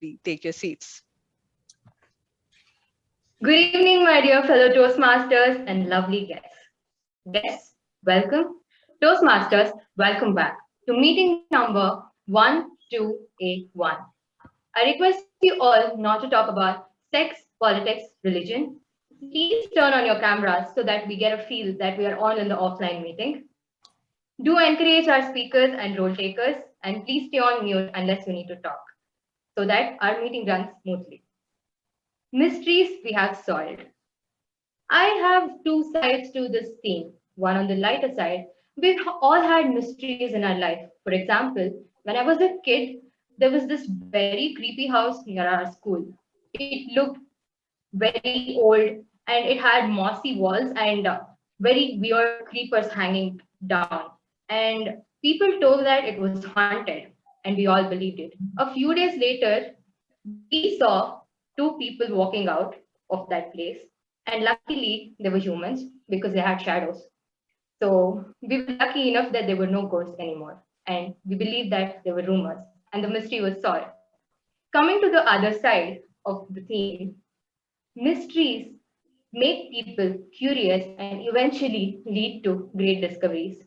take your seats. Good evening, my dear fellow Toastmasters and lovely guests. Guests, welcome. Toastmasters, welcome back to meeting number 1281. I request you all not to talk about sex, politics, religion. Please turn on your cameras so that we get a feel that we are all in the offline meeting. Do encourage our speakers and role takers, and please stay on mute unless you need to talk so that our meeting runs smoothly. Mysteries we have solved. I have two sides to this theme. One on the lighter side, we've all had mysteries in our life. For example, when I was a kid, there was this very creepy house near our school. It looked very old and it had mossy walls and very weird creepers hanging down. And people told that it was haunted, and we all believed it. A few days later, we saw two people walking out of that place, and luckily they were humans because they had shadows. So we were lucky enough that there were no ghosts anymore, and we believed that there were rumors, and the mystery was solved. Coming to the other side of the theme, mysteries make people curious and eventually lead to great discoveries.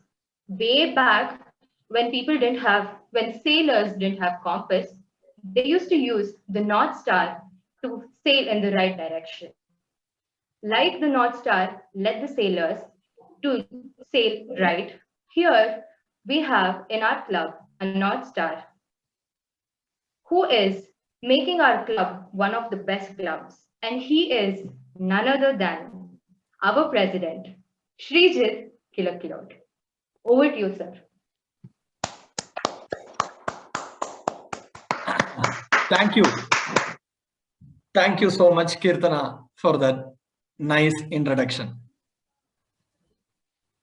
Way back when sailors didn't have compass, they used to use the North Star to sail in the right direction. Like the North Star led the sailors to sail right, here we have in our club a North Star who is making our club one of the best clubs. And he is none other than our president, Srijit Kilakilot. Over to you, sir. Thank you. Thank you so much, Kirtana, for that nice introduction.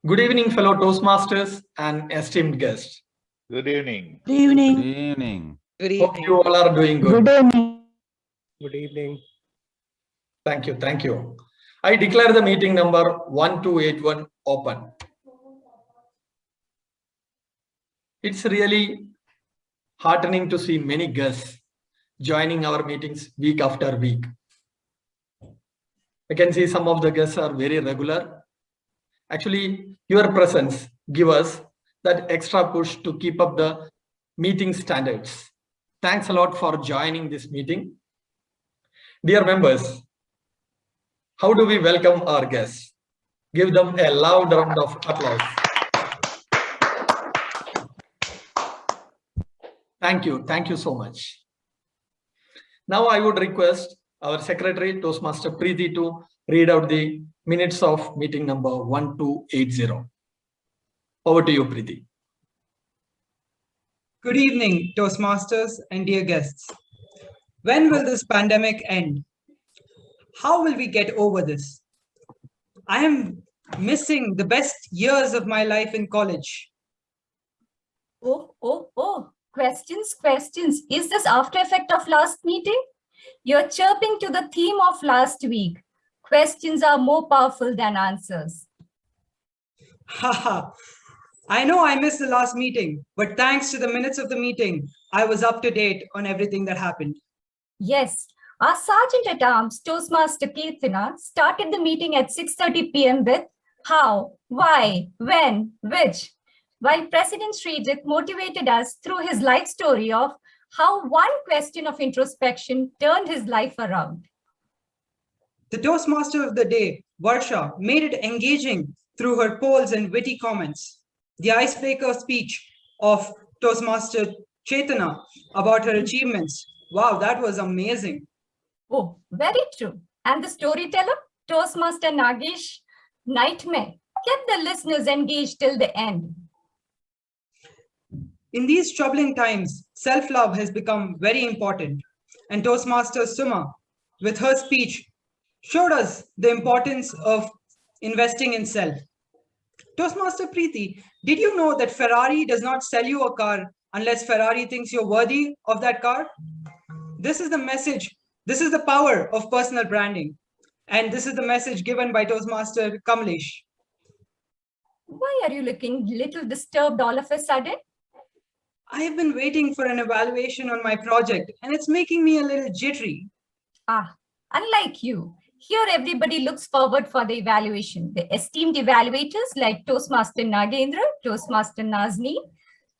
Good evening, fellow Toastmasters and esteemed guests. Good evening. Good evening. Good evening. Good Hope evening. you all are doing good. Good evening. Good evening. Thank you. Thank you. I declare the meeting number 1281 open. It's really heartening to see many guests joining our meetings week after week. I can see some of the guests are very regular. Actually, your presence gives us that extra push to keep up the meeting standards. Thanks a lot for joining this meeting. Dear members, how do we welcome our guests? Give them a loud round of applause. Thank you. Thank you so much. Now I would request our secretary, Toastmaster Preeti, to read out the minutes of meeting number 1280. Over to you, Preeti. Good evening, Toastmasters and dear guests. When will this pandemic end? How will we get over this? I am missing the best years of my life in college. Oh. Questions. Is this after effect of last meeting? You're chirping to the theme of last week. Questions are more powerful than answers. Haha. I know I missed the last meeting, but thanks to the minutes of the meeting, I was up to date on everything that happened. Yes, our Sergeant-at-Arms, Toastmaster Kirtana, started the meeting at 6:30 p.m. with how, why, when, which, while President Srijit motivated us through his life story of how one question of introspection turned his life around. The Toastmaster of the day, Varsha, made it engaging through her polls and witty comments. The icebreaker speech of Toastmaster Chetana about her achievements. Wow, that was amazing. Oh, very true. And the storyteller, Toastmaster Nagesh Nightmare, kept the listeners engaged till the end. In these troubling times, self-love has become very important. And Toastmaster Suma, with her speech, showed us the importance of investing in self. Toastmaster Preeti, did you know that Ferrari does not sell you a car unless Ferrari thinks you're worthy of that car? This is the message. This is the power of personal branding. And this is the message given by Toastmaster Kamlesh. Why are you looking a little disturbed all of a sudden? I have been waiting for an evaluation on my project and it's making me a little jittery. Unlike you, here everybody looks forward for the evaluation. The esteemed evaluators like Toastmaster Nagendra, Toastmaster Nazni,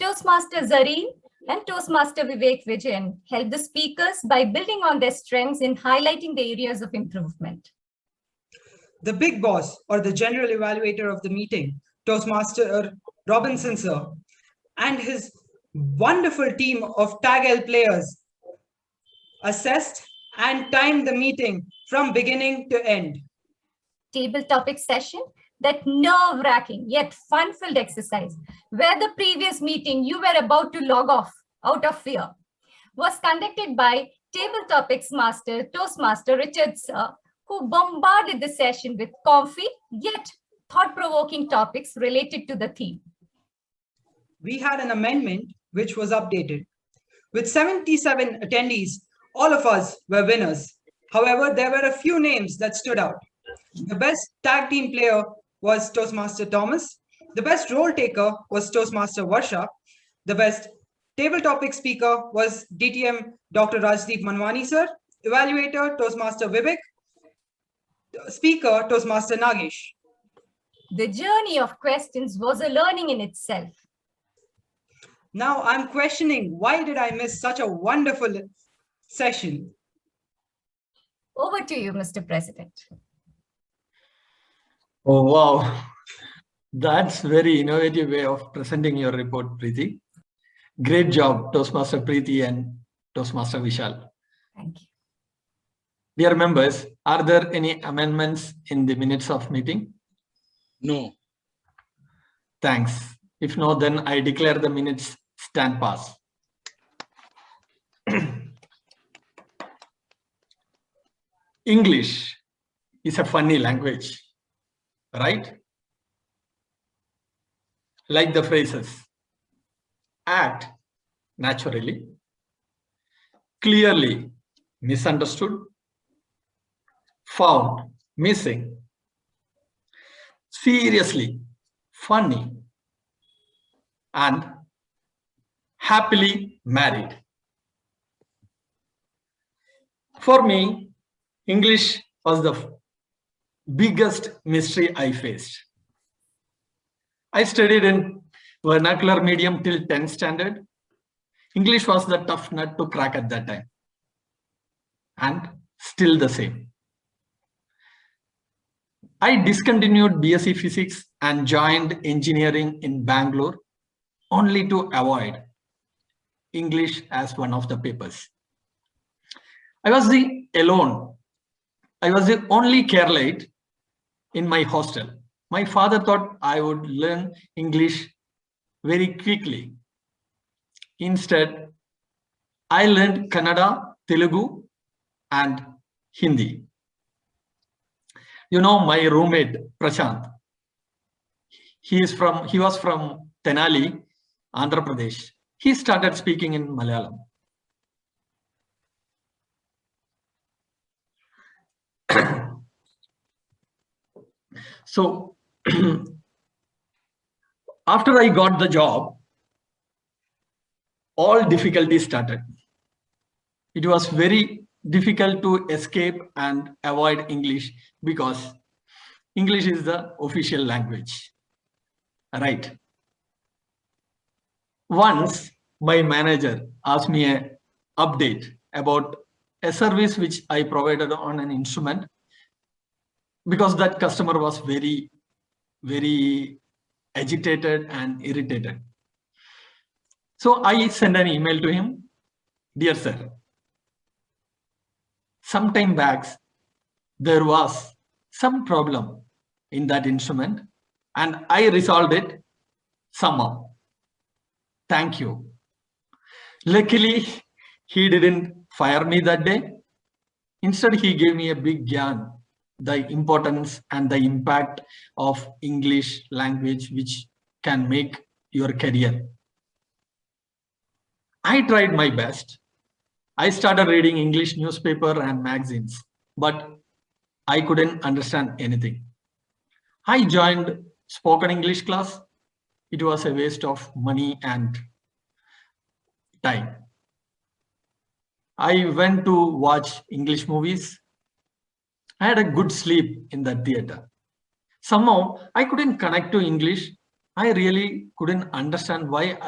Toastmaster Zareen, and Toastmaster Vivek Vijayan help the speakers by building on their strengths in highlighting the areas of improvement. The big boss or the general evaluator of the meeting, Toastmaster Robinson sir, and his wonderful team of TAGL players assessed and timed the meeting from beginning to end. Table topic session, that nerve-wracking yet fun-filled exercise where the previous meeting you were about to log off out of fear was conducted by table topics master Toastmaster Richard sir, who bombarded the session with comfy yet thought-provoking topics related to the theme. We had an amendment which was updated. With 77 attendees, all of us were winners. However, there were a few names that stood out. The best tag team player was Toastmaster Thomas. The best role taker was Toastmaster Varsha. The best table topic speaker was DTM Dr. Rajdeep Manwani sir. Evaluator Toastmaster Vivek. Speaker Toastmaster Nagesh. The journey of questions was a learning in itself. Now I'm questioning, why did I miss such a wonderful session? Over to you, Mr. President. Oh, wow. That's very innovative way of presenting your report, Preeti. Great job, Toastmaster Preeti and Toastmaster Vishal. Thank you. Dear members, are there any amendments in the minutes of meeting? No. Thanks. If no, then I declare the minutes stand pass. English is a funny language, right? Like the phrases, act naturally, clearly misunderstood, found missing, seriously funny, and happily married. For me, English was the biggest mystery I faced. I studied in vernacular medium till 10th standard. English was the tough nut to crack at that time. And still the same. I discontinued BSc Physics and joined engineering in Bangalore only to avoid English as one of the papers. I was the only Keralite in my hostel. My father thought I would learn English very quickly. Instead, I learned Kannada, Telugu, and Hindi. You know, my roommate, Prashant, he was from Tenali, Andhra Pradesh. He started speaking in Malayalam. So, after I got the job, all difficulties started. It was very difficult to escape and avoid English because English is the official language, right? Once my manager asked me an update about a service which I provided on an instrument because that customer was very, very agitated and irritated. So I sent an email to him. Dear sir, some time back, there was some problem in that instrument and I resolved it somehow. Thank you. Luckily, he didn't fire me that day. Instead, he gave me a big yarn, the importance and the impact of English language, which can make your career. I tried my best. I started reading English newspaper and magazines, but I couldn't understand anything. I joined spoken English class. It was a waste of money and time. I went to watch English movies. I had a good sleep in the theater. Somehow I couldn't connect to English. I really couldn't understand why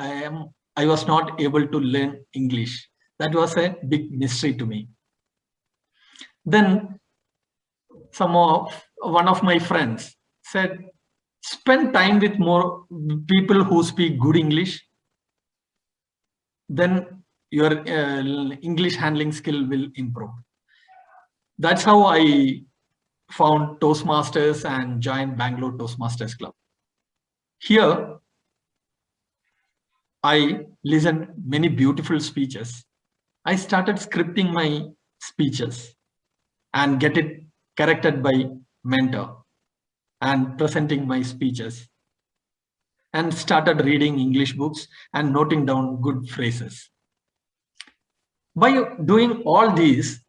I was not able to learn English. That was a big mystery to me. Then one of my friends said, spend time with more people who speak good English. Then your English handling skill will improve. That's how I found Toastmasters and joined Bangalore Toastmasters Club. Here, I listened many beautiful speeches. I started scripting my speeches and get it corrected by mentor and presenting my speeches, and started reading English books and noting down good phrases. By doing all these,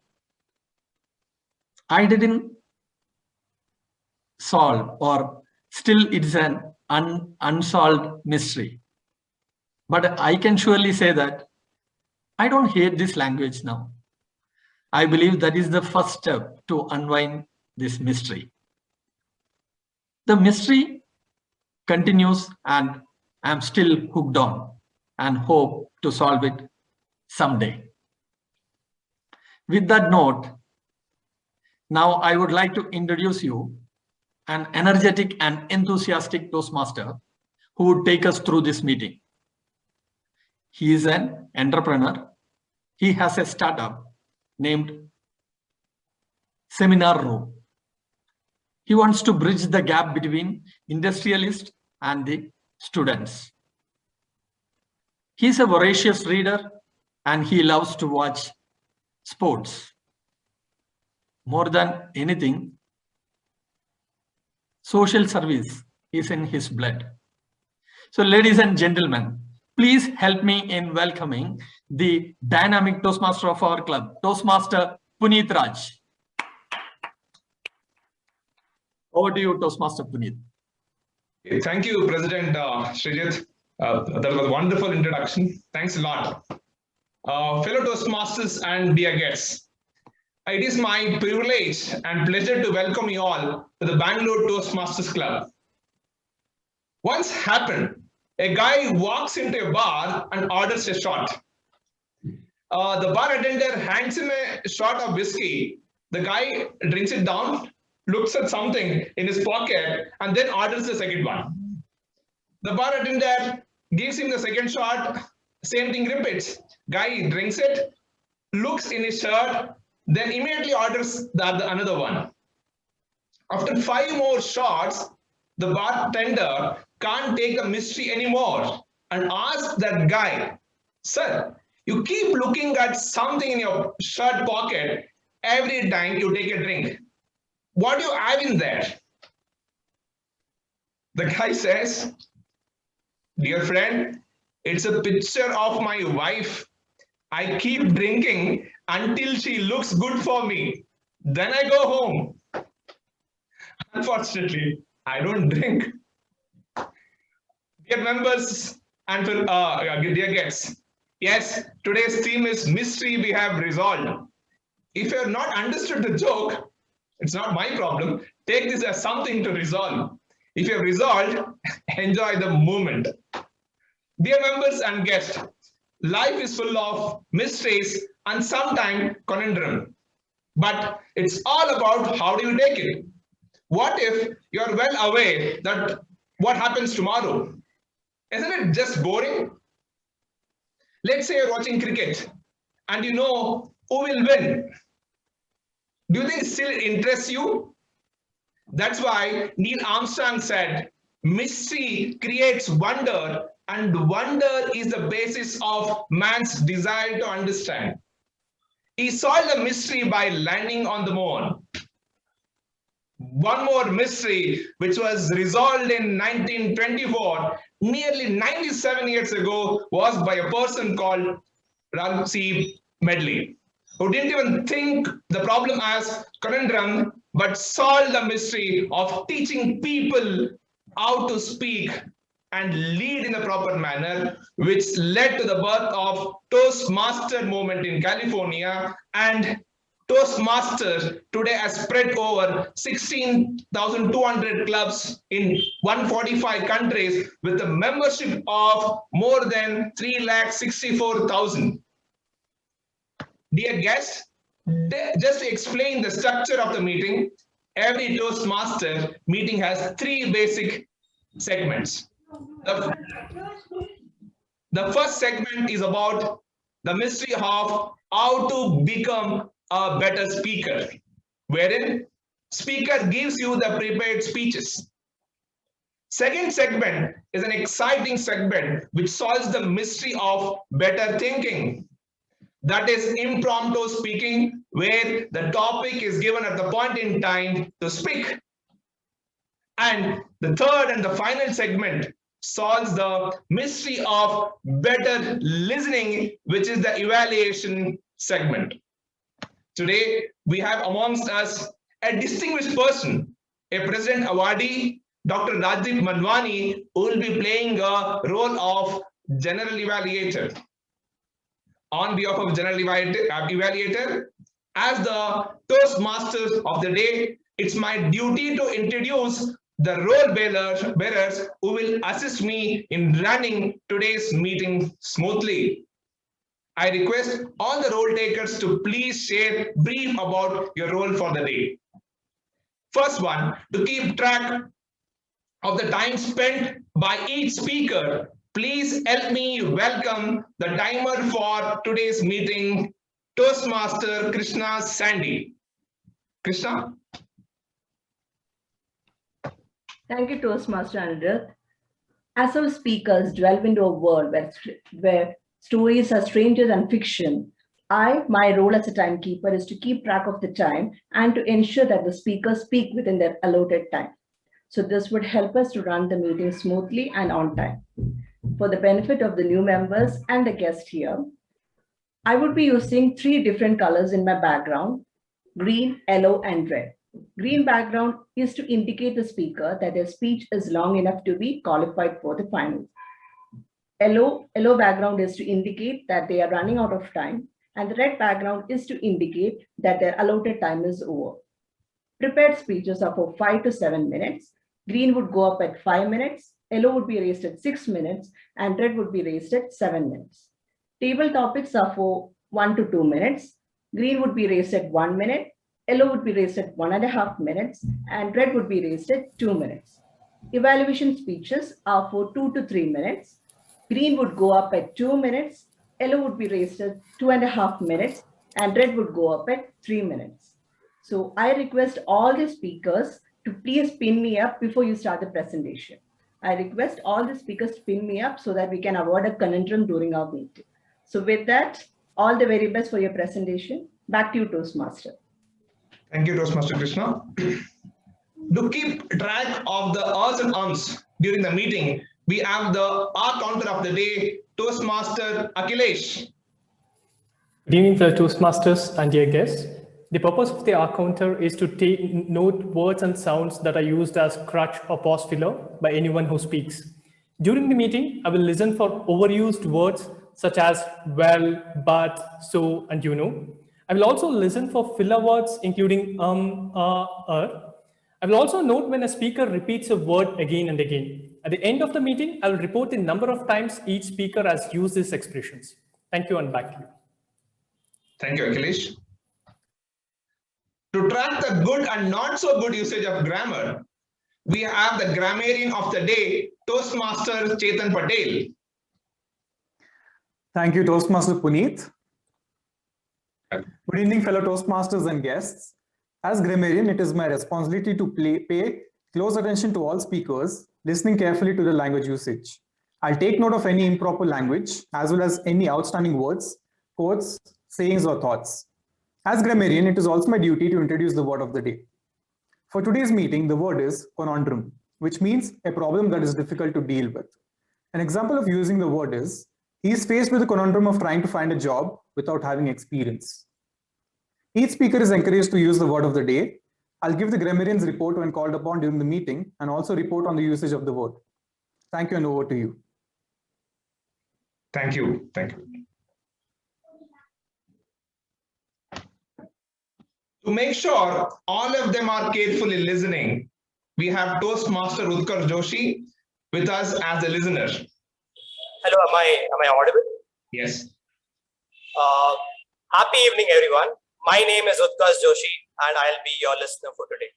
I didn't solve, or still it's an unsolved mystery. But I can surely say that I don't hate this language now. I believe that is the first step to unwind this mystery. The mystery continues and I'm still hooked on and hope to solve it someday. With that note, now I would like to introduce you an energetic and enthusiastic Toastmaster who would take us through this meeting. He is an entrepreneur. He has a startup named Seminar Room. He wants to bridge the gap between industrialists and the students. He's a voracious reader and he loves to watch sports. More than anything, social service is in his blood. So ladies and gentlemen, please help me in welcoming the dynamic Toastmaster of our club, Toastmaster Puneet Raj. Over to you, Toastmaster Puneet. Thank you, President Srijit. That was a wonderful introduction. Thanks a lot. Fellow Toastmasters and dear guests, it is my privilege and pleasure to welcome you all to the Bangalore Toastmasters Club. Once happened, a guy walks into a bar and orders a shot. The bar attendant hands him a shot of whiskey. The guy drinks it down, looks at something in his pocket, and then orders the second one. The bar attendant gives him the second shot, same thing repeats. Guy drinks it, looks in his shirt, then immediately orders another one. After 5 more shots, the bartender can't take the mystery anymore and asks that guy, "Sir, you keep looking at something in your shirt pocket every time you take a drink. What do you have in there?" The guy says, "Dear friend, it's a picture of my wife. I keep drinking until she looks good for me. Then I go home. Unfortunately, I don't drink." Dear members and dear guests, yes, today's theme is mystery we have resolved. If you have not understood the joke, it's not my problem. Take this as something to resolve. If you have resolved, enjoy the moment. Dear members and guests, life is full of mysteries and sometimes conundrum. But it's all about how do you take it. What if you're well aware that what happens tomorrow? Isn't it just boring? Let's say you're watching cricket and you know who will win. Do you think it still interests you? That's why Neil Armstrong said, mystery creates wonder, and wonder is the basis of man's desire to understand. He solved the mystery by landing on the moon. One more mystery, which was resolved in 1924, nearly 97 years ago, was by a person called Ramsey Medley, who didn't even think the problem as conundrum, but solved the mystery of teaching people how to speak and lead in the proper manner, which led to the birth of Toastmaster movement in California. And Toastmasters today has spread over 16,200 clubs in 145 countries with a membership of more than 3,64,000. Dear guests, just to explain the structure of the meeting, every Toastmaster meeting has 3 basic segments. The first segment is about the mystery of how to become a better speaker, wherein speaker gives you the prepared speeches. Second segment is an exciting segment which solves the mystery of better thinking. That is impromptu speaking, where the topic is given at the point in time to speak. And the third and the final segment solves the mystery of better listening, which is the evaluation segment. Today, we have amongst us a distinguished person, a President Awardee, Dr. Rajiv Madhwani, who will be playing a role of General Evaluator. On behalf of General Evaluator, as the Toastmasters of the day, it's my duty to introduce the role bearers who will assist me in running today's meeting smoothly. I request all the role takers to please share brief about your role for the day. First one, to keep track of the time spent by each speaker, please help me welcome the timer for today's meeting, Toastmaster Krishna Sandy. Krishna? Thank you, Toastmaster Anirudh. As our speakers delve into a world where stories are strangers and fiction, my role as a timekeeper is to keep track of the time and to ensure that the speakers speak within their allotted time. So this would help us to run the meeting smoothly and on time. For the benefit of the new members and the guest here, I would be using 3 different colors in my background: green, yellow, and red. Green background is to indicate the speaker that their speech is long enough to be qualified for the finals. Yellow background is to indicate that they are running out of time, and the red background is to indicate that their allotted time is over. Prepared speeches are for 5 to 7 minutes. Green would go up at 5 minutes, yellow would be raised at 6 minutes, and red would be raised at 7 minutes. Table topics are for 1 to 2 minutes. Green would be raised at 1 minute, yellow would be raised at 1.5 minutes, and red would be raised at 2 minutes. Evaluation speeches are for 2 to 3 minutes. Green would go up at 2 minutes, yellow would be raised at 2.5 minutes, and red would go up at 3 minutes. So I request all the speakers to please pin me up before you start the presentation. I request all the speakers to pin me up so that we can avoid a conundrum during our meeting. So with that, all the very best for your presentation. Back to you, Toastmaster. Thank you, Toastmaster Krishna. To keep track of the ahs and ums during the meeting, we have the ah counter of the day, Toastmaster Akhilesh. Good evening, fellow Toastmasters and dear guests. The purpose of the R counter is to note words and sounds that are used as crutch or pause filler by anyone who speaks. During the meeting, I will listen for overused words such as well, but, so, and you know. I will also listen for filler words including I will also note when a speaker repeats a word again and again. At the end of the meeting, I will report the number of times each speaker has used these expressions. Thank you, and back to you. Thank you, Akhilesh. To track the good and not so good usage of grammar, we have the grammarian of the day, Toastmaster Chetan Patel. Thank you, Toastmaster Puneet. Good evening, fellow Toastmasters and guests. As grammarian, it is my responsibility to pay close attention to all speakers, listening carefully to the language usage. I'll take note of any improper language, as well as any outstanding words, quotes, sayings, or thoughts. As grammarian, it is also my duty to introduce the word of the day. For today's meeting, the word is conundrum, which means a problem that is difficult to deal with. An example of using the word is, he is faced with the conundrum of trying to find a job without having experience. Each speaker is encouraged to use the word of the day. I'll give the grammarian's report when called upon during the meeting and also report on the usage of the word. Thank you, and over to you. Thank you. Thank you. To make sure all of them are carefully listening, we have Toastmaster Utkarsh Joshi with us as a listener. Hello, am I audible? Yes. Happy evening, everyone. My name is Utkarsh Joshi, and I'll be your listener for today.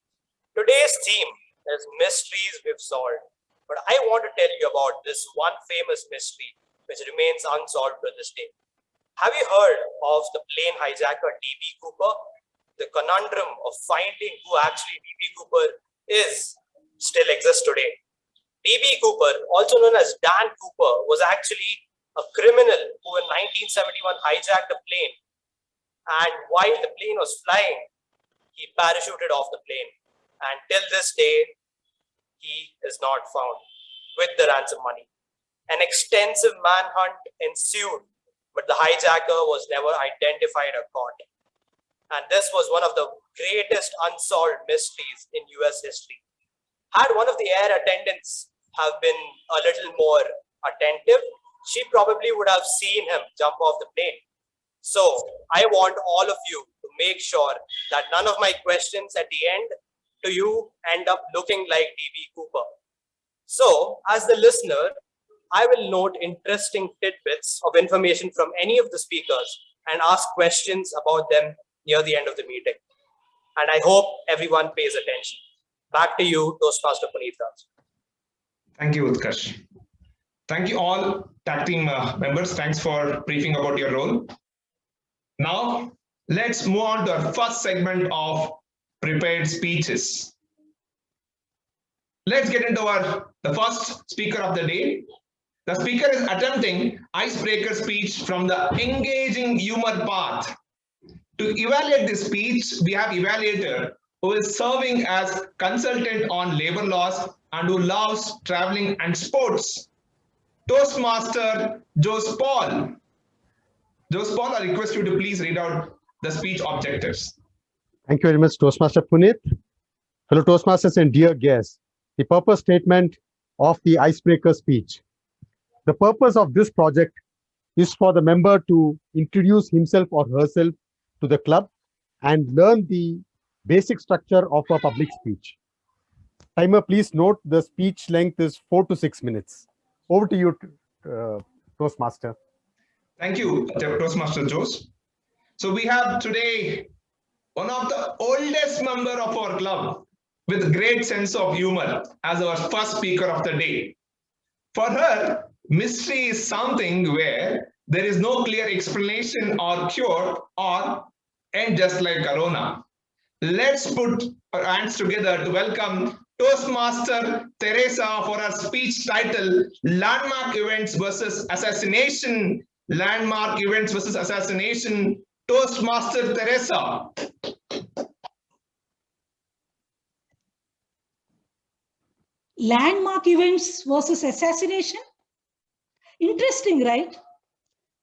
Today's theme is mysteries we've solved. But I want to tell you about this one famous mystery which remains unsolved to this day. Have you heard of the plane hijacker D.B. Cooper? The conundrum of finding who actually D.B. Cooper is still exists today. D.B. Cooper, also known as Dan Cooper, was actually a criminal who in 1971 hijacked a plane. And while the plane was flying, he parachuted off the plane. And till this day, he is not found with the ransom money. An extensive manhunt ensued, but the hijacker was never identified or caught. And this was one of the greatest unsolved mysteries in US history. Had one of the air attendants have been a little more attentive, she probably would have seen him jump off the plane. So I want all of you to make sure that none of my questions at the end to you end up looking like D.B. Cooper. So as the listener, I will note interesting tidbits of information from any of the speakers and ask questions about them near the end of the meeting. And I hope everyone pays attention. Back to you, Toastmaster Puneet Raj. Thank you, Utkarsh. Thank you all tag team members. Thanks for briefing about your role. Now, let's move on to our first segment of prepared speeches. Let's get into the first speaker of the day. The speaker is attempting icebreaker speech from the engaging humor path. To evaluate this speech, we have evaluator who is serving as consultant on labor laws and who loves traveling and sports. Toastmaster Jose Paul. Jose Paul, I request you to please read out the speech objectives. Thank you very much, Toastmaster Puneet. Fellow Toastmasters and dear guests, the purpose statement of the icebreaker speech. The purpose of this project is for the member to introduce himself or herself to the club and learn the basic structure of a public speech. Timer, please note the speech length is 4 to 6 minutes. Over to you, Toastmaster. Thank you, Toastmaster Jose. So we have today one of the oldest member of our club with great sense of humor as our first speaker of the day. For her, mystery is something where there is no clear explanation or cure or end just like Corona. Let's put our hands together to welcome Toastmaster Teresa for her speech title, Landmark Events versus Assassination. Landmark Events versus Assassination. Toastmaster Teresa. Landmark events versus assassination? Interesting, right?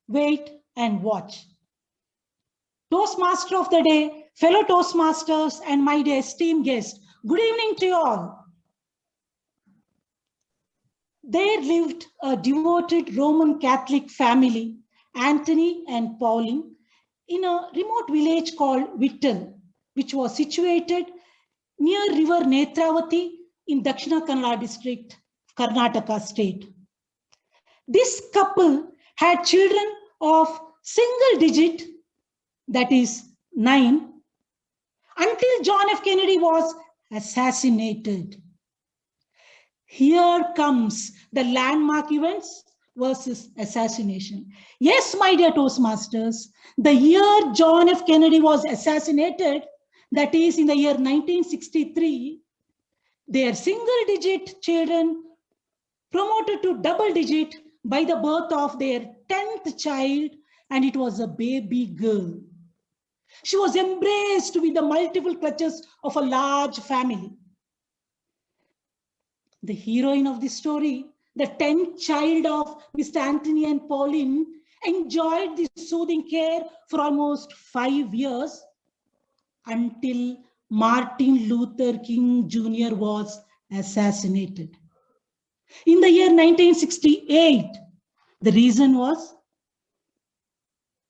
Wait and watch. Toastmaster of the day, fellow Toastmasters, and my esteemed guests, good evening to you all. There lived a devoted Roman Catholic family, Anthony and Pauline, in a remote village called Vittal, which was situated near river Netravati in Dakshina Kannada district, Karnataka state. This couple had children of single digit, that is 9, until John F. Kennedy was assassinated. Here comes the landmark events versus assassination. Yes, my dear Toastmasters, the year John F. Kennedy was assassinated, that is in the year 1963, their single-digit children promoted to double-digit by the birth of their 10th child, and it was a baby girl. She was embraced with the multiple clutches of a large family. The heroine of this story, the 10th child of Mr. Anthony and Pauline, enjoyed this soothing care for almost 5 years until Martin Luther King Jr. was assassinated. in the year 1968. The reason was,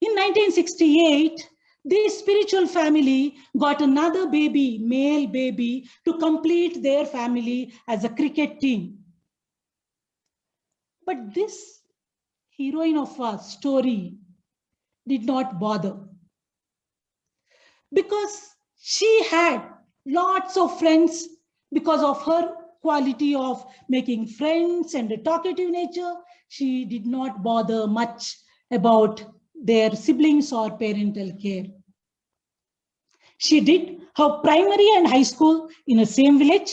in 1968, this spiritual family got another baby, male baby, to complete their family as a cricket team. But this heroine of our story did not bother, because she had lots of friends because of her quality of making friends and a talkative nature. She did not bother much about their siblings or parental care. She did her primary and high school in the same village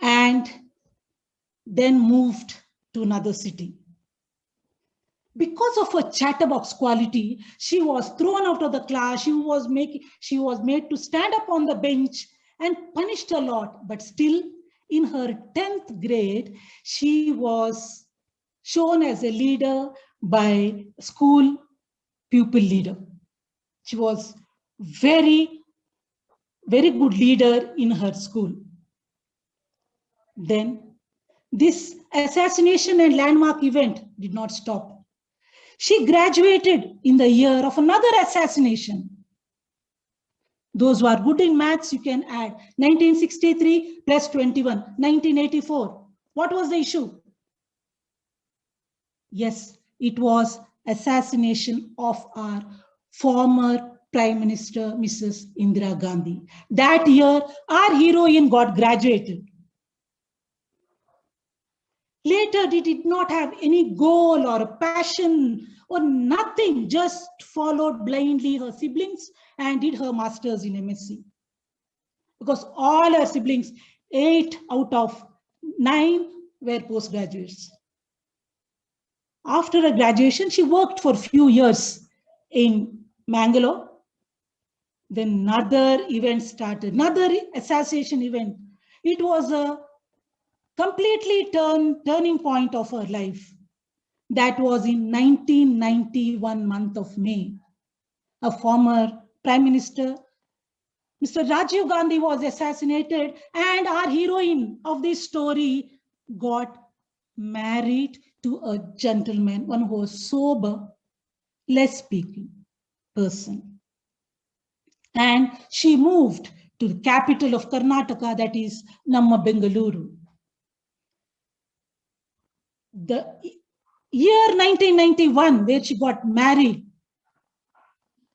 and then moved to another city. Because of her chatterbox quality, she was thrown out of the class. She was made to stand up on the bench and punished a lot. But still, in her 10th grade, she was shown as a leader by school pupil leader. She was very, very good leader in her school. Then this assassination and landmark event did not stop. She graduated in the year of another assassination. Those who are good in maths, you can add 1963 plus 21, 1984. What was the issue? Yes, it was assassination of our former Prime Minister, Mrs. Indira Gandhi. That year, our heroine got graduated. Later, they did not have any goal or a passion or nothing, just followed blindly her siblings and did her master's in MSc. Because all her siblings, 8 out of 9 were postgraduates. After her graduation, she worked for a few years in Bangalore. Then another event started, another assassination event. It was a completely turning point of her life. That was in 1991 month of May. A former Prime Minister, Mr. Rajiv Gandhi, was assassinated, and our heroine of this story got married to a gentleman, one who was sober, less speaking person. And she moved to the capital of Karnataka, that is Namma Bengaluru. The year 1991, where she got married,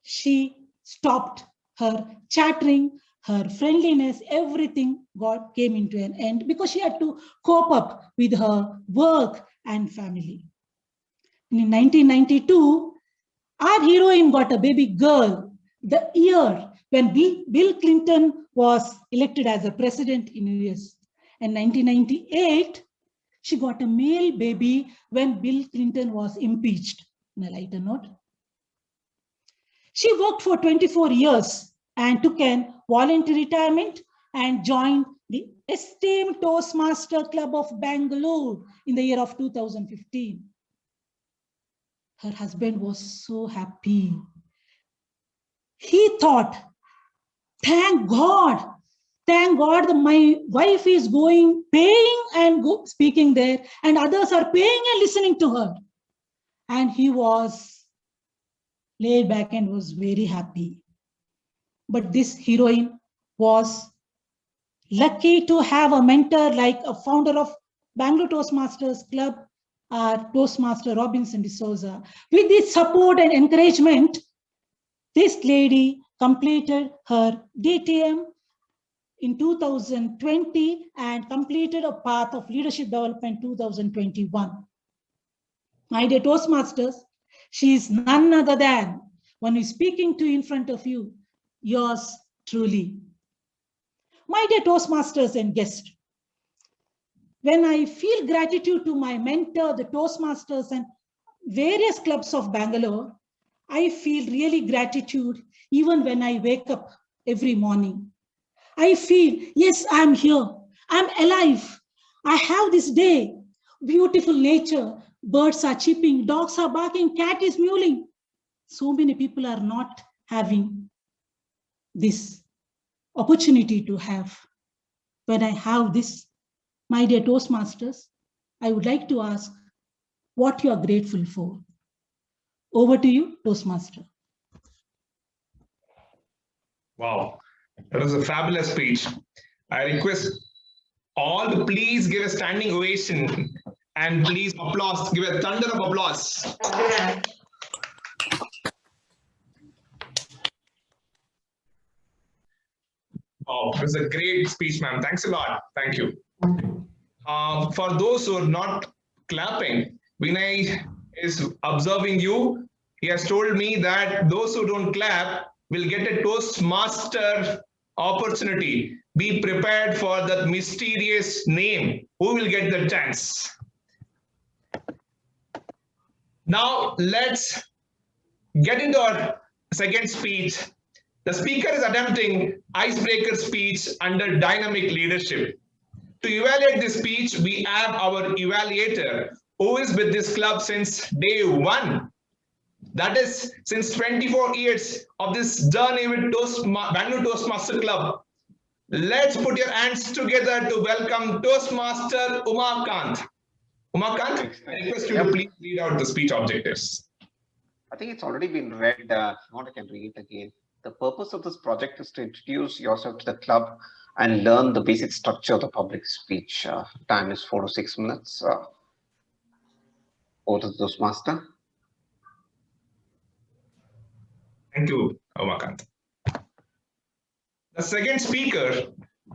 she stopped her chattering, her friendliness, everything came into an end because she had to cope up with her work and family. And in 1992, our heroine got a baby girl, the year when Bill Clinton was elected as a president in the US. And 1998, she got a male baby when Bill Clinton was impeached. On a lighter note, she worked for 24 years and took an voluntary retirement and joined the esteemed Toastmaster Club of Bangalore in the year of 2015. Her husband was so happy. He thought, thank God my wife is paying and speaking there, and others are paying and listening to her. And he was laid back and was very happy. But this heroine was lucky to have a mentor like a founder of Bangalore Toastmasters Club, Toastmaster Robinson D'Souza. With this support and encouragement, this lady completed her DTM in 2020 and completed a path of leadership development 2021. My dear Toastmasters, she is none other than, when we're speaking to you in front of you, yours truly. My dear Toastmasters and guests, when I feel gratitude to my mentor, the Toastmasters and various clubs of Bangalore, I feel really gratitude even when I wake up every morning. I feel, yes, I'm here, I'm alive, I have this day, beautiful nature, birds are chirping, dogs are barking, cat is mewling. So many people are not having this opportunity to have. When I have this, my dear Toastmasters, I would like to ask what you are grateful for. Over to you, Toastmaster. Wow, that was a fabulous speech. I request all to please give a standing ovation and please applause, give a thunder of applause. Oh, it was a great speech, ma'am. Thanks a lot. Thank you. For those who are not clapping, Vinay is observing you. He has told me that those who don't clap will get a Toastmaster opportunity. Be prepared for that mysterious name. Who will get the chance? Now let's get into our second speech. The speaker is attempting icebreaker speech under dynamic leadership. To evaluate this speech, we have our evaluator who is with this club since day one. That is, since 24 years of this journey with Bangalore Toastmasters Club. Let's put your hands together to welcome Toastmaster Umakant. Umakant, I request you to please read out the speech objectives. I think it's already been read. If you want, I can read it again. The purpose of this project is to introduce yourself to the club and learn the basic structure of the public speech. Time is 4 to 6 minutes. Over to the Toastmaster. Thank you, Umakant. The second speaker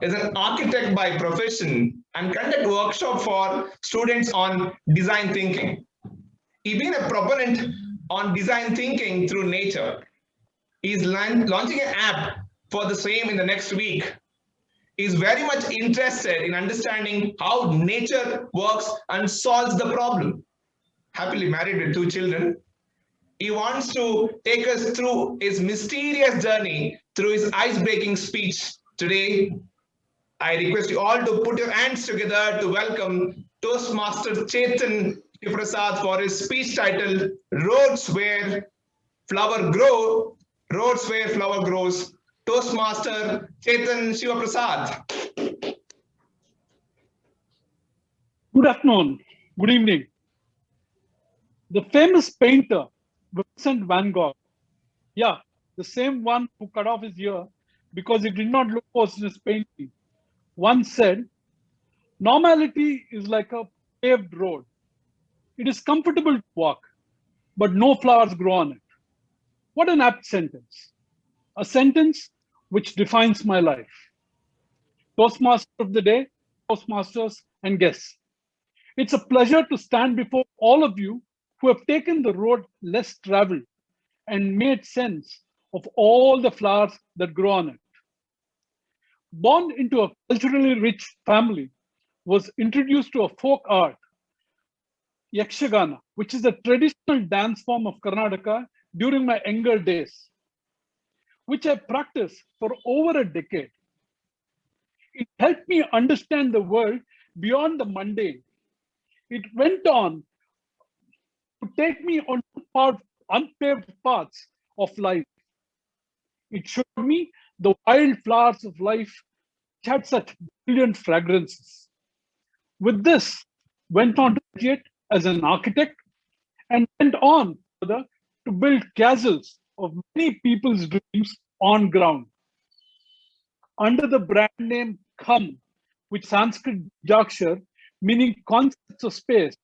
is an architect by profession and conduct workshop for students on design thinking. He's been a proponent on design thinking through nature. He's launching an app for the same in the next week. He's very much interested in understanding how nature works and solves the problem. Happily married with 2 children. He wants to take us through his mysterious journey through his ice-breaking speech today. I request you all to put your hands together to welcome Toastmaster Chetan Prasad for his speech titled Roads Where Flower Grow, Roads Where Flower Grows. Toastmaster Chetan Shivaprasad. Good afternoon, good evening. The famous painter, Vincent van Gogh, yeah, the same one who cut off his ear because he did not look for his painting, once said, normality is like a paved road. It is comfortable to walk, but no flowers grow on it. What an apt sentence. A sentence which defines my life. Toastmaster of the day, Toastmasters and guests. It's a pleasure to stand before all of you who have taken the road less traveled and made sense of all the flowers that grow on it. Born into a culturally rich family, was introduced to a folk art, Yakshagana, which is a traditional dance form of Karnataka during my younger days, which I practiced for over a decade. It helped me understand the world beyond the mundane. It went on to take me on unpaved paths of life. It showed me the wild flowers of life which had such brilliant fragrances. With this, went on to graduate as an architect and went on further to build castles of many people's dreams on ground. Under the brand name Kham, which Sanskrit Jakshar, meaning concepts of space,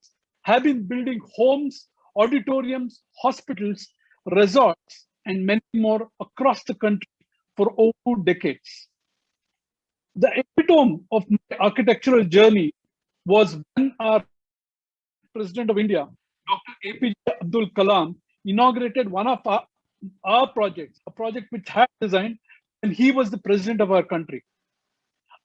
have been building homes, auditoriums, hospitals, resorts, and many more across the country for over decades. The epitome of my architectural journey was when our President of India, Dr. APJ Abdul Kalam, inaugurated one of our projects, a project which had designed when he was the president of our country.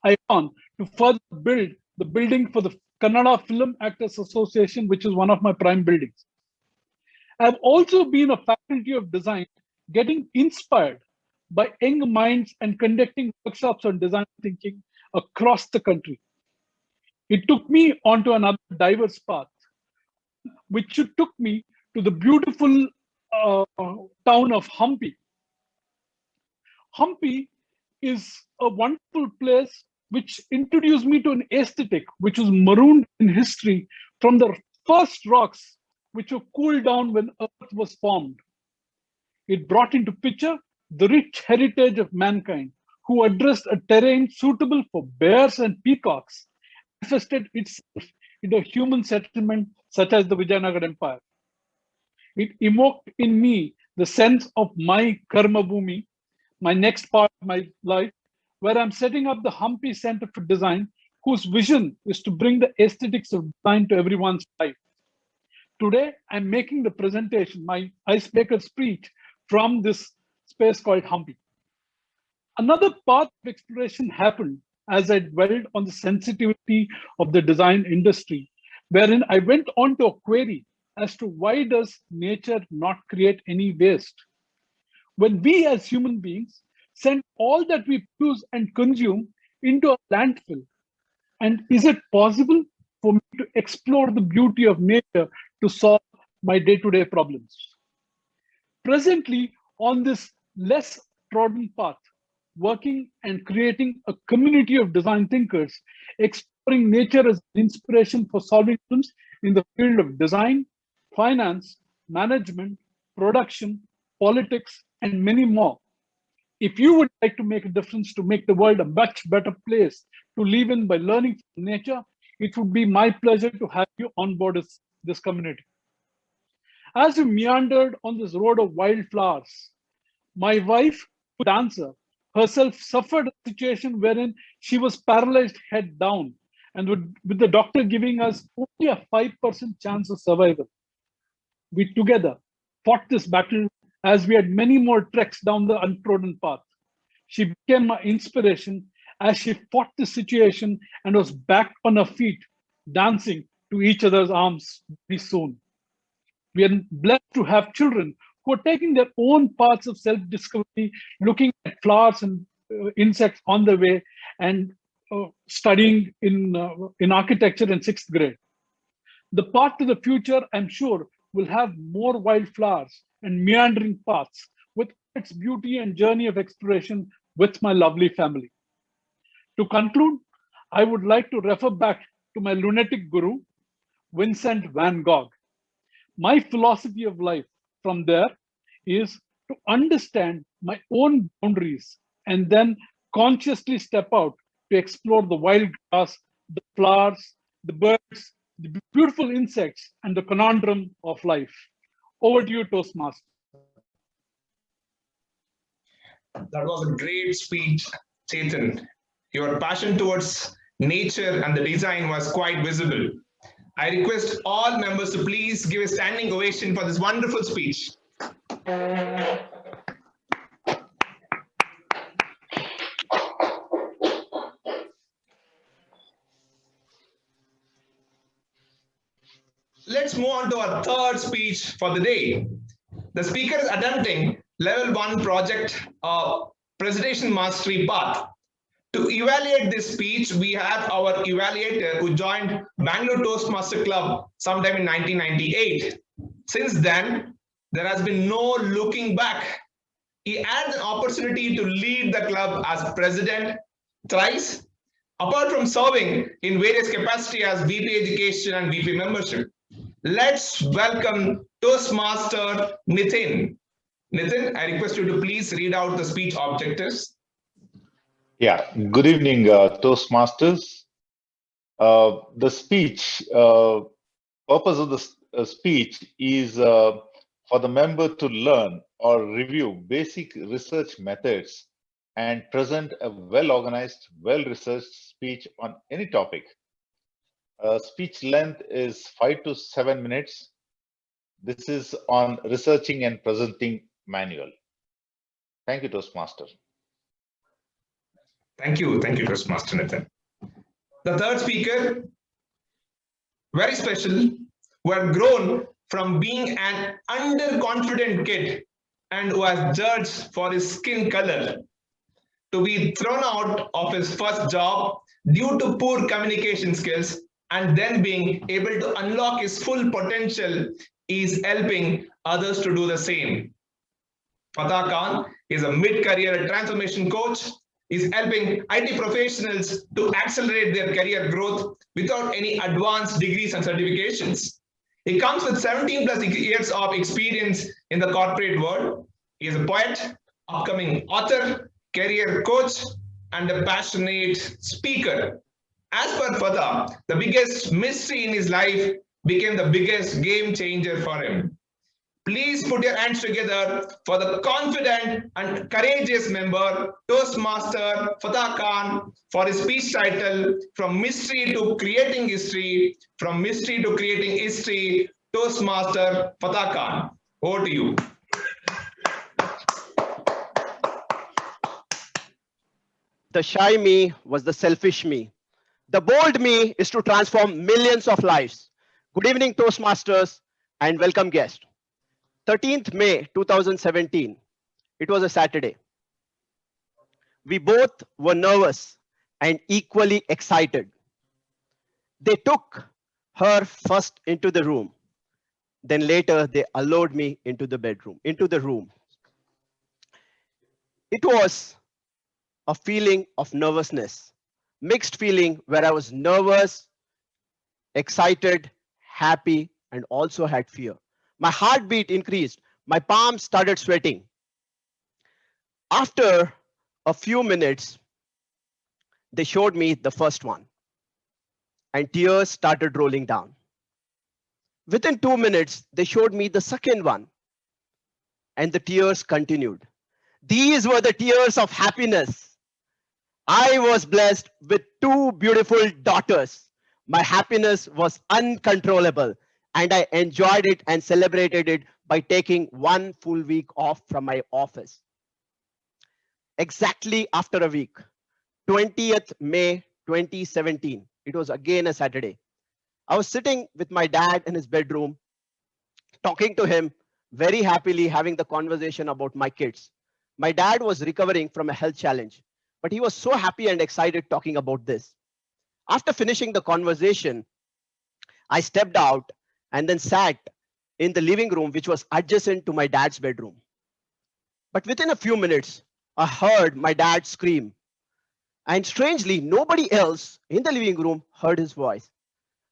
I went on to further build the building for the Kannada Film Actors Association, which is one of my prime buildings. I've also been a faculty of design, getting inspired by young minds and conducting workshops on design thinking across the country. It took me onto another diverse path, which took me to the beautiful town of Hampi. Hampi is a wonderful place which introduced me to an aesthetic which was marooned in history from the first rocks which were cooled down when Earth was formed. It brought into picture the rich heritage of mankind, who addressed a terrain suitable for bears and peacocks, manifested itself into a human settlement such as the Vijayanagar Empire. It evoked in me the sense of my Karma Bhumi, my next part of my life, where I'm setting up the Hampi Center for Design, whose vision is to bring the aesthetics of design to everyone's life. Today, I'm making the presentation, my icebreaker speech, from this space called Hampi. Another path of exploration happened as I dwelled on the sensitivity of the design industry, wherein I went on to a query as to why does nature not create any waste? When we as human beings send all that we produce and consume into a landfill, and is it possible for me to explore the beauty of nature to solve my day-to-day problems? Presently, on this less trodden path, working and creating a community of design thinkers, exploring nature as an inspiration for solving problems in the field of design, finance, management, production, politics, and many more. If you would like to make a difference to make the world a much better place to live in by learning from nature, it would be my pleasure to have you on board this community. As we meandered on this road of wildflowers, my wife, who is a dancer, herself suffered a situation wherein she was paralyzed head down, and with the doctor giving us only a 5% chance of survival. We together fought this battle as we had many more treks down the untrodden path. She became my inspiration as she fought the situation and was back on her feet, dancing to each other's arms very soon. We are blessed to have children who are taking their own paths of self-discovery, looking at flowers and insects on the way, and studying in architecture in 6th grade. The path to the future, I'm sure, will have more wildflowers and meandering paths with its beauty and journey of exploration with my lovely family. To conclude, I would like to refer back to my lunatic guru, Vincent van Gogh. My philosophy of life from there is to understand my own boundaries and then consciously step out to explore the wild grass, the flowers, the birds, the beautiful insects, and the conundrum of life. Over to you, Toastmaster. That was a great speech, Chetan. Your passion towards nature and the design was quite visible. I request all members to please give a standing ovation for this wonderful speech. Let's move on to our third speech for the day. The speaker is attempting level 1 project presentation mastery path. To evaluate this speech, we have our evaluator who joined Bangalore Toastmasters Club sometime in 1998. Since then, there has been no looking back. He had an opportunity to lead the club as president thrice, apart from serving in various capacities as VP Education and VP Membership. Let's welcome Toastmaster Nitin. Nitin, I request you to please read out the speech objectives. Yeah, good evening, Toastmasters. The speech, purpose of the speech is for the member to learn or review basic research methods and present a well-organized, well-researched speech on any topic. Speech length is 5 to 7 minutes. This is on researching and presenting manual. Thank you, Toastmaster. Thank you, Toastmaster Nitin. The third speaker, very special, who had grown from being an underconfident kid and who was judged for his skin color to be thrown out of his first job due to poor communication skills and then being able to unlock his full potential is helping others to do the same. Fatah Khan is a mid-career transformation coach is helping IT professionals to accelerate their career growth without any advanced degrees and certifications. He comes with 17 plus years of experience in the corporate world. He is a poet, upcoming author, career coach, and a passionate speaker. As per Fatah, the biggest mystery in his life became the biggest game changer for him. Please put your hands together for the confident and courageous member, Toastmaster Fatah Khan, for his speech title, From Mystery to Creating History, From Mystery to Creating History, Toastmaster Fatah Khan. Over to you. The shy me was the selfish me. The bold me is to transform millions of lives. Good evening, Toastmasters, and welcome guests. 13th May 2017. It was a Saturday. We both were nervous and equally excited. They took her first into the room. Then later they allowed me into the room. It was a feeling of nervousness, mixed feeling where I was nervous, excited, happy, and also had fear. My heartbeat increased. My palms started sweating. After a few minutes, they showed me the first one, and tears started rolling down. Within 2 minutes, they showed me the second one, and the tears continued. These were the tears of happiness. I was blessed with 2 beautiful daughters. My happiness was uncontrollable, and I enjoyed it and celebrated it by taking 1 full week off from my office. Exactly after a week, 20th May 2017, it was again a Saturday. I was sitting with my dad in his bedroom, talking to him very happily, having the conversation about my kids. My dad was recovering from a health challenge, but he was so happy and excited talking about this. After finishing the conversation, I stepped out and then sat in the living room, which was adjacent to my dad's bedroom. But within a few minutes, I heard my dad scream. And strangely, nobody else in the living room heard his voice.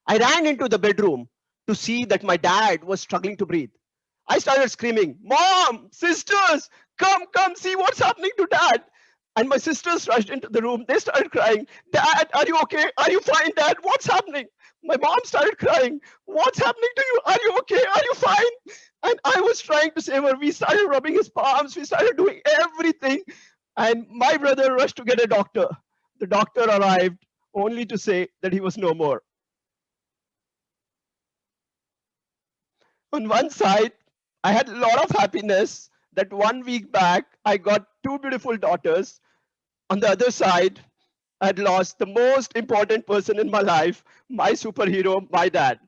I ran into the bedroom to see that my dad was struggling to breathe. I started screaming, "Mom, sisters, come, see what's happening to Dad." And my sisters rushed into the room. They started crying, "Dad, are you okay? Are you fine, Dad? What's happening?" My mom started crying, "What's happening to you? Are you okay? Are you fine?" And I was trying to save her. We started rubbing his palms. We started doing everything. And my brother rushed to get a doctor. The doctor arrived only to say that he was no more. On one side, I had a lot of happiness that 1 week back, I got 2 beautiful daughters. On the other side, I had lost the most important person in my life, my superhero, my dad.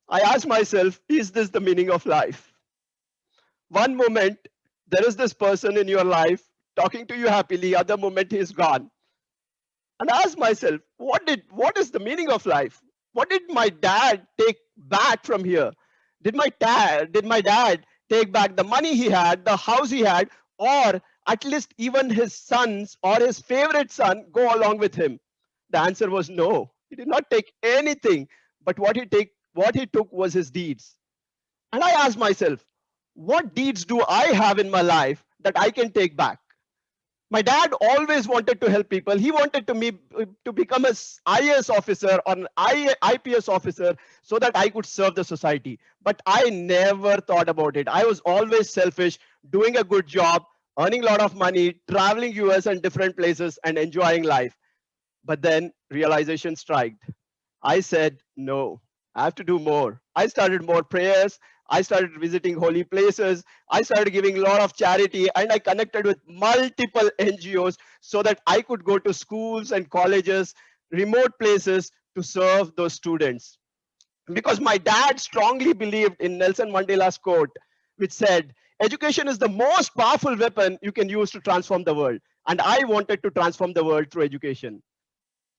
I asked myself, is this the meaning of life? One moment, there is this person in your life talking to you happily, other moment he is gone. And I asked myself, what is the meaning of life? What did my dad take back from here? Did my dad take back the money he had, the house he had, or at least even his sons or his favorite son go along with him? The answer was no. He did not take anything, but what he took was his deeds. And I asked myself, what deeds do I have in my life that I can take back? My dad always wanted to help people. He wanted to become an IAS officer or an IPS officer so that I could serve the society. But I never thought about it. I was always selfish, doing a good job, earning a lot of money, traveling US and different places and enjoying life. But then realization struck. I said, no, I have to do more. I started more prayers. I started visiting holy places. I started giving a lot of charity, and I connected with multiple NGOs so that I could go to schools and colleges, remote places to serve those students. Because my dad strongly believed in Nelson Mandela's quote, which said, education is the most powerful weapon you can use to transform the world. And I wanted to transform the world through education.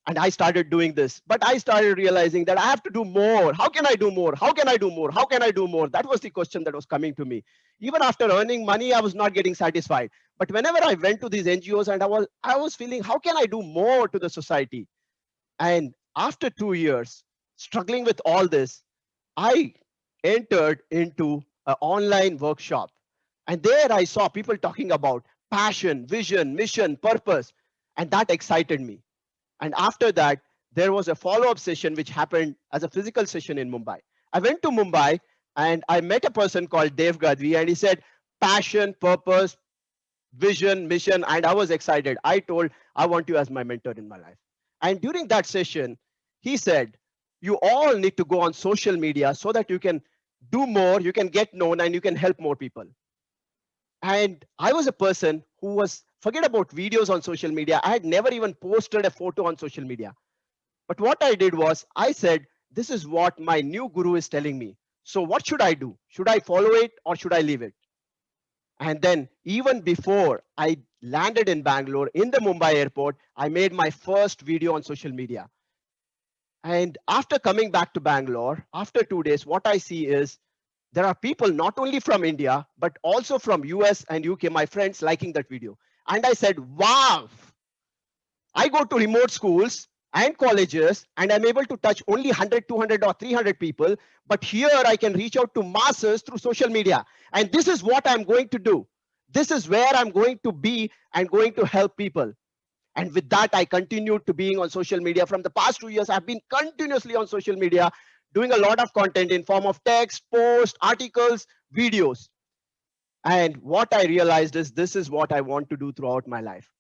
And I started doing this, but I started realizing that I have to do more. How can I do more? How can I do more? How can I do more? That was the question that was coming to me. Even after earning money, I was not getting satisfied. But whenever I went to these NGOs and I was feeling, how can I do more to the society? And after 2 years, struggling with all this, I entered into an online workshop. And there I saw people talking about passion, vision, mission, purpose. And that excited me. And after that, there was a follow-up session which happened as a physical session in Mumbai. I went to Mumbai and I met a person called Dev Gadvi, and he said, passion, purpose, vision, mission, and I was excited. I told, I want you as my mentor in my life. And during that session, he said, you all need to go on social media so that you can do more, you can get known, and you can help more people. And I was a person who was, forget about videos on social media. I had never even posted a photo on social media. But what I did was, I said, this is what my new guru is telling me. So what should I do? Should I follow it or should I leave it? And then even before I landed in Bangalore, in the Mumbai airport, I made my first video on social media. And after coming back to Bangalore, after 2 days, what I see is there are people not only from India, but also from US and UK, my friends liking that video. And I said, wow, I go to remote schools and colleges, and I'm able to touch only 100, 200, or 300 people. But here I can reach out to masses through social media. And this is what I'm going to do. This is where I'm going to be and going to help people. And with that, I continued to being on social media. From the past 2 years, I've been continuously on social media, doing a lot of content in form of text, posts, articles, videos. And what I realized is this is what I want to do throughout my life.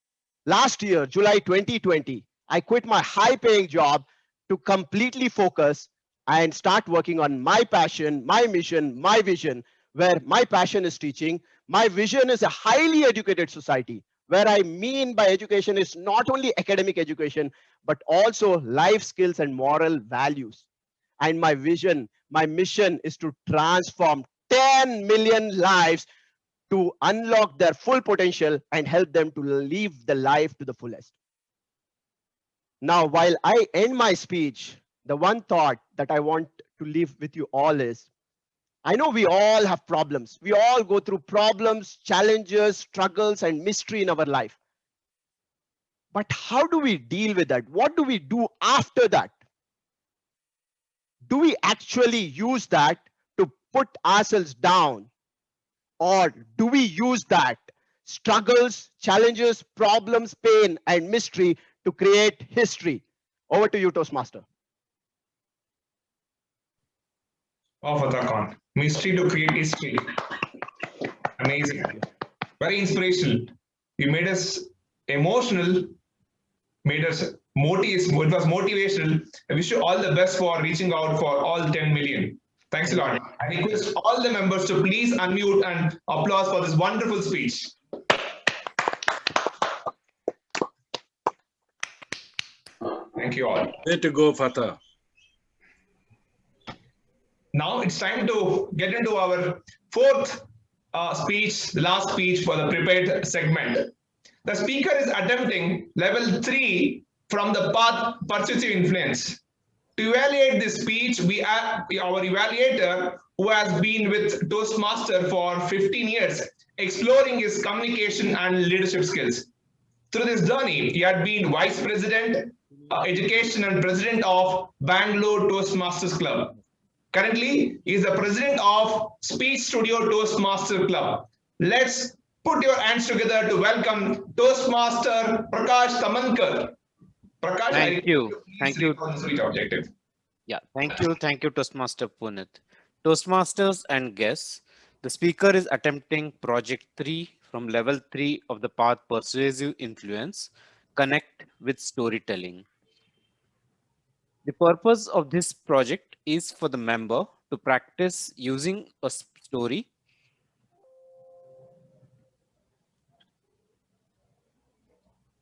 Last year, July 2020, I quit my high-paying job to completely focus and start working on my passion, my mission, my vision, where my passion is teaching. My vision is a highly educated society, where I mean by education is not only academic education, but also life skills and moral values. And my vision, my mission is to transform 10 million lives to unlock their full potential and help them to live the life to the fullest. Now, while I end my speech, the one thought that I want to leave with you all is, I know we all have problems. We all go through problems, challenges, struggles, and mystery in our life. But how do we deal with that? What do we do after that? Do we actually use that to put ourselves down? Or do we use that struggles, challenges, problems, pain, and mystery to create history? Over to you, Toastmaster. Oh, Fatah, mystery to create history. Amazing. Very inspirational. You made us emotional, made us motivational. It was motivational. I wish you all the best for reaching out for all 10 million. Thanks a lot. I request all the members to please unmute and applause for this wonderful speech. Thank you all. Way to go, Fatah. Now it's time to get into our fourth speech, the last speech for the prepared segment. The speaker is attempting level 3 from the path persuasive influence. To evaluate this speech, we have our evaluator who has been with Toastmaster for 15 years, exploring his communication and leadership skills. Through this journey, he had been Vice President, Education and President of Bangalore Toastmasters Club. Currently, he is the President of Speech Studio Toastmaster Club. Let's put your hands together to welcome Toastmaster Prakash Tamankar. Prakash, thank you. Thank you. Speech objective. Yeah, thank you. Thank you, Toastmaster Punit. Toastmasters and guests, the speaker is attempting project 3 from level 3 of the path persuasive influence, connect with storytelling. The purpose of this project is for the member to practice using a story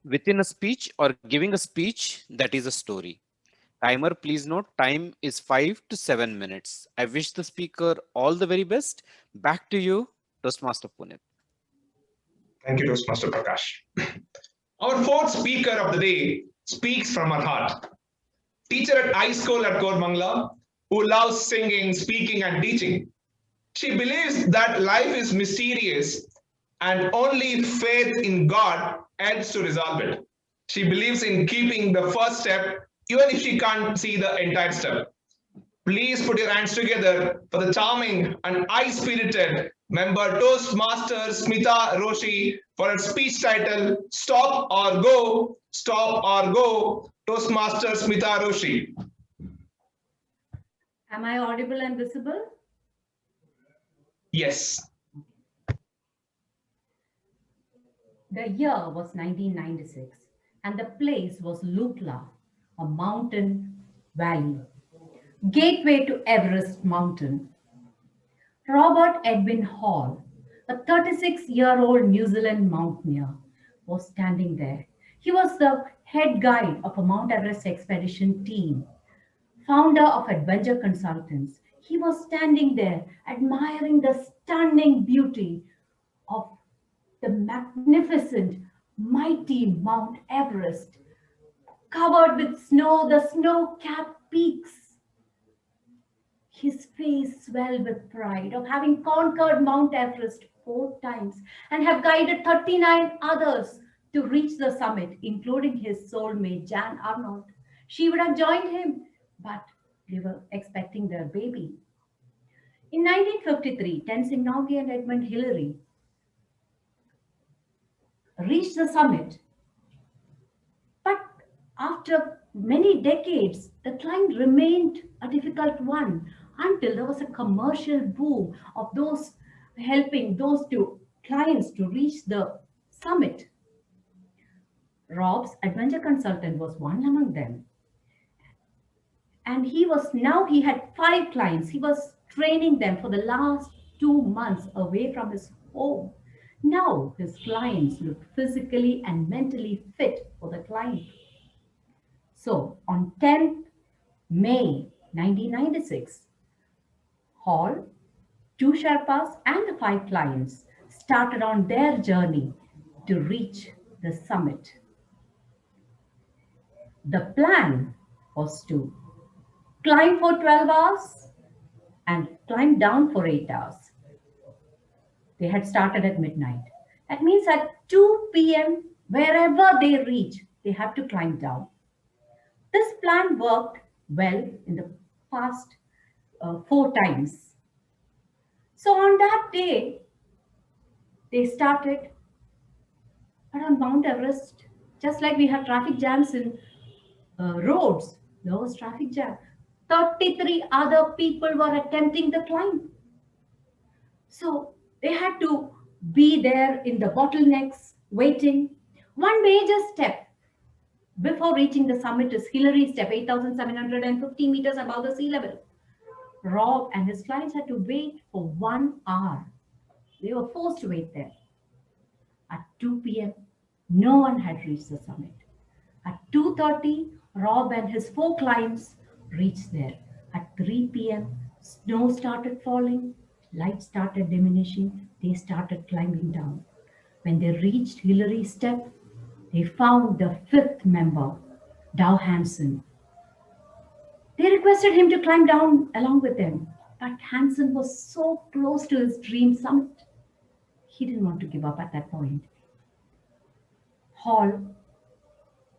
within a speech or giving a speech that is a story. Timer, please note, time is 5 to 7 minutes. I wish the speaker all the very best. Back to you, Toastmaster Punit. Thank you, Toastmaster Prakash. Our fourth speaker of the day speaks from her heart. Teacher at high school at Koramangala, who loves singing, speaking, and teaching. She believes that life is mysterious and only faith in God helps to resolve it. She believes in keeping the first step, even if she can't see the entire step. Please put your hands together for the charming and high-spirited member Toastmaster Smita Roshi for her speech title, Stop or Go, Stop or Go, Toastmaster Smita Roshi. Am I audible and visible? Yes. The year was 1996 and the place was Lukla, a mountain valley, gateway to Everest Mountain. Robert Edwin Hall, a 36-year-old New Zealand mountaineer, was standing there. He was the head guide of a Mount Everest expedition team, founder of Adventure Consultants. He was standing there admiring the stunning beauty of the magnificent, mighty Mount Everest, covered with snow, the snow-capped peaks. His face swelled with pride of having conquered Mount Everest 4 times and have guided 39 others to reach the summit, including his soulmate, Jan Arnold. She would have joined him, but they were expecting their baby. In 1953, Tenzing Norgay and Edmund Hillary reached the summit. But after many decades, the climb remained a difficult one until there was a commercial boom of those helping those 2 clients to reach the summit. Rob's adventure consultant was one among them. And he had 5 clients. He was training them for the last 2 months away from his home. Now his clients looked physically and mentally fit for the climb. So on 10th May 1996, Hall, 2 Sherpas and the 5 clients started on their journey to reach the summit. The plan was to climb for 12 hours and climb down for 8 hours. They had started at midnight. That means at 2 p.m., wherever they reach, they have to climb down. This plan worked well in the past 4 times. So on that day, they started, but on Mount Everest, just like we have traffic jams in roads, there was traffic jam. 33 other people were attempting the climb. So they had to be there in the bottlenecks, waiting. One major step before reaching the summit is Hillary Step, 8,750 meters above the sea level. Rob and his clients had to wait for 1 hour. They were forced to wait there. At 2 p.m., no one had reached the summit. At 2:30, Rob and his 4 clients reached there. At 3 p.m., snow started falling, light started diminishing, they started climbing down. When they reached Hillary's Step, they found the 5th member, Dow Hansen. They requested him to climb down along with them, but Hansen was so close to his dream summit. He didn't want to give up at that point. Hall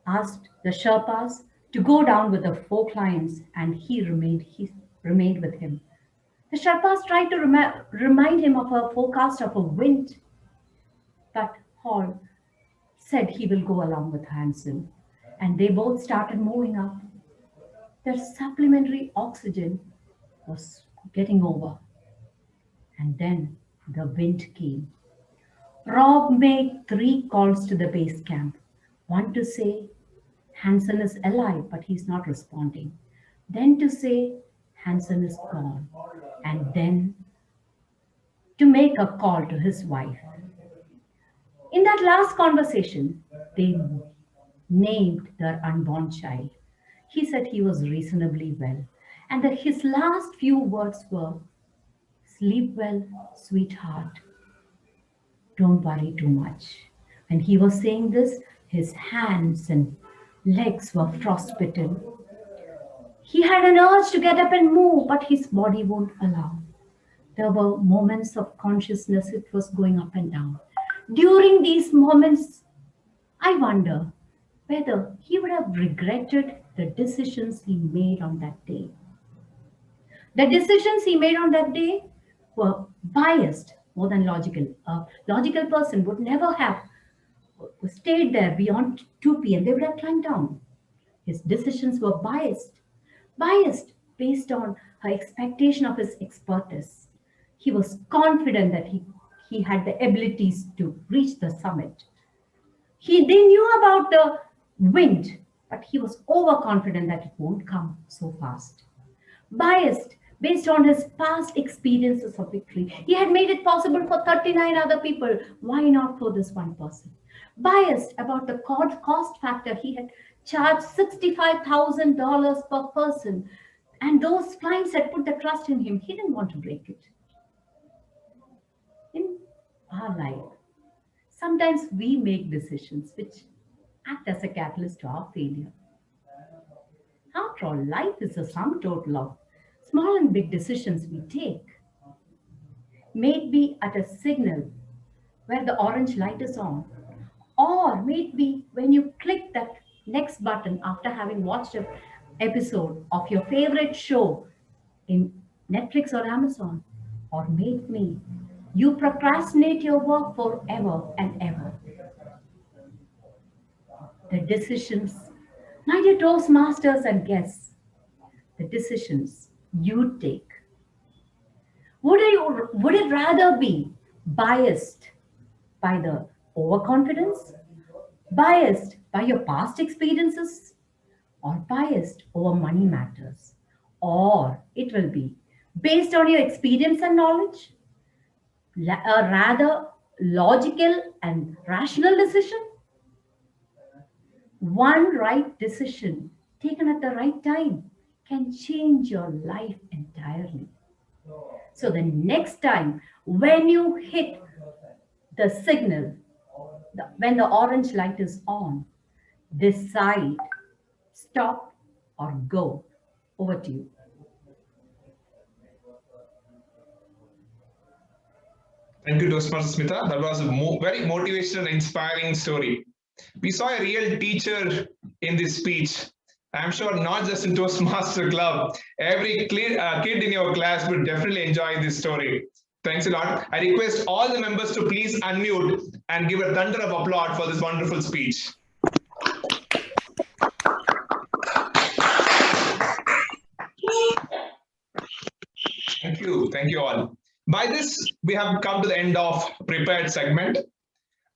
asked the Sherpas to go down with the 4 clients, and he remained with him. The Sherpas tried to remind him of a forecast of a wind, but Hall said he will go along with Hansen, and they both started moving up. Their supplementary oxygen was getting over, and then the wind came. Rob made 3 calls to the base camp. One to say Hansen is alive, but he's not responding. Then to say Hansen is gone. And then to make a call to his wife. In that last conversation, they named their unborn child. He said he was reasonably well, and that his last few words were, "Sleep well, sweetheart. Don't worry too much." When he was saying this, his hands and legs were frostbitten. He had an urge to get up and move, but his body won't allow. There were moments of consciousness, it was going up and down. During these moments, I wonder whether he would have regretted the decisions he made on that day. The decisions he made on that day were biased more than logical. A logical person would never have stayed there beyond 2 p.m. They would have climbed down. His decisions were biased based on her expectation of his expertise. He was confident that he had the abilities to reach the summit. They knew about the wind, but he was overconfident that it won't come so fast. Biased based on his past experiences of victory. He had made it possible for 39 other people. Why not for this one person? Biased about the cost factor. He had charged $65,000 per person. And those clients had put the trust in him. He didn't want to break it. In our life, sometimes we make decisions which act as a catalyst to our failure. After all, life is a sum total of small and big decisions we take. May it be at a signal where the orange light is on, or may it be when you click that next button after having watched an episode of your favorite show in Netflix or Amazon, or may it be you procrastinate your work forever and ever. The decisions, my dear Toastmasters and guests, the decisions you take. Would it rather be biased by the overconfidence, biased by your past experiences, or biased over money matters? Or it will be based on your experience and knowledge, a rather logical and rational decision? One right decision taken at the right time can change your life entirely. So the next time when you hit the signal, when the orange light is on, decide, stop or go. Over to you. Thank you, Toastmaster Smita. That was a very motivational, inspiring story. We saw a real teacher in this speech. I'm sure not just in Toastmaster Club, every kid in your class would definitely enjoy this story. Thanks a lot. I request all the members to please unmute and give a thunder of applause for this wonderful speech. Thank you all. By this, we have come to the end of prepared segment.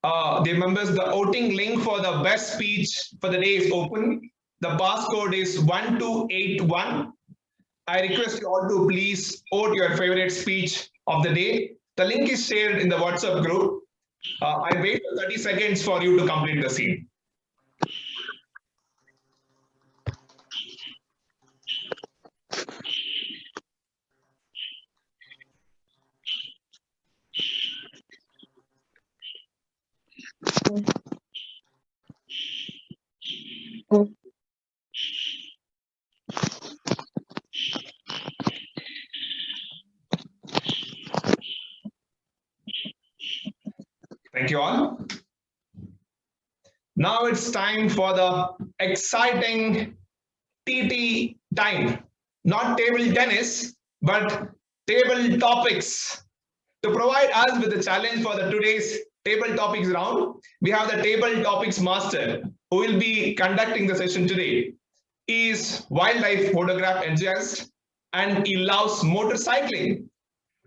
The members, the voting link for the best speech for the day is open. The passcode is 1281. I request you all to please vote your favorite speech of the day. The link is shared in the WhatsApp group. I wait for 30 seconds for you to complete the scene. Thank you all. Now it's time for the exciting TT time. Not table tennis, but table topics. To provide us with the challenge for the today's table topics round, we have the table topics master who will be conducting the session today. He is wildlife photograph enthusiast and he loves motorcycling.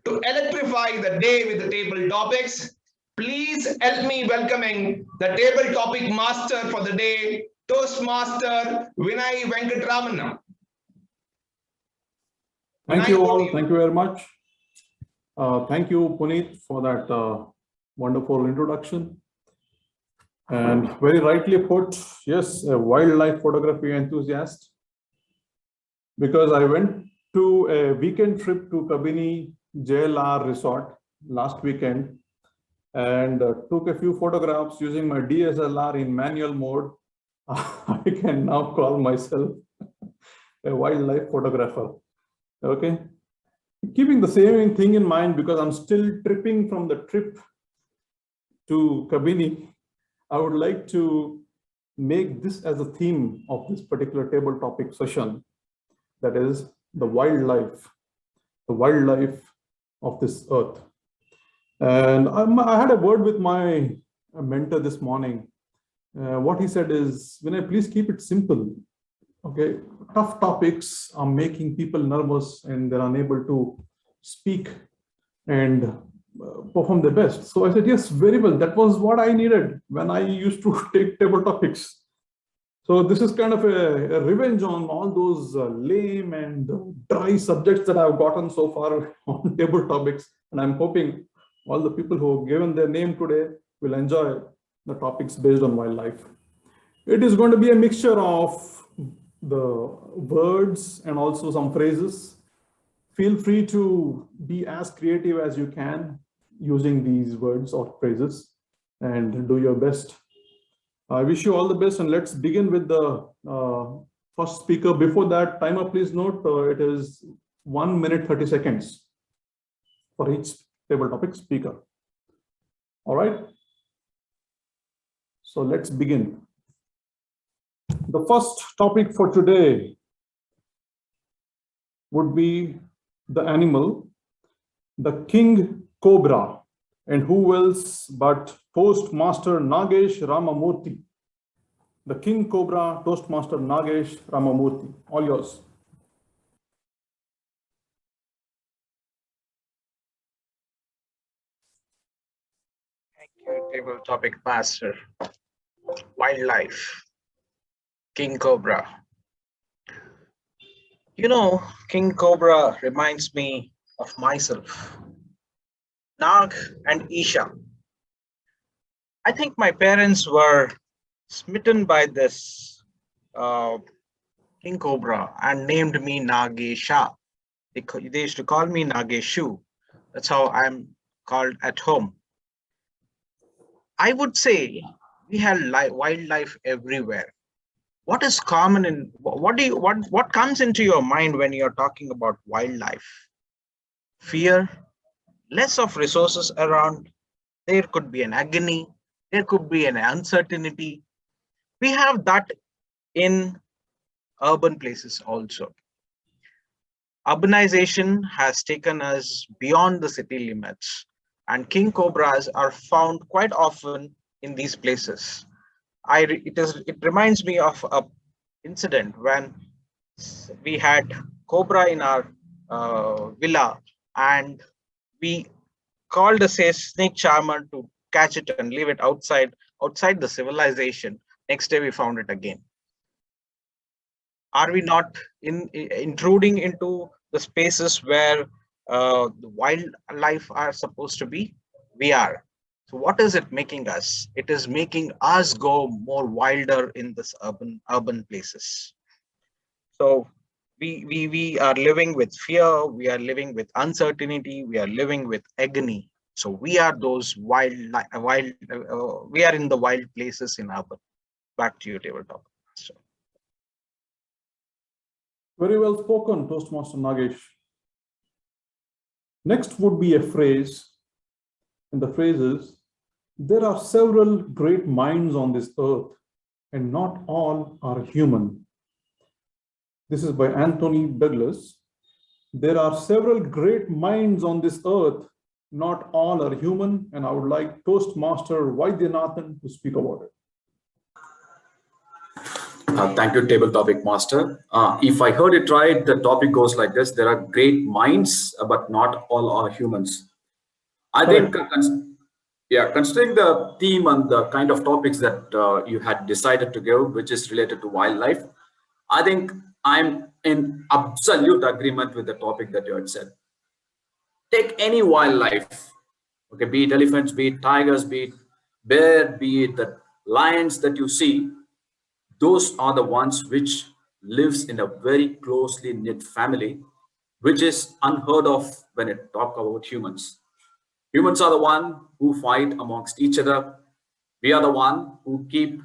To electrify the day with the table topics, please help me welcoming the table topic master for the day, Toastmaster Vinay Venkatramana. Thank you all. Thank you very much. Thank you, Puneet, for that wonderful introduction. And very rightly put, yes, a wildlife photography enthusiast. Because I went to a weekend trip to Kabini JLR resort last weekend and took a few photographs using my DSLR in manual mode. I can now call myself a wildlife photographer. Okay. Keeping the same thing in mind because I'm still tripping from the trip to Kabini, I would like to make this as a theme of this particular table topic session, that is the wildlife of this earth. And I had a word with my mentor this morning. What he said is, Vinay, please keep it simple. Okay, tough topics are making people nervous and they're unable to speak and perform their best. So I said, yes, very well. That was what I needed when I used to take table topics. So this is kind of a revenge on all those lame and dry subjects that I've gotten so far on table topics. And I'm hoping all the people who have given their name today will enjoy the topics based on wildlife. It is going to be a mixture of the words and also some phrases. Feel free to be as creative as you can using these words or phrases and do your best. I wish you all the best, and let's begin with the first speaker. Before that, timer, please note, it is 1 minute 30 seconds for each table topic speaker. All right. So let's begin. The first topic for today would be the animal, the king cobra. And who else but Toastmaster Nagesh Ramamurthy. The king cobra, Toastmaster Nagesh Ramamurthy. All yours. Thank you, table topic master. Wildlife. King cobra. You know, king cobra reminds me of myself. Nag and Isha. I think my parents were smitten by this king cobra and named me Nagesha. They used to call me Nageshu. That's how I'm called at home. I would say we have wildlife everywhere. What is common in what comes into your mind when you're talking about wildlife? Fear, less of resources around. There could be an agony. There could be an uncertainty. We have that in urban places also. Urbanization has taken us beyond the city limits, and king cobras are found quite often in these places. It reminds me of a incident when we had cobra in our villa, and we called a snake charmer to catch it and leave it outside the civilization. Next day we found it again. Are we not intruding into the spaces where the wildlife are supposed to be? We are. So what is it making us? It is making us go more wilder in this urban places. So we are living with fear, we are living with uncertainty, we are living with agony. So we are those we are in the wild places in urban. Back to you, tabletop. So. Very well spoken, Toastmaster Nagesh. Next would be a phrase, and the phrase is, there are several great minds on this earth, and not all are human. This is by Anthony Douglas. There are several great minds on this earth, not all are human, and I would like Toastmaster Vaidyanathan to speak about it. Thank you, table topic master. If I heard it right, the topic goes like this: there are great minds, but not all are humans. I think, considering the theme and the kind of topics that you had decided to give, which is related to wildlife, I think I'm in absolute agreement with the topic that you had said. Take any wildlife, okay, be it elephants, be it tigers, be it bear, be it the lions that you see. Those are the ones which lives in a very closely knit family, which is unheard of when it talk about humans. Humans are the one who fight amongst each other. We are the one who keep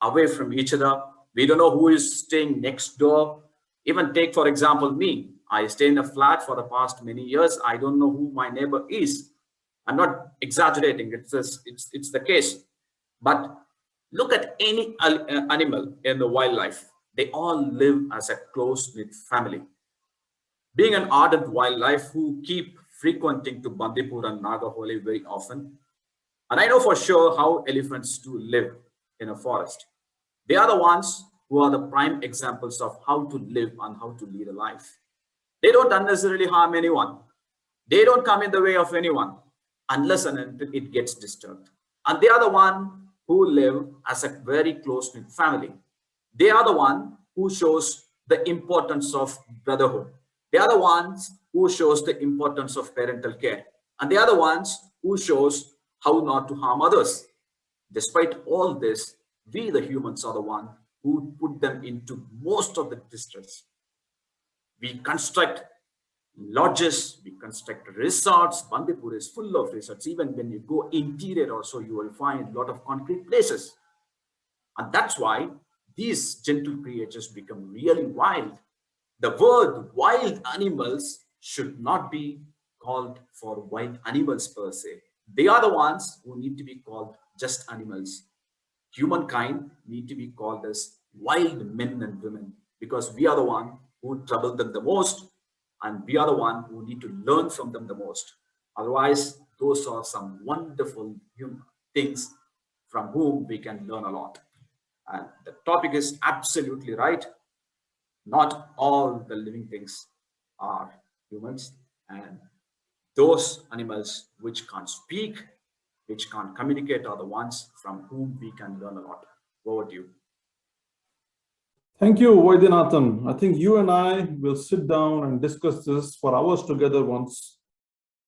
away from each other. We don't know who is staying next door. Even take, for example, me. I stay in a flat for the past many years. I don't know who my neighbor is. I'm not exaggerating. It's the case. But look at any animal in the wildlife. They all live as a close-knit family. Being an ardent wildlife who keep frequenting to Bandipur and Nagaholi very often, and I know for sure how elephants do live in a forest. They are the ones who are the prime examples of how to live and how to lead a life. They don't unnecessarily harm anyone. They don't come in the way of anyone unless and until it gets disturbed. And they are the one who live as a very close-knit family. They are the one who shows the importance of brotherhood. They are the ones who shows the importance of parental care. And they are the ones who shows how not to harm others. Despite all this, we the humans are the one who put them into most of the distress. We construct lodges, we construct resorts. Bandipur is full of resorts. Even when you go interior also, you will find a lot of concrete places. And that's why these gentle creatures become really wild. The word wild animals should not be called for wild animals per se. They are the ones who need to be called just animals. Humankind need to be called as wild men and women because we are the one who trouble them the most and we are the one who need to learn from them the most. Otherwise, those are some wonderful human things from whom we can learn a lot. And the topic is absolutely right. Not all the living things are humans, and those animals which can't speak, which can't communicate are the ones from whom we can learn a lot. Over to you. Thank you, Vaidyanathan. I think you and I will sit down and discuss this for hours together once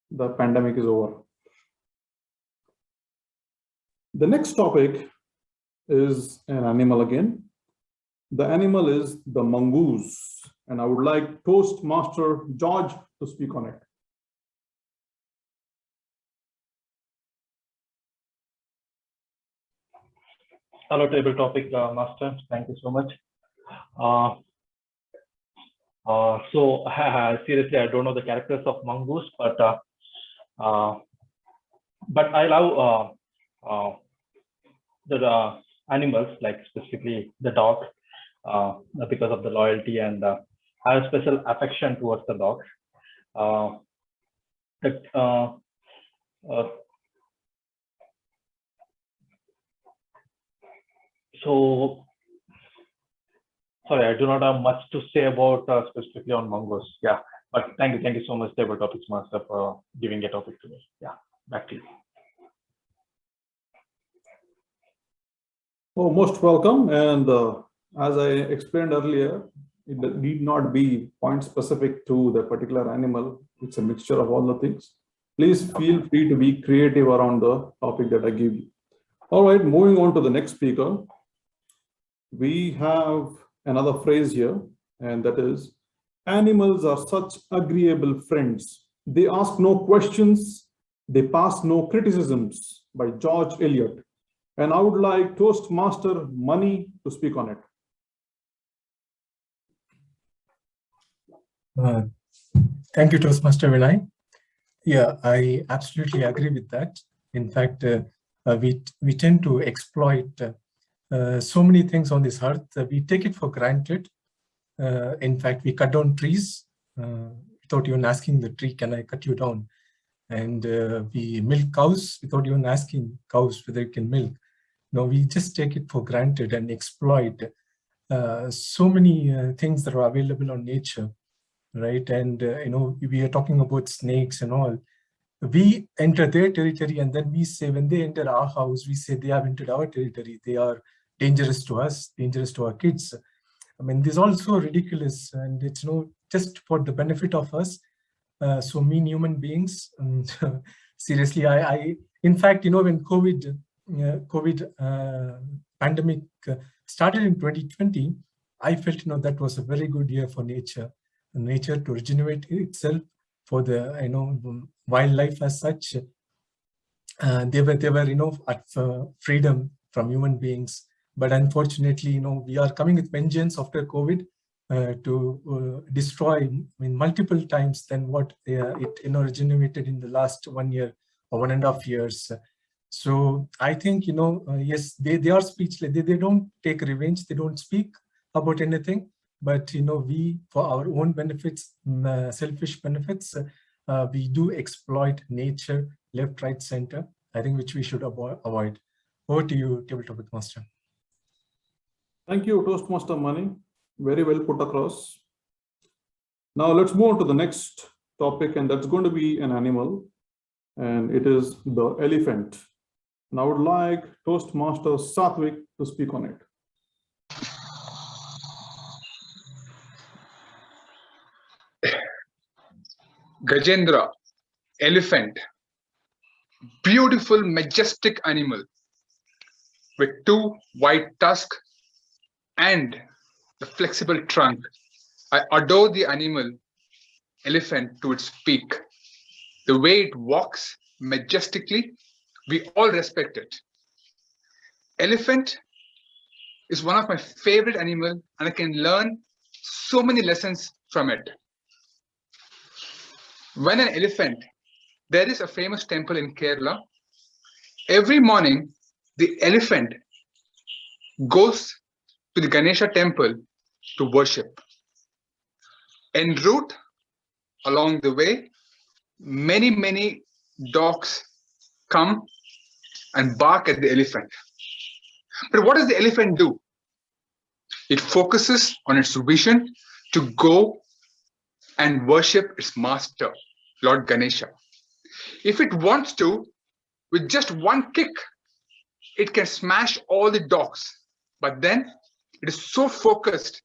the pandemic is over. The next topic is an animal again. The animal is the mongoose, and I would like Toastmaster George to speak on it. Hello, table topic master. Thank you so much. Seriously, I don't know the characters of mongoose, but I love the animals, like specifically the dog, because of the loyalty, and I have special affection towards the dog. Sorry, I do not have much to say about specifically on mongoose. Yeah, but thank you so much, Table Topics Master, for giving a topic to me. Yeah, back to you. Oh, most welcome. And as I explained earlier, it need not be point specific to the particular animal. It's a mixture of all the things. Please feel free to be creative around the topic that I give you. All right, moving on to the next speaker. We have another phrase here, and that is, animals are such agreeable friends. They ask no questions, they pass no criticisms, by George Eliot. And I would like Toastmaster Money to speak on it. Thank you, Toastmaster Vinay. Yeah, I absolutely agree with that. In fact, we tend to exploit so many things on this earth. We take it for granted. In fact, we cut down trees without even asking the tree, can I cut you down? And we milk cows without even asking cows whether it can milk. No, we just take it for granted and exploit so many things that are available on nature, right? And we are talking about snakes and all. We enter their territory, and then we say, when they enter our house, we say they have entered our territory. They are dangerous to us, dangerous to our kids. I mean, this is also ridiculous, and it's just for the benefit of us. So mean human beings. Seriously, I in fact, when COVID pandemic started in 2020, I felt that was a very good year for nature to regenerate itself, for the wildlife as such. They were at freedom from human beings. But unfortunately, we are coming with vengeance after COVID to destroy multiple times than what it regenerated in the last 1 year 1.5 years. So I think, yes, they are speechless. They don't take revenge. They don't speak about anything. But, we, for our own benefits, selfish benefits, we do exploit nature, left, right, center, I think, which we should avoid. Over to you, Table Topic Master. Thank you, Toastmaster Mani. Very well put across. Now let's move on to the next topic, and that's going to be an animal, and it is the elephant. And I would like Toastmaster Satvik to speak on it. Gajendra, elephant, beautiful, majestic animal with 2 white tusks and the flexible trunk. I adore the animal elephant to its peak. The way it walks majestically, we all respect it. Elephant is one of my favorite animals, and I can learn so many lessons from it. When an elephant, there is a famous temple in Kerala. Every morning, the elephant goes to the Ganesha temple to worship. En route, along the way, many dogs come and bark at the elephant. But what does the elephant do? It focuses on its vision to go and worship its master, Lord Ganesha. If it wants to, with just one kick, it can smash all the dogs. But then it is so focused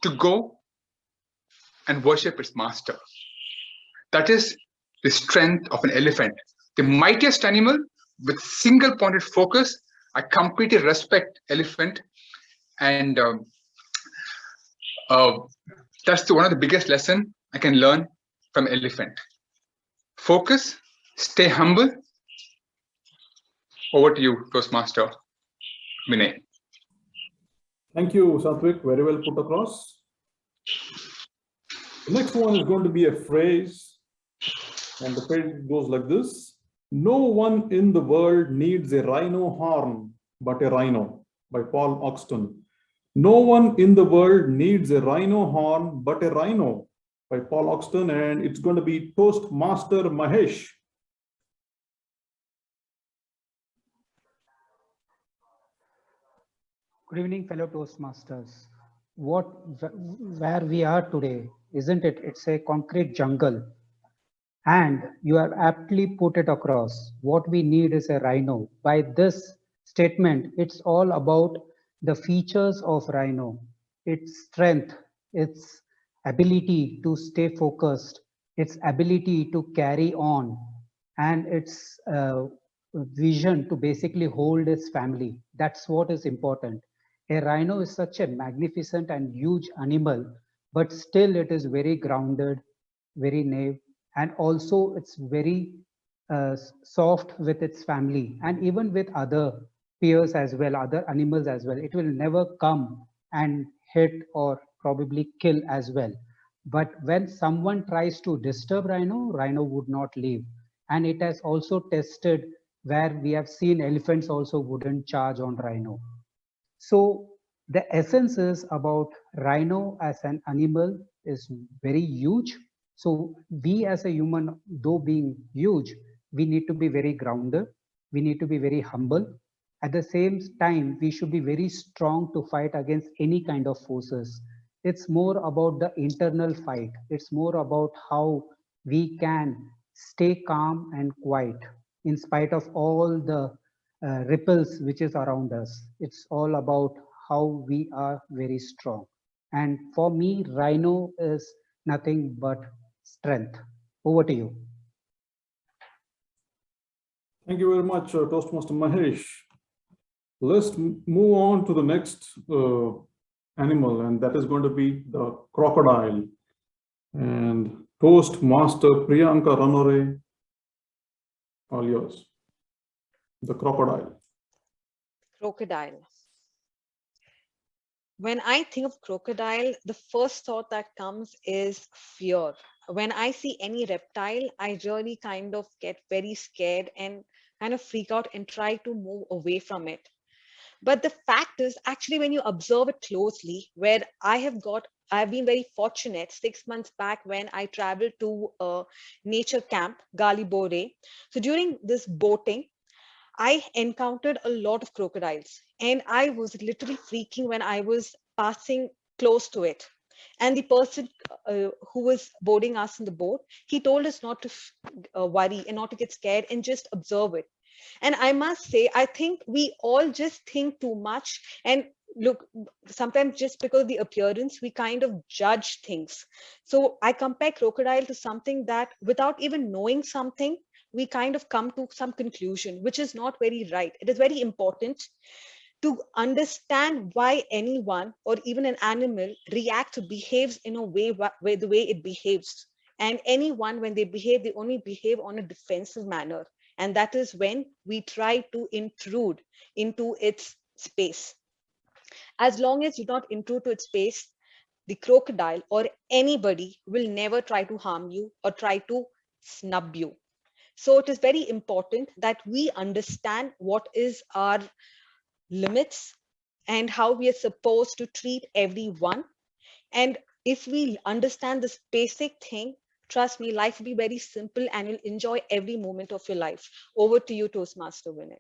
to go and worship its master. That is the strength of an elephant. The mightiest animal with single pointed focus. I completely respect elephant, and that's one of the biggest lesson I can learn from elephant. Focus, stay humble. Over to you, Toastmaster Vinay. Thank you, Satvik. Very well put across. The next one is going to be a phrase, and the phrase goes like this: no one in the world needs a rhino horn but a rhino, by Paul Oxton. No one in the world needs a rhino horn but a rhino, by Paul Oxton, and it's going to be Toastmaster Mahesh. Good evening, fellow Toastmasters. Where we are today, isn't it? It's a concrete jungle. And you have aptly put it across. What we need is a rhino. By this statement, it's all about the features of rhino, its strength, its ability to stay focused, its ability to carry on, and its vision to basically hold its family. That's what is important. A rhino is such a magnificent and huge animal, but still it is very grounded, very naive, and also it's very soft with its family and even with other peers as well, other animals as well. It will never come and hit or probably kill as well. But when someone tries to disturb rhino, rhino would not leave. And it has also tested where we have seen elephants also wouldn't charge on rhino. So the essence is about rhino as an animal is very huge. So we as a human, though being huge, we need to be very grounded. We need to be very humble. At the same time, we should be very strong to fight against any kind of forces. It's more about the internal fight. It's more about how we can stay calm and quiet in spite of all the ripples which is around us. It's all about how we are very strong. And for me, rhino is nothing but strength. Over to you. Thank you very much, Toastmaster Mahesh. Let's move on to the next animal, and that is going to be the crocodile. And Toastmaster Priyanka Ranore, all yours. The crocodile. Crocodile. When I think of crocodile, the first thought that comes is fear. when I see any reptile, I really kind of get very scared and kind of freak out and try to move away from it. But the fact is, actually, when you observe it closely, where I've been very fortunate 6 months back when I traveled to a nature camp, Gali Bore. So during this boating, I encountered a lot of crocodiles, and I was literally freaking when I was passing close to it. And the person who was boarding us in the boat, he told us not to worry and not to get scared and just observe it. And I must say, I think we all just think too much and look, sometimes just because of the appearance, we kind of judge things. So I compare crocodile to something that without even knowing something, we kind of come to some conclusion, which is not very right. It is very important to understand why anyone or even an animal reacts or behaves in a way where the way it behaves. And anyone, when they behave, they only behave on a defensive manner. And that is when we try to intrude into its space. As long as you don't intrude to its space, the crocodile or anybody will never try to harm you or try to snub you. So it is very important that we understand what is our limits and how we are supposed to treat everyone. And if we understand this basic thing, trust me, life will be very simple and you'll enjoy every moment of your life. Over to you, Toastmaster Vinay.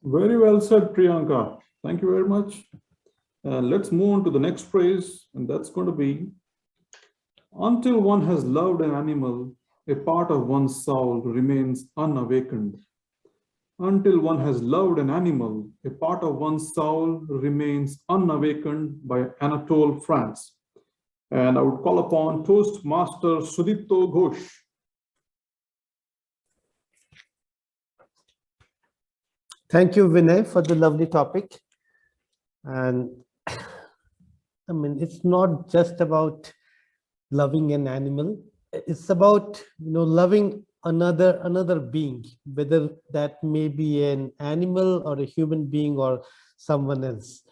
Very well said, Priyanka. Thank you very much. Let's move on to the next phrase, and that's going to be, until one has loved an animal, a part of one's soul remains unawakened. Until one has loved an animal, a part of one's soul remains unawakened, by Anatole France. And I would call upon Toastmaster Sudipto Ghosh. Thank you, Vinay, for the lovely topic. And I mean, it's not just about loving an animal. It's about, loving another being, whether that may be an animal or a human being or someone else.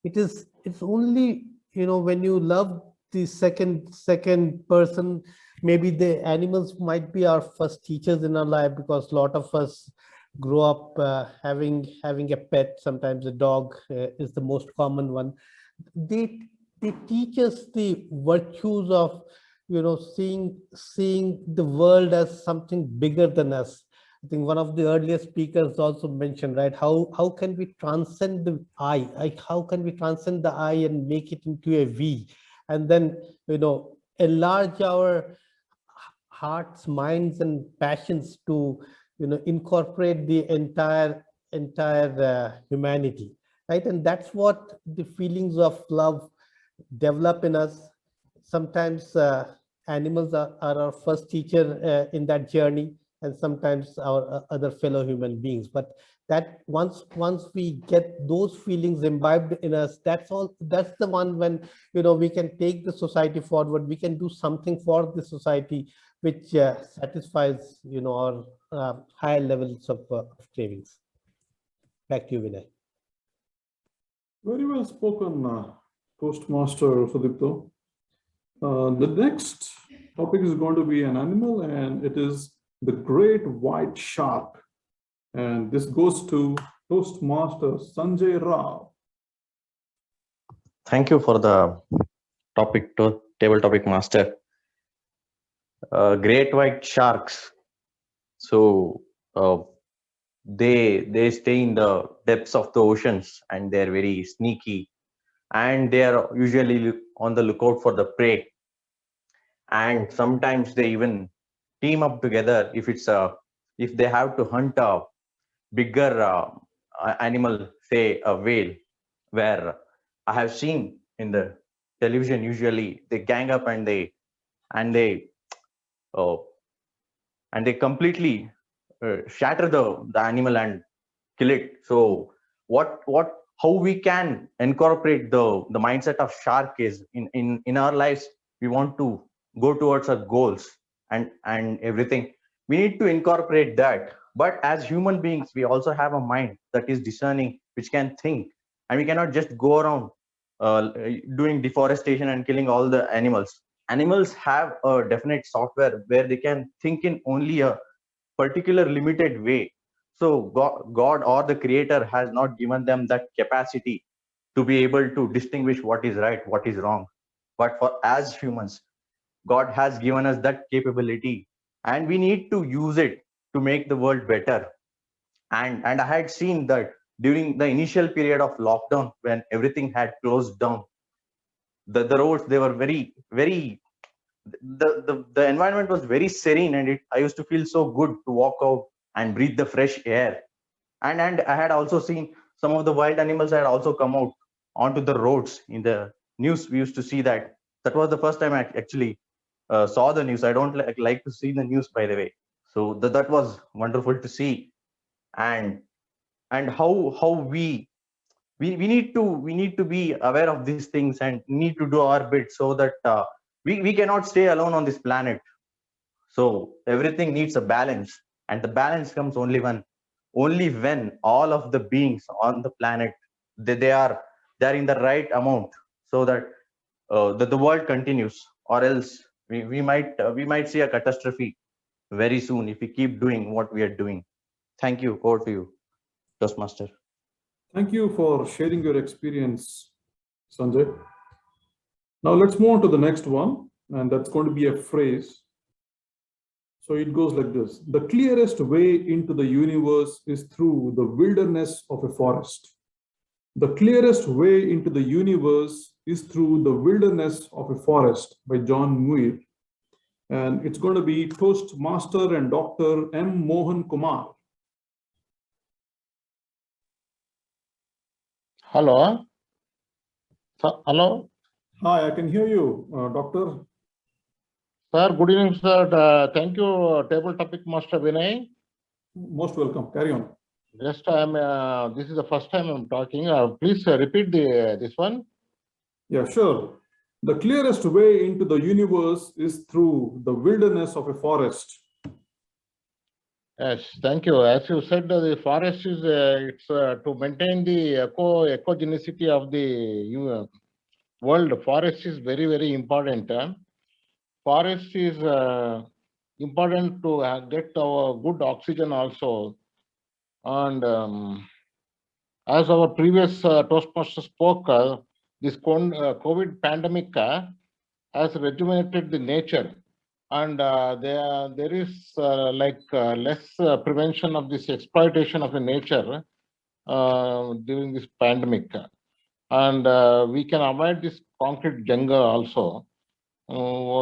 It's only, when you love the second person, maybe the animals might be our first teachers in our life, because a lot of us grow up having a pet. Sometimes a dog is the most common one. They teach us the virtues of seeing the world as something bigger than us. I think one of the earlier speakers also mentioned, right, how can we transcend the I? Like, how can we transcend the I and make it into a we, and then enlarge our hearts, minds, and passions to incorporate the entire humanity, right? And that's what the feelings of love develop in us. Sometimes animals are our first teacher in that journey, and sometimes our other fellow human beings. But that once we get those feelings imbibed in us, that's the one when we can take the society forward. We can do something for the society which satisfies our higher levels of cravings. Back to you, Vinay. Very well spoken, Toastmaster Sudipto. The next topic is going to be an animal, and it is the great white shark. And this goes to Toastmaster Sanjay Rao. Thank you for the topic, table topic master. Great white sharks. So they stay in the depths of the oceans, and they're very sneaky, and they are usually on the lookout for the prey. And sometimes they even team up together if they have to hunt a bigger animal, say a whale, where I have seen in the television, usually they gang up and they completely shatter the animal and kill it. So how we can incorporate the mindset of shark is in our lives. We want to go towards our goals and everything. We need to incorporate that. But as human beings, we also have a mind that is discerning, which can think, and we cannot just go around doing deforestation and killing all the animals. animals have a definite software where they can think in only a particular limited way. So God or the creator has not given them that capacity to be able to distinguish what is right, what is wrong. But for as humans, God has given us that capability, and we need to use it to make the world better. And I had seen that during the initial period of lockdown, when everything had closed down, the roads, they were very the environment was very serene, and I used to feel so good to walk out and breathe the fresh air. And I had also seen some of the wild animals had also come out onto the roads. In the news we used to see that. That was the first time I actually saw the news. I don't like to see the news, by the way. So that was wonderful to see. And how we need to be aware of these things and need to do our bit, so that we cannot stay alone on this planet. So everything needs a balance, and the balance comes only when all of the beings on the planet, they're in the right amount, so that the world continues. Or else we might see a catastrophe very soon if we keep doing what we are doing. Thank you. Over to you, Toastmaster. Thank you for sharing your experience, Sanjay. Now let's move on to the next one, and that's going to be a phrase. So it goes like this: the clearest way into the universe is through the wilderness of a forest. The clearest way into the universe is through the wilderness of a forest, by John Muir. And it's going to be Toastmaster and Dr. M. Mohan Kumar. Hello. Hello. Hi, I can hear you, Doctor. Sir, good evening, sir. Thank you, Table Topic Master Vinay. Most welcome. Carry on. Just this is the first time I'm talking. Please repeat this one. Yeah, sure. The clearest way into the universe is through the wilderness of a forest. Yes, thank you. As you said, the forest is it's to maintain the ecogenicity of the world. Forest is very important. Forest is important to get our good oxygen also. And as our previous Toastmaster spoke, this COVID pandemic has rejuvenated the nature, and there is less prevention of this exploitation of the nature during this pandemic, and we can avoid this concrete jungle also.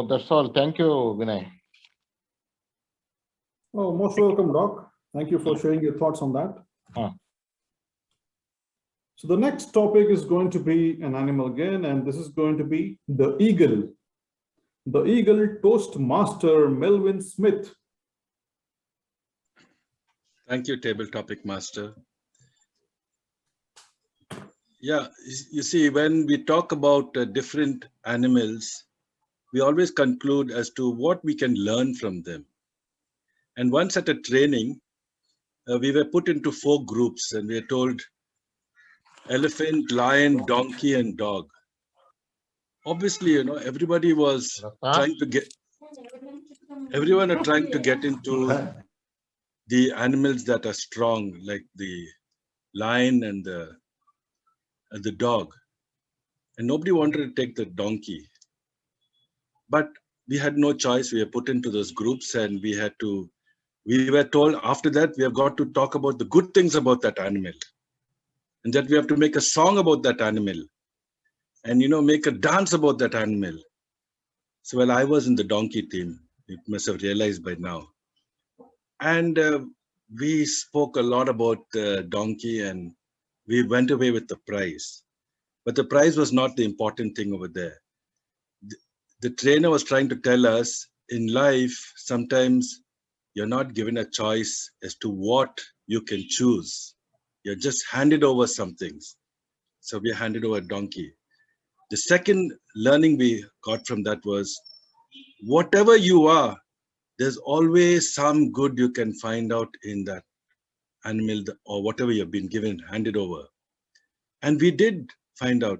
That's all. Thank you, Vinay. Oh, most welcome, Doc. Thank you for sharing your thoughts on that. So the next topic is going to be an animal again, and this is going to be the eagle. The eagle, Toastmaster Melvin Smith. Thank you, Table Topic Master. Yeah, you see, when we talk about different animals, we always conclude as to what we can learn from them. And once at a training, we were put into 4 groups, and we were told elephant, lion, donkey, and dog. Obviously, everybody was trying to get, everyone are trying to get into the animals that are strong, like the lion and the dog. And nobody wanted to take the donkey. But we had no choice. We were put into those groups, and we were told after that, we have got to talk about the good things about that animal. And that we have to make a song about that animal. And, make a dance about that animal. So, well, I was in the donkey team. You must have realized by now. And we spoke a lot about the donkey, and we went away with the prize. But the prize was not the important thing over there. The trainer was trying to tell us, in life, sometimes you're not given a choice as to what you can choose. You're just handed over some things. So we handed over a donkey. The second learning we got from that was, whatever you are, there's always some good you can find out in that animal or whatever you've been given, handed over. And we did find out.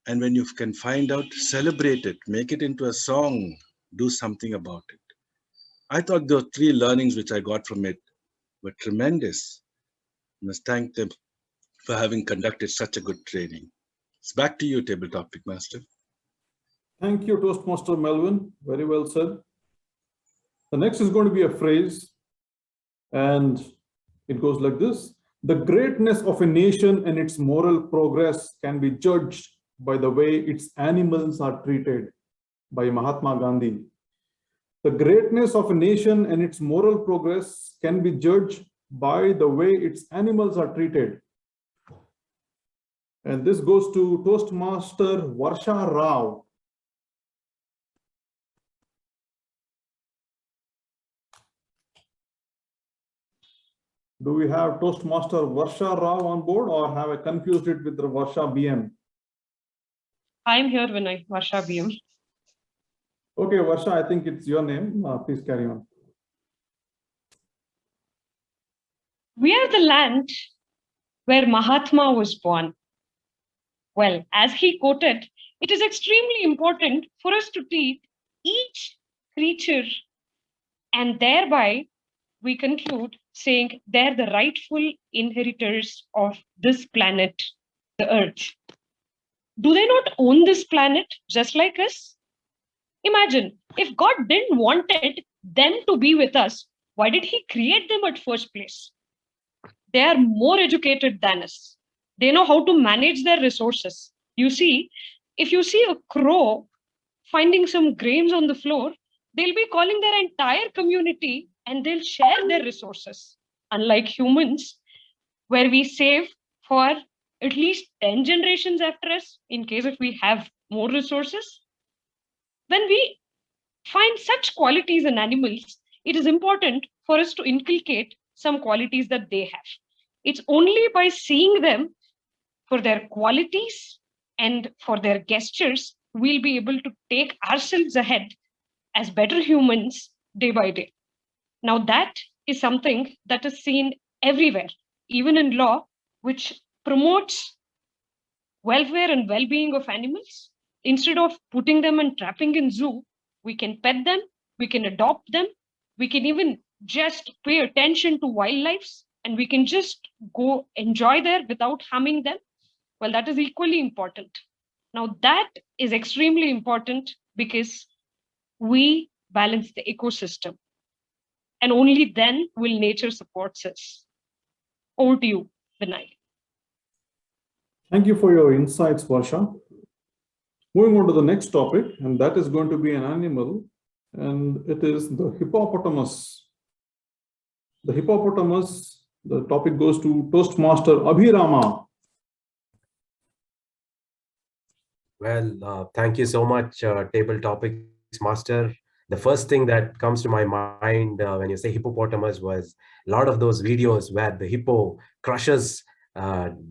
And when you can find out, celebrate it, make it into a song, do something about it. I thought the 3 learnings which I got from it were tremendous. I must thank them for having conducted such a good training. It's back to you, Table Topic Master. Thank you, Toastmaster Melvin. Very well said. The next is going to be a phrase, and it goes like this. The greatness of a nation and its moral progress can be judged by the way its animals are treated, by Mahatma Gandhi. The greatness of a nation and its moral progress can be judged by the way its animals are treated. And this goes to Toastmaster Varsha Rao. Do we have Toastmaster Varsha Rao on board, or have I confused it with the Varsha BM? I'm here, Vinay, Varsha BM. Okay, Varsha, I think it's your name. Please carry on. We are the land where Mahatma was born. Well, as he quoted, it is extremely important for us to treat each creature, and thereby we conclude saying they're the rightful inheritors of this planet, the Earth. Do they not own this planet just like us? Imagine, if God didn't wanted them to be with us, why did he create them at first place? They are more educated than us. They know how to manage their resources. You see, if you see a crow finding some grains on the floor, they'll be calling their entire community and they'll share their resources. Unlike humans, where we save for at least 10 generations after us, in case if we have more resources. When we find such qualities in animals, it is important for us to inculcate some qualities that they have. It's only by seeing them for their qualities and for their gestures, we'll be able to take ourselves ahead as better humans day by day. Now, that is something that is seen everywhere, even in law, which promotes welfare and well-being of animals. Instead of putting them and trapping in zoo, we can pet them, we can adopt them, we can even just pay attention to wildlife, and we can just go enjoy there without harming them. Well, that is equally important. Now, that is extremely important because we balance the ecosystem, and only then will nature support us. Over to you, Vinay. Thank you for your insights, Varsha. Moving on to the next topic, and that is going to be an animal, and it is the hippopotamus. The hippopotamus, the topic goes to Toastmaster Abhirama. Well, thank you so much, Table Topics Master. The first thing that comes to my mind when you say hippopotamus was a lot of those videos where the hippo crushes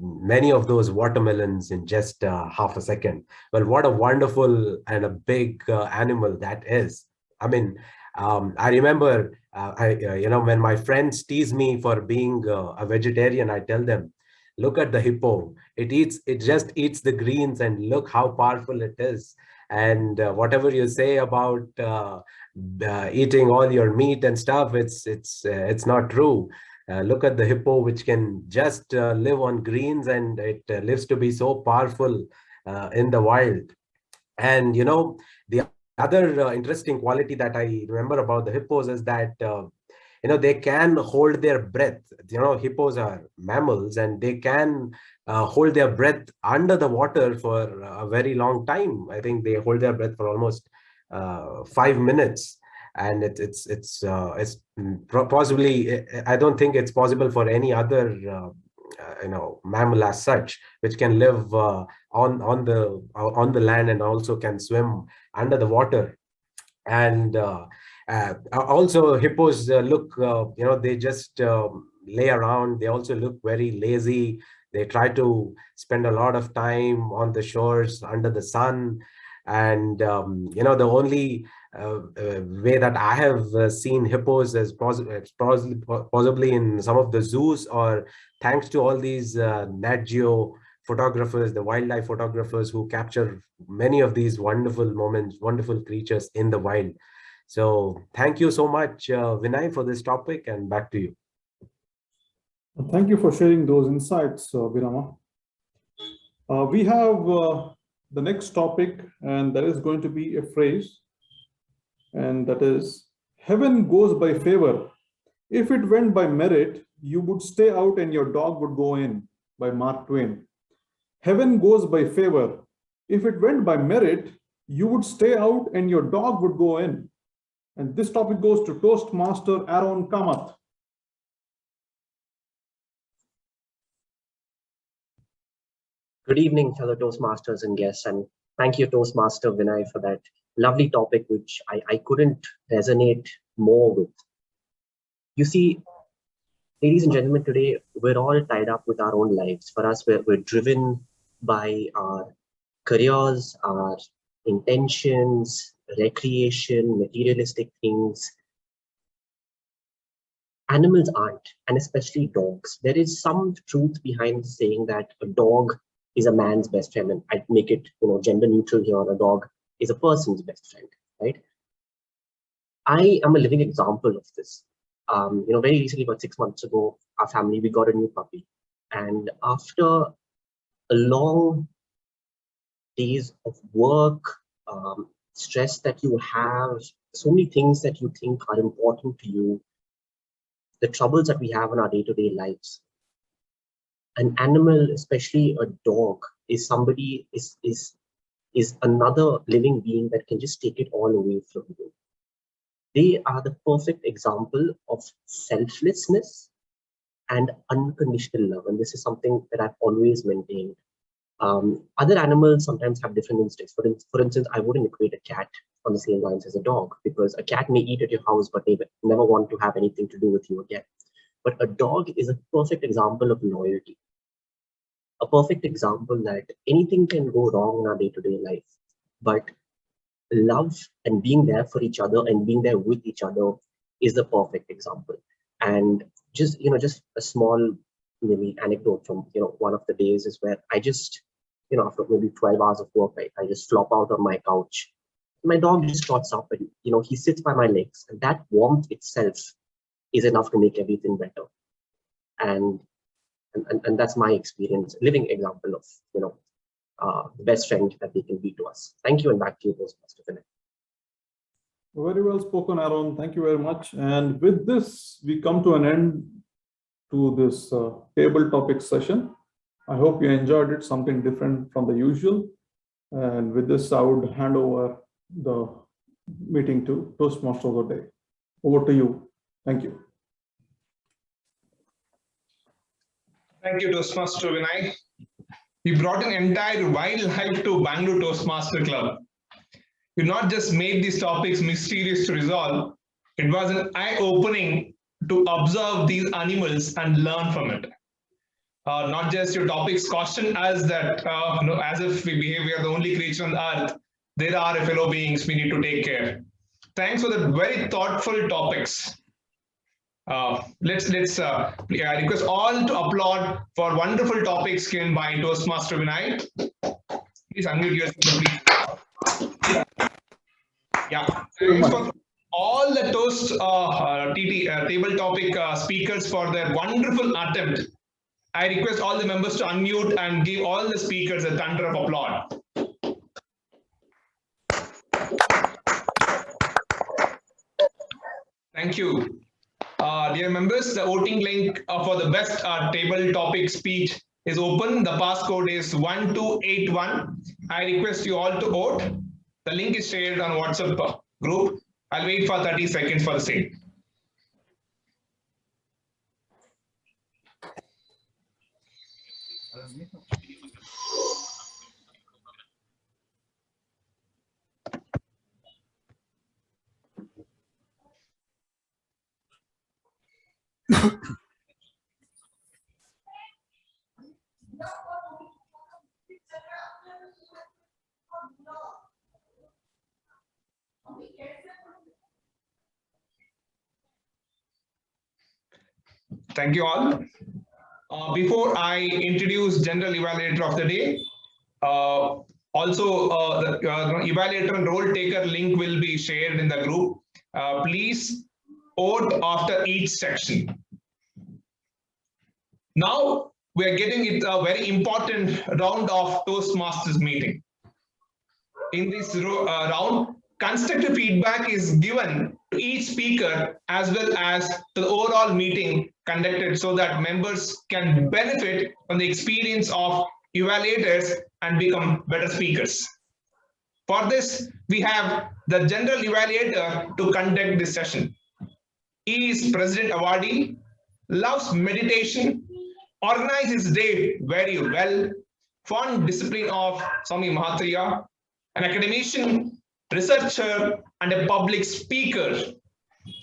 many of those watermelons in just half a second. Well, what a wonderful and a big animal that is. I mean, I remember, when my friends tease me for being a vegetarian, I tell them, look at the hippo. It just eats the greens, and look how powerful it is. And whatever you say about eating all your meat and stuff, it's not true. Look at the hippo, which can just live on greens, and it lives to be so powerful in the wild. And the other interesting quality that I remember about the hippos is that they can hold their breath. Hippos are mammals, and they can hold their breath under the water for a very long time. I think they hold their breath for almost 5 minutes, and it's possibly, I don't think it's possible for any other mammal as such, which can live on the land and also can swim under the water. And also hippos look, they just lay around. They also look very lazy. They try to spend a lot of time on the shores under the sun. And the only way that I have seen hippos is possibly in some of the zoos, or thanks to all these Nat Geo photographers, the wildlife photographers who capture many of these wonderful moments, wonderful creatures in the wild. So thank you so much, Vinay, for this topic, and back to you. Thank you for sharing those insights, Virama. We have the next topic, and that is going to be a phrase, and that is, heaven goes by favor. If it went by merit, you would stay out and your dog would go in, by Mark Twain. Heaven goes by favor. If it went by merit, you would stay out and your dog would go in. And this topic goes to Toastmaster Aaron Kamath. Good evening, fellow Toastmasters and guests, and thank you, Toastmaster Vinay, for that lovely topic, which I couldn't resonate more with. You see, ladies and gentlemen, today we're all tied up with our own lives. For us, we're driven by our careers, our intentions, recreation, materialistic things. Animals aren't, and especially dogs. There is some truth behind saying that a dog is a man's best friend, and I'd make it, gender neutral here. A dog is a person's best friend, right? I am a living example of this. Very recently, about 6 months ago, our family, we got a new puppy, and after a long days of work, stress that you have, so many things that you think are important to you, the troubles that we have in our day-to-day lives. An animal, especially a dog, is somebody, is another living being that can just take it all away from you. They are the perfect example of selflessness and unconditional love. And this is something that I've always maintained. Other animals sometimes have different instincts. For instance, I wouldn't equate a cat on the same lines as a dog, because a cat may eat at your house, but they never want to have anything to do with you again. But a dog is a perfect example of loyalty. A perfect example that anything can go wrong in our day-to-day life, but love and being there for each other and being there with each other is the perfect example. And just a small maybe anecdote from one of the days is where I just after maybe 12 hours of work, I just flop out on my couch. My dog just trots up and he sits by my legs, and that warmth itself is enough to make everything better. And that's my experience, living example of the best friend that they can be to us. Thank you, and back to you, Toastmaster Vinay. Very well spoken, Aaron. Thank you very much. And with this, we come to an end to this table topic session. I hope you enjoyed it, something different from the usual. And with this, I would hand over the meeting to Toastmaster of the day. Over to you. Thank you. Thank you, Toastmaster Vinay. You brought an entire wildlife to Bangalore Toastmaster Club. You not just made these topics mysterious to resolve, it was an eye-opening to observe these animals and learn from it. Not just your topics caution us that as if we are the only creature on earth, there are fellow beings we need to take care. Thanks for the very thoughtful topics. Let's I request all to applaud for wonderful topics given by Toastmaster Vinay. Please unmute yourself, please. Yeah, thanks for all the Toast table topic speakers for their wonderful attempt. I request all the members to unmute and give all the speakers a thunder of applause. Thank you. Dear members, the voting link for the best table topic speech is open. The passcode is 1281. I request you all to vote. The link is shared on WhatsApp group. I'll wait for 30 seconds for the same. Thank you all. Before I introduce general evaluator of the day, the evaluator and role taker link will be shared in the group. Please vote after each section. Now we are getting it a very important round of Toastmasters meeting. In this round, constructive feedback is given to each speaker as well as to the overall meeting conducted so that members can benefit from the experience of evaluators and become better speakers. For this, we have the general evaluator to conduct this session. He is President Awardee, loves meditation, organizes his day very well, fond discipline of Swami Mahatria, an academician, researcher, and a public speaker.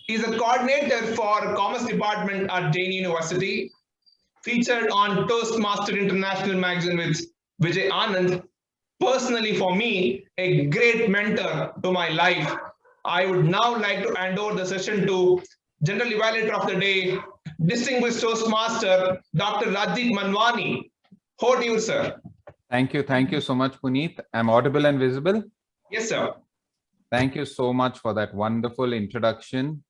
He is a coordinator for Commerce Department at Jain University, featured on Toastmaster International magazine with Vijay Anand. Personally, for me, a great mentor to my life. I would now like to hand over the session to General Evaluator of the Day, Distinguished Toastmaster, Dr. Rajit Manwani. Over to you, sir. Thank you so much, Puneet. I'm audible and visible? Yes, sir. Thank you so much for that wonderful introduction.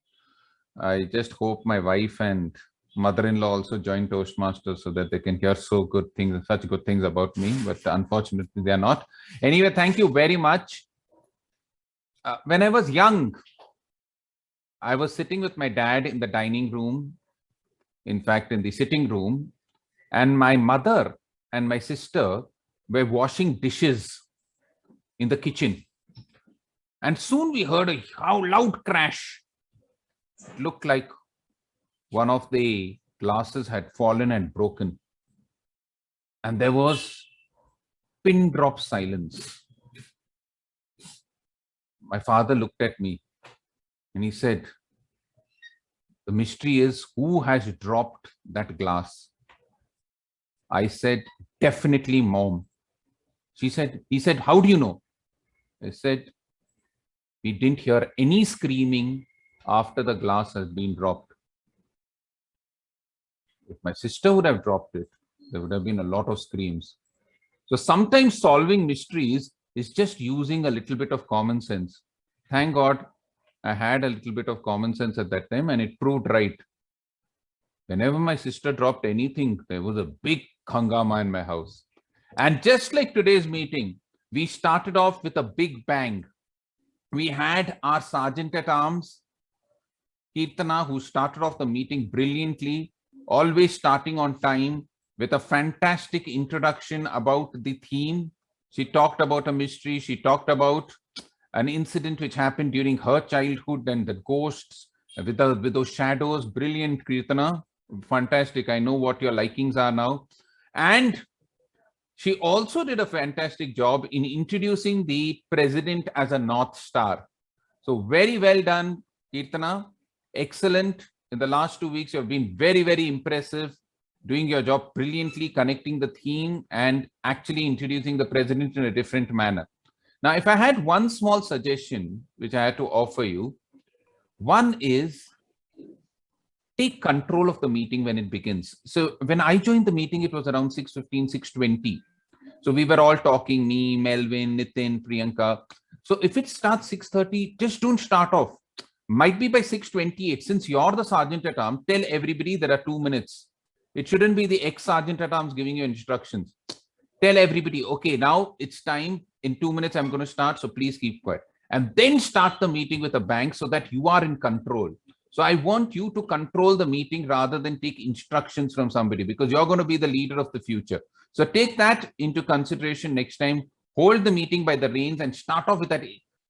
I just hope my wife and mother-in-law also join Toastmasters so that they can hear such good things about me, but unfortunately they are not. Anyway, thank you very much. When I was young, I was sitting with my dad in the dining room, in fact, in the sitting room, and my mother and my sister were washing dishes in the kitchen. And soon we heard a loud crash. It looked like one of the glasses had fallen and broken. And there was pin drop silence. My father looked at me and he said, the mystery is who has dropped that glass. I said, definitely mom. He said, how do you know? I said, we didn't hear any screaming after the glass has been dropped. If my sister would have dropped it, there would have been a lot of screams. So sometimes solving mysteries is just using a little bit of common sense. Thank God I had a little bit of common sense at that time and it proved right. Whenever my sister dropped anything, there was a big hangama in my house. And just like today's meeting, we started off with a big bang. We had our Sergeant at Arms, Kirtana, who started off the meeting brilliantly, always starting on time with a fantastic introduction about the theme. She talked about a mystery. She talked about an incident which happened during her childhood and the ghosts with those shadows. Brilliant, Kirtana. Fantastic. I know what your likings are now. And she also did a fantastic job in introducing the president as a North Star. So very well done, Kirtana. Excellent. In the last 2 weeks, you have been very, very impressive, doing your job brilliantly, connecting the theme and actually introducing the president in a different manner. Now, if I had one small suggestion, which I had to offer you, one is take control of the meeting when it begins. So when I joined the meeting, it was around 6:15, 6:20. So we were all talking, me, Melvin, Nitin, Priyanka. So if it starts 6:30, just don't start off. Might be by 6:28. Since you're the Sergeant at Arms, tell everybody there are 2 minutes. It shouldn't be the ex-Sergeant at Arms giving you instructions. Tell everybody, okay, now it's time. In 2 minutes, I'm going to start. So please keep quiet. And then start the meeting with a bang so that you are in control. So I want you to control the meeting rather than take instructions from somebody, because you're going to be the leader of the future. So take that into consideration next time. Hold the meeting by the reins and start off with that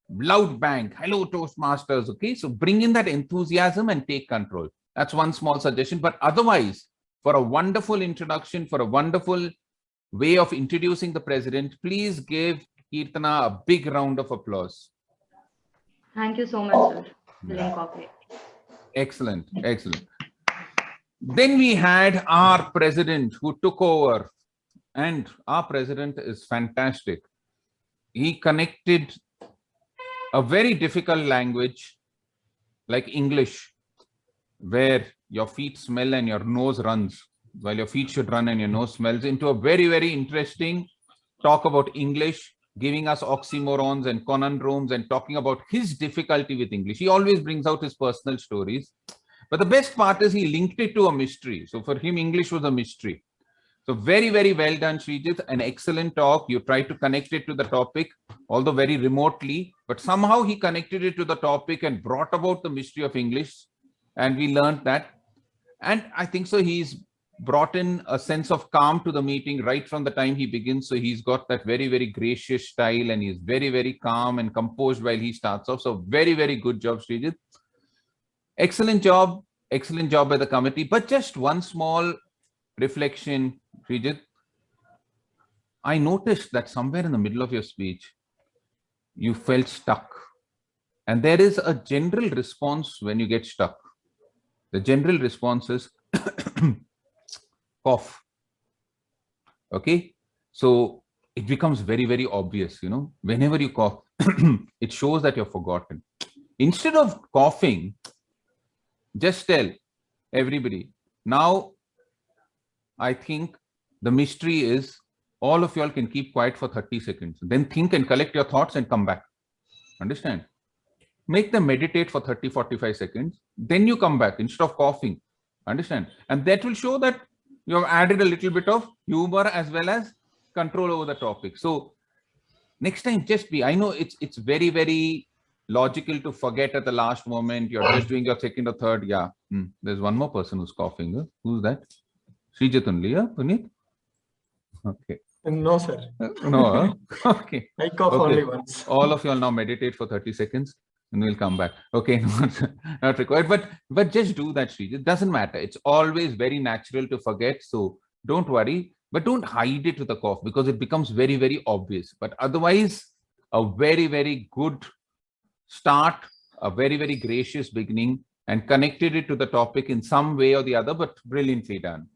loud bang. Hello, Toastmasters. Okay, so bring in that enthusiasm and take control. That's one small suggestion. But otherwise, for a wonderful introduction, for a wonderful way of introducing the president, please give Kirtana a big round of applause. Thank you so much, sir. Will incorporate. Excellent, excellent. Then we had our president who took over, and our president is fantastic. He connected a very difficult language like English, where your feet smell and your nose runs. while your feet should run and your nose smells, into a very, very interesting talk about English, giving us oxymorons and conundrums and talking about his difficulty with English. He always brings out his personal stories. But the best part is he linked it to a mystery. So for him, English was a mystery. So very, very well done, Srijit. An excellent talk. You tried to connect it to the topic, although very remotely, but somehow he connected it to the topic and brought about the mystery of English. And we learned that. And I think so he's brought in a sense of calm to the meeting right from the time he begins. So he's got that very, very gracious style and he's very, very calm and composed while he starts off. So very, very good job, Srijit. Excellent job by the committee. But just one small reflection, Srijit. I noticed that somewhere in the middle of your speech, you felt stuck. And there is a general response when you get stuck. The general response is cough. Okay. So it becomes very, very obvious, you know, whenever you cough, it shows that you're forgotten. Instead of coughing, just tell everybody. Now, I think the mystery is all of y'all can keep quiet for 30 seconds. Then think and collect your thoughts and come back. Understand? Make them meditate for 30, 45 seconds. Then you come back instead of coughing. Understand? And that will show that you have added a little bit of humor as well as control over the topic. So next time, just be, I know it's very, very logical to forget at the last moment. You're just doing your second or third. Yeah. There's one more person who's coughing. Who's that? Srijit only, yeah? Puneet? Okay. No, sir. No. Okay. I cough only once. All of you all now meditate for 30 seconds and we'll come back. Okay, not required. But just do that, Srijit. It doesn't matter. It's always very natural to forget. So don't worry. But don't hide it with a cough because it becomes very, very obvious. But otherwise, a very, very good start, a very, very gracious beginning, and connected it to the topic in some way or the other, but brilliantly done.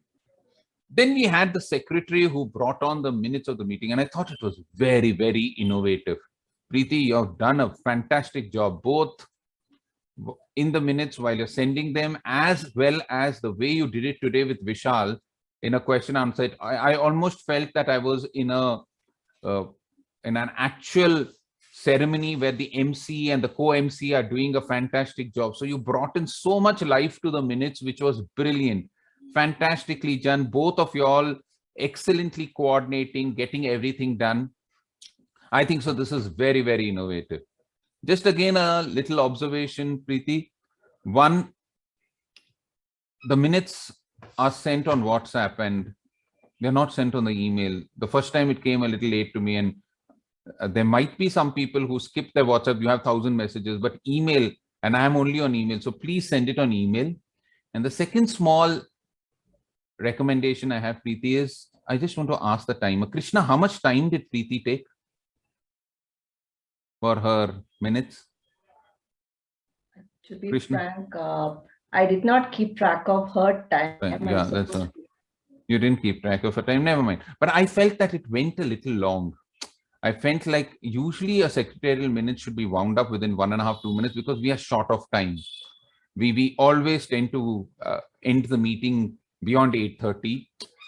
Then we had the secretary who brought on the minutes of the meeting, and I thought it was very, very innovative. Preeti, you have done a fantastic job, both in the minutes while you're sending them, as well as the way you did it today with Vishal in a question answer. I almost felt that I was in an actual ceremony where the MC and the co-MC are doing a fantastic job. So you brought in so much life to the minutes, which was brilliant. Fantastically done. Both of you all excellently coordinating, getting everything done. I think so. This is very, very innovative. Just again, a little observation, Preeti. One, the minutes are sent on WhatsApp and they're not sent on the email. The first time it came a little late to me, and there might be some people who skip their WhatsApp. You have 1,000 messages, but email, and I'm only on email. So please send it on email. And the second small recommendation I have, Preeti, is I just want to ask the timer. Krishna, how much time did Preeti take for her minutes? To be Krishna? frank, I did not keep track of her time. Yeah, that's all. You didn't keep track of her time. Never mind. But I felt that it went a little long. I felt like usually a secretarial minute should be wound up within 1.5 to 2 minutes because we are short of time. We always tend to end the meeting beyond 8:30.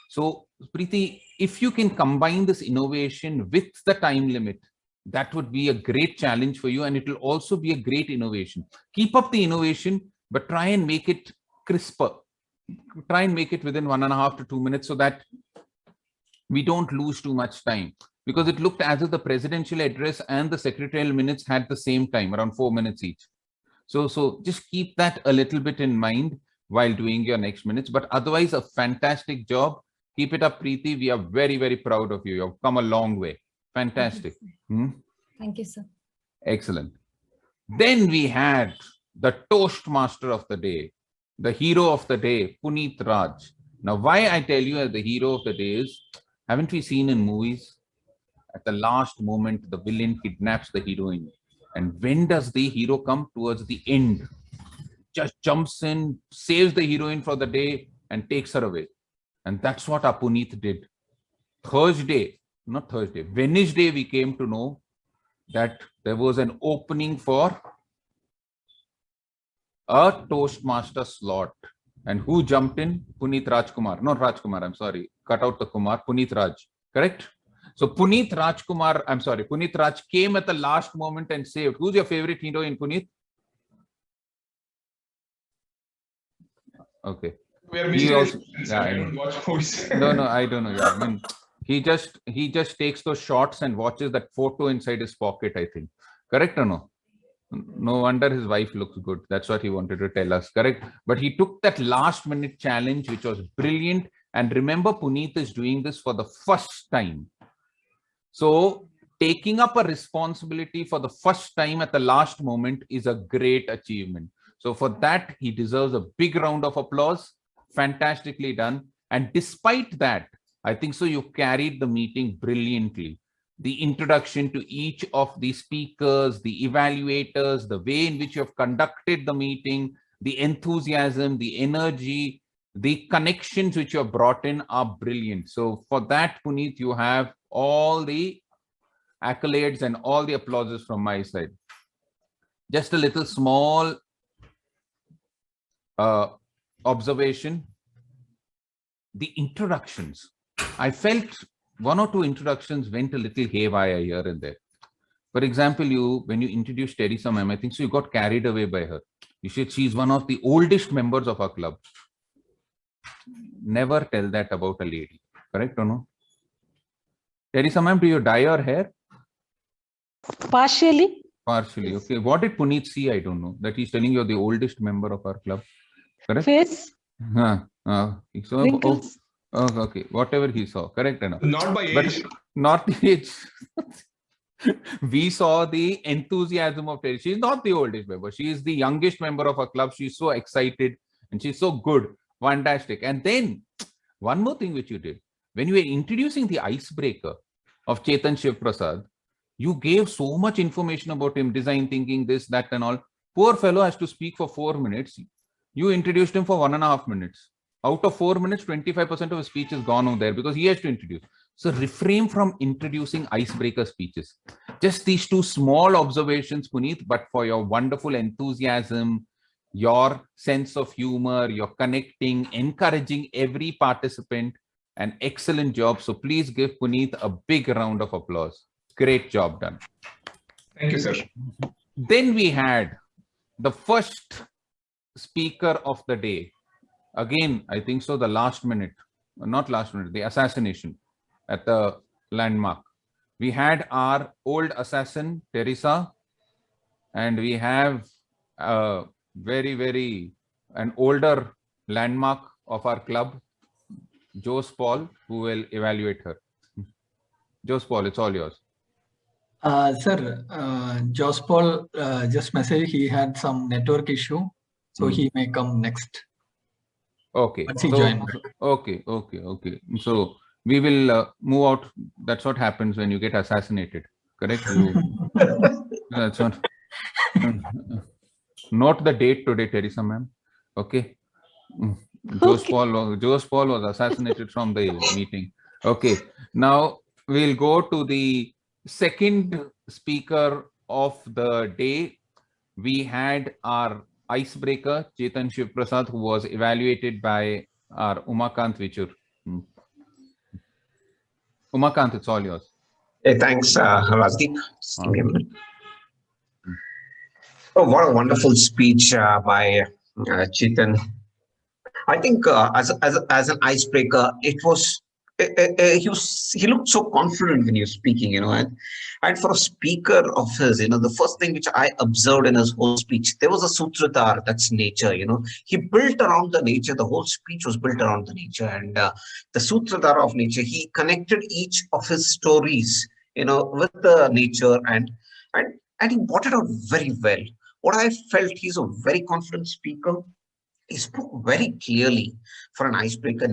So Preeti, if you can combine this innovation with the time limit, that would be a great challenge for you, and it will also be a great innovation. Keep up the innovation, but try and make it crisper. Try and make it within 1.5 to 2 minutes so that we don't lose too much time, because it looked as if the presidential address and the secretarial minutes had the same time, around 4 minutes each. So just keep that a little bit in mind while doing your next minutes. But otherwise, a fantastic job. Keep it up, Preeti. We are very, very proud of you. You've come a long way. Fantastic. Thank you, sir. Excellent. Then we had the Toastmaster of the day, the hero of the day, Puneet Raj. Now, why I tell you as the hero of the day is, haven't we seen in movies, at the last moment, the villain kidnaps the heroine. And when does the hero come? Towards the end. Just jumps in, saves the heroine for the day, and takes her away. And that's what Puneet did. Wednesday, we came to know that there was an opening for a Toastmaster slot. And who jumped in? Puneet Rajkumar. Not Rajkumar, I'm sorry. Cut out the Kumar. Puneet Raj. Correct? So Puneet Rajkumar, I'm sorry, Puneet Raj came at the last moment and saved. Who's your favorite hero in Puneet? Okay. We are He also, yeah, I don't watch movies. No, I don't know. Yeah, I mean, he just takes those shots and watches that photo inside his pocket, I think. Correct or no? No wonder his wife looks good. That's what he wanted to tell us. Correct. But he took that last minute challenge, which was brilliant. And remember, Puneet is doing this for the first time. So taking up a responsibility for the first time at the last moment is a great achievement. So for that, he deserves a big round of applause. Fantastically done. And despite that, I think so you carried the meeting brilliantly. The introduction to each of the speakers, the evaluators, the way in which you have conducted the meeting, the enthusiasm, the energy, the connections which you have brought in are brilliant. So for that, Puneet, you have all the accolades and all the applauses from my side. Just a little small observation. The introductions. I felt one or two introductions went a little haywire here and there. For example, when you introduced Teresa ma'am, I think so you got carried away by her. You said she's one of the oldest members of our club. Never tell that about a lady. Correct or no? Teresa ma'am, do you dye your hair? Partially. Partially. Okay. What did Puneet see? I don't know. That he's telling you're the oldest member of our club. Correct? Face. So, okay. Whatever he saw. Correct enough. Not by age. But not the age. We saw the enthusiasm of Teresa. She's not the oldest member. She is the youngest member of our club. She's so excited and she's so good. Fantastic. And then one more thing which you did. When you were introducing the icebreaker of Chetan Shiv Prasad, you gave so much information about him, design thinking, this, that, and all. Poor fellow has to speak for 4 minutes. You introduced him for 1.5 minutes. Out of 4 minutes, 25% of his speech is gone over there because he has to introduce. So refrain from introducing icebreaker speeches. Just these two small observations, Puneet, but for your wonderful enthusiasm, your sense of humor, your connecting, encouraging every participant, an excellent job. So please give Puneet a big round of applause. Great job done. Thank you, sir. Then we had the first speaker of the day. Again, I think so, the last minute, not last minute, the assassination at the landmark. We had our old assassin, Teresa, and we have a an older landmark of our club, Jose Paul, who will evaluate her. Jose Paul, it's all yours. Sir, Jose Paul just messaged he had some network issue, so he may come next. Okay. So, okay. So we will move out. That's what happens when you get assassinated. Correct? That's what. Not the date today, Teresa ma'am. Okay. Jose Paul was assassinated from the meeting. Okay. Now we'll go to the second speaker of the day. We had our icebreaker, Chetan Shiv Prasad, who was evaluated by our Umakant Vichur. Umakant, it's all yours. Hey, thanks, Rajdeep. Just give me a minute. Oh, what a wonderful speech by Chetan. I think as an icebreaker, it was he looked so confident when he was speaking, and for a speaker of his, the first thing which I observed in his whole speech, there was a sutratar, that's nature. He built around the nature. The whole speech was built around the nature, and the sutratar of nature. He connected each of his stories, with the nature, and he brought it out very well. What I felt, he's a very confident speaker. He spoke very clearly for an icebreaker.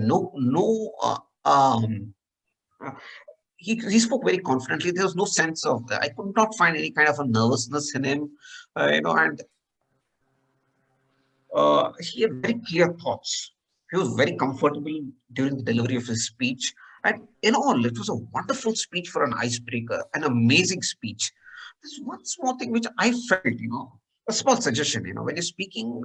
He spoke very confidently. There was no sense of I could not find any kind of a nervousness in him, and he had very clear thoughts. He was very comfortable during the delivery of his speech. And in all, it was a wonderful speech for an icebreaker, an amazing speech. There's one small thing which I felt, a small suggestion, when you're speaking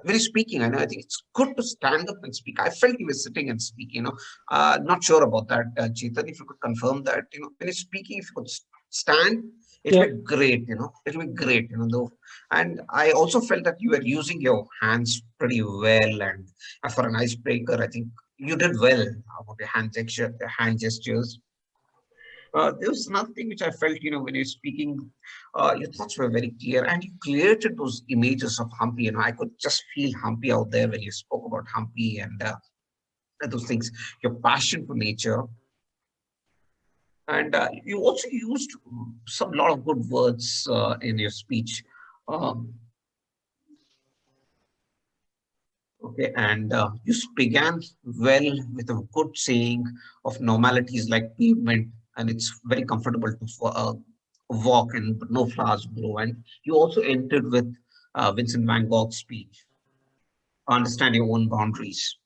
when he's speaking, I think it's good to stand up and speak. I felt he was sitting and speaking, not sure about that, Chetan, if you could confirm that, when he's speaking, if you could stand, it'll be great, it'll be great, though. And I also felt that you were using your hands pretty well. And for an icebreaker, I think you did well about your hand gestures. There was nothing which I felt, when you're speaking, your thoughts were very clear and you created those images of Humpy. I could just feel Humpy out there when you spoke about Humpy and those things, your passion for nature. And you also used some lot of good words in your speech. Okay, and you began well with a good saying of normalities like pavement, and it's very comfortable to walk and no flowers grow. And you also entered with Vincent van Gogh's speech, understand your own boundaries.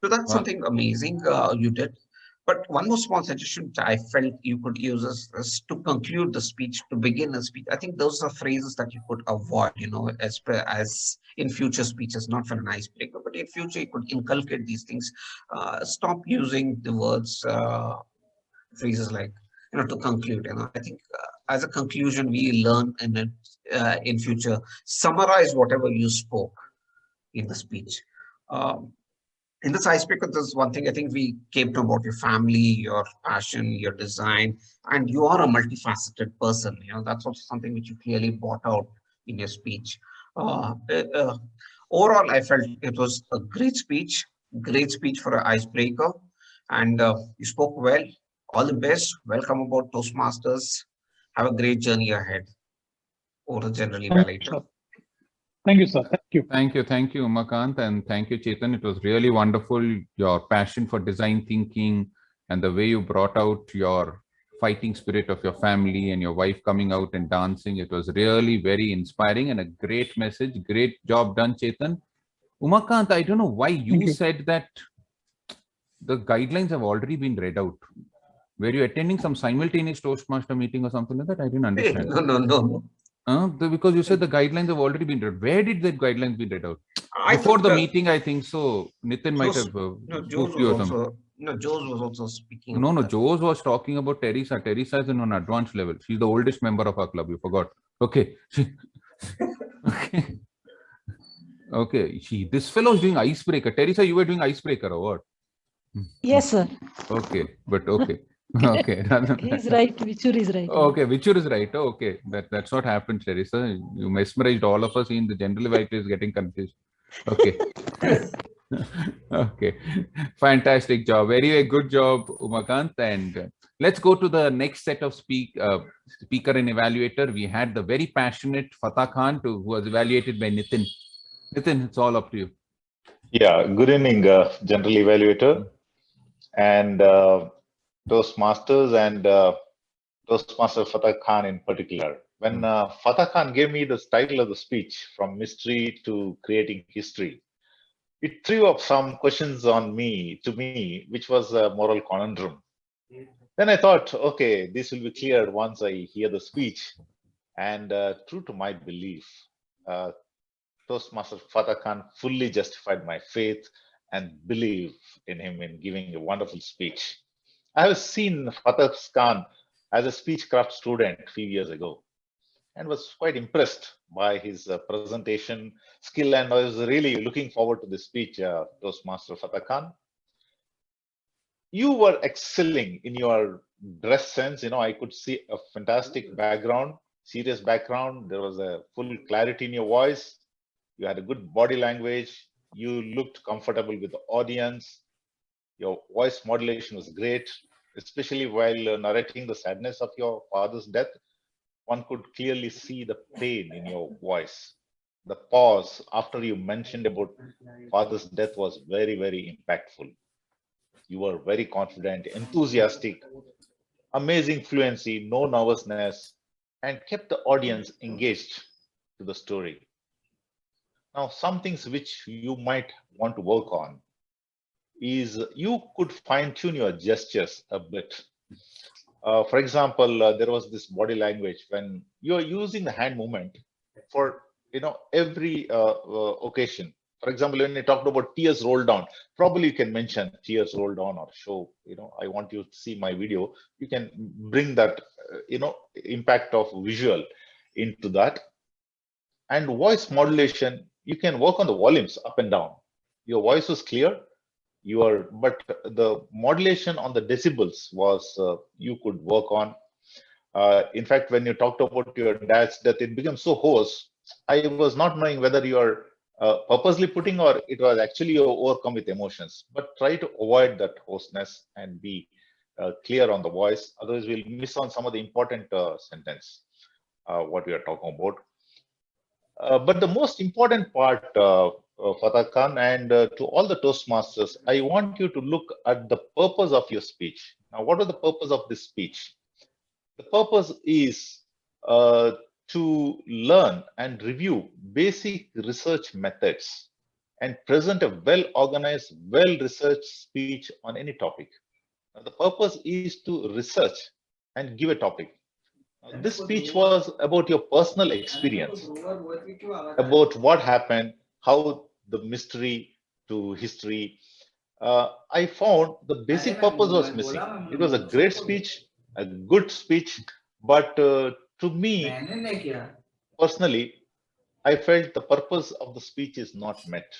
So that's something amazing you did. But one more small suggestion which I felt you could use is to conclude the speech, to begin a speech. I think those are phrases that you could avoid, as in future speeches, not for an icebreaker, but in future you could inculcate these things. Stop using the words, phrases like, to conclude. I think as a conclusion, we learn in future, summarize whatever you spoke in the speech. In this icebreaker, there's one thing I think we came to about your family, your passion, your design, and you are a multifaceted person. That's also something which you clearly brought out in your speech. Overall, I felt it was a great speech for an icebreaker, and you spoke well. All the best. Welcome aboard Toastmasters. Have a great journey ahead. Over to General Evaluator. Thank you, sir. Thank you, Umakant, and thank you, Chetan. It was really wonderful. Your passion for design thinking and the way you brought out your fighting spirit of your family and your wife coming out and dancing. It was really very inspiring and a great message. Great job done, Chetan. Umakant, I don't know why you said that the guidelines have already been read out. Were you attending some simultaneous Toastmaster meeting or something like that? I didn't understand. No. Because you said the guidelines have already been read. Where did the guidelines be read out? Before the meeting, I think so. Nitin might have spoke to you or something. Jose was also speaking. No, Jose was talking about Teresa. Teresa is in an advanced level. She's the oldest member of our club. You forgot. Okay. Okay. This fellow is doing icebreaker. Teresa, you were doing icebreaker or what? Yes, sir. Okay, but okay. Okay. He's right. Vichur is right. Okay, Vichur is right. Okay, that's what happened, Teresa. You mesmerized all of us in the general evaluator is getting confused. Okay. Okay. Fantastic job. Very good job, Umakant. And let's go to the next set of speaker and evaluator. We had the very passionate Fatah Khan who was evaluated by Nitin. Nitin, it's all up to you. Yeah, good evening, General Evaluator and Toastmasters and Toastmaster Fatah Khan in particular. When Fatah Khan gave me the title of the speech, From Mystery to Creating History, it threw up some questions to me, which was a moral conundrum. Then I thought, okay, this will be cleared once I hear the speech. And true to my belief, Toastmaster Fatah Khan fully justified my faith and belief in him in giving a wonderful speech. I have seen Fatah Khan as a speechcraft student a few years ago and was quite impressed by his presentation skill, and I was really looking forward to this speech, Toastmaster Fatah Khan. You were excelling in your dress sense. I could see a fantastic background, serious background. There was a full clarity in your voice. You had a good body language. You looked comfortable with the audience. Your voice modulation was great, especially while narrating the sadness of your father's death. One could clearly see the pain in your voice. The pause after you mentioned about father's death was very, very impactful. You were very confident, enthusiastic, amazing fluency, no nervousness, and kept the audience engaged to the story. Now, some things which you might want to work on is you could fine-tune your gestures a bit. For example, there was this body language when you are using the hand movement for every occasion. For example, when you talked about tears roll down, probably you can mention tears roll down or show, I want you to see my video. You can bring that, impact of visual into that. And voice modulation, you can work on the volumes up and down. Your voice was clear, but the modulation on the decibels was, you could work on. In fact, when you talked about your dad's death, it became so hoarse. I was not knowing whether you are purposely putting or it was actually overcome with emotions. But try to avoid that hoarseness and be clear on the voice. Otherwise, we'll miss on some of the important sentence, what we are talking about. But the most important part, Fatah Khan, and to all the Toastmasters, I want you to look at the purpose of your speech. Now, what is the purpose of this speech? The purpose is to learn and review basic research methods and present a well-organized, well-researched speech on any topic. Now, the purpose is to research and give a topic. Now, this speech was about your personal experience, about what happened, how the mystery to history. I found the basic purpose was missing. It was a great speech, a good speech, but to me, personally, I felt the purpose of the speech is not met.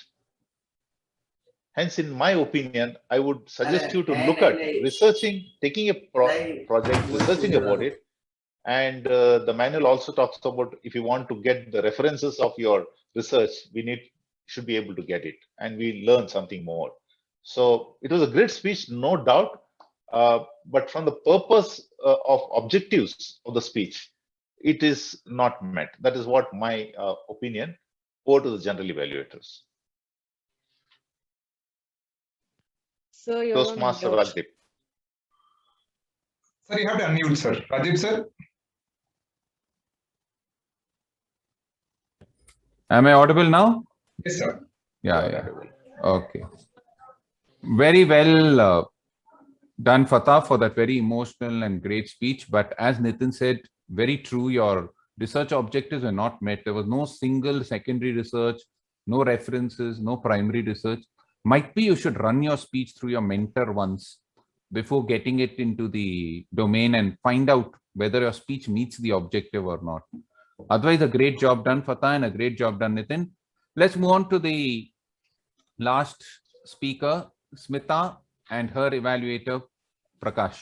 Hence, in my opinion, I would suggest you to look at researching, taking a project, researching about it. And the manual also talks about if you want to get the references of your research, should be able to get it. And we learn something more. So it was a great speech, no doubt. But from the purpose of objectives of the speech, it is not met. That is what my opinion. Over to the general evaluators. Sir, you're Toastmaster on mute. Rajdeep. Sir, you have to unmute, sir. Rajdeep, sir. Am I audible now? Yes, sir. Yeah. Okay. Very well done, Fatah, for that very emotional and great speech. But as Nitin said, very true, your research objectives were not met. There was no single secondary research, no references, no primary research. Might be you should run your speech through your mentor once before getting it into the domain and find out whether your speech meets the objective or not. Otherwise, a great job done, Fatah, and a great job done, Nitin. Let's move on to the last speaker, Smita, and her evaluator, Prakash.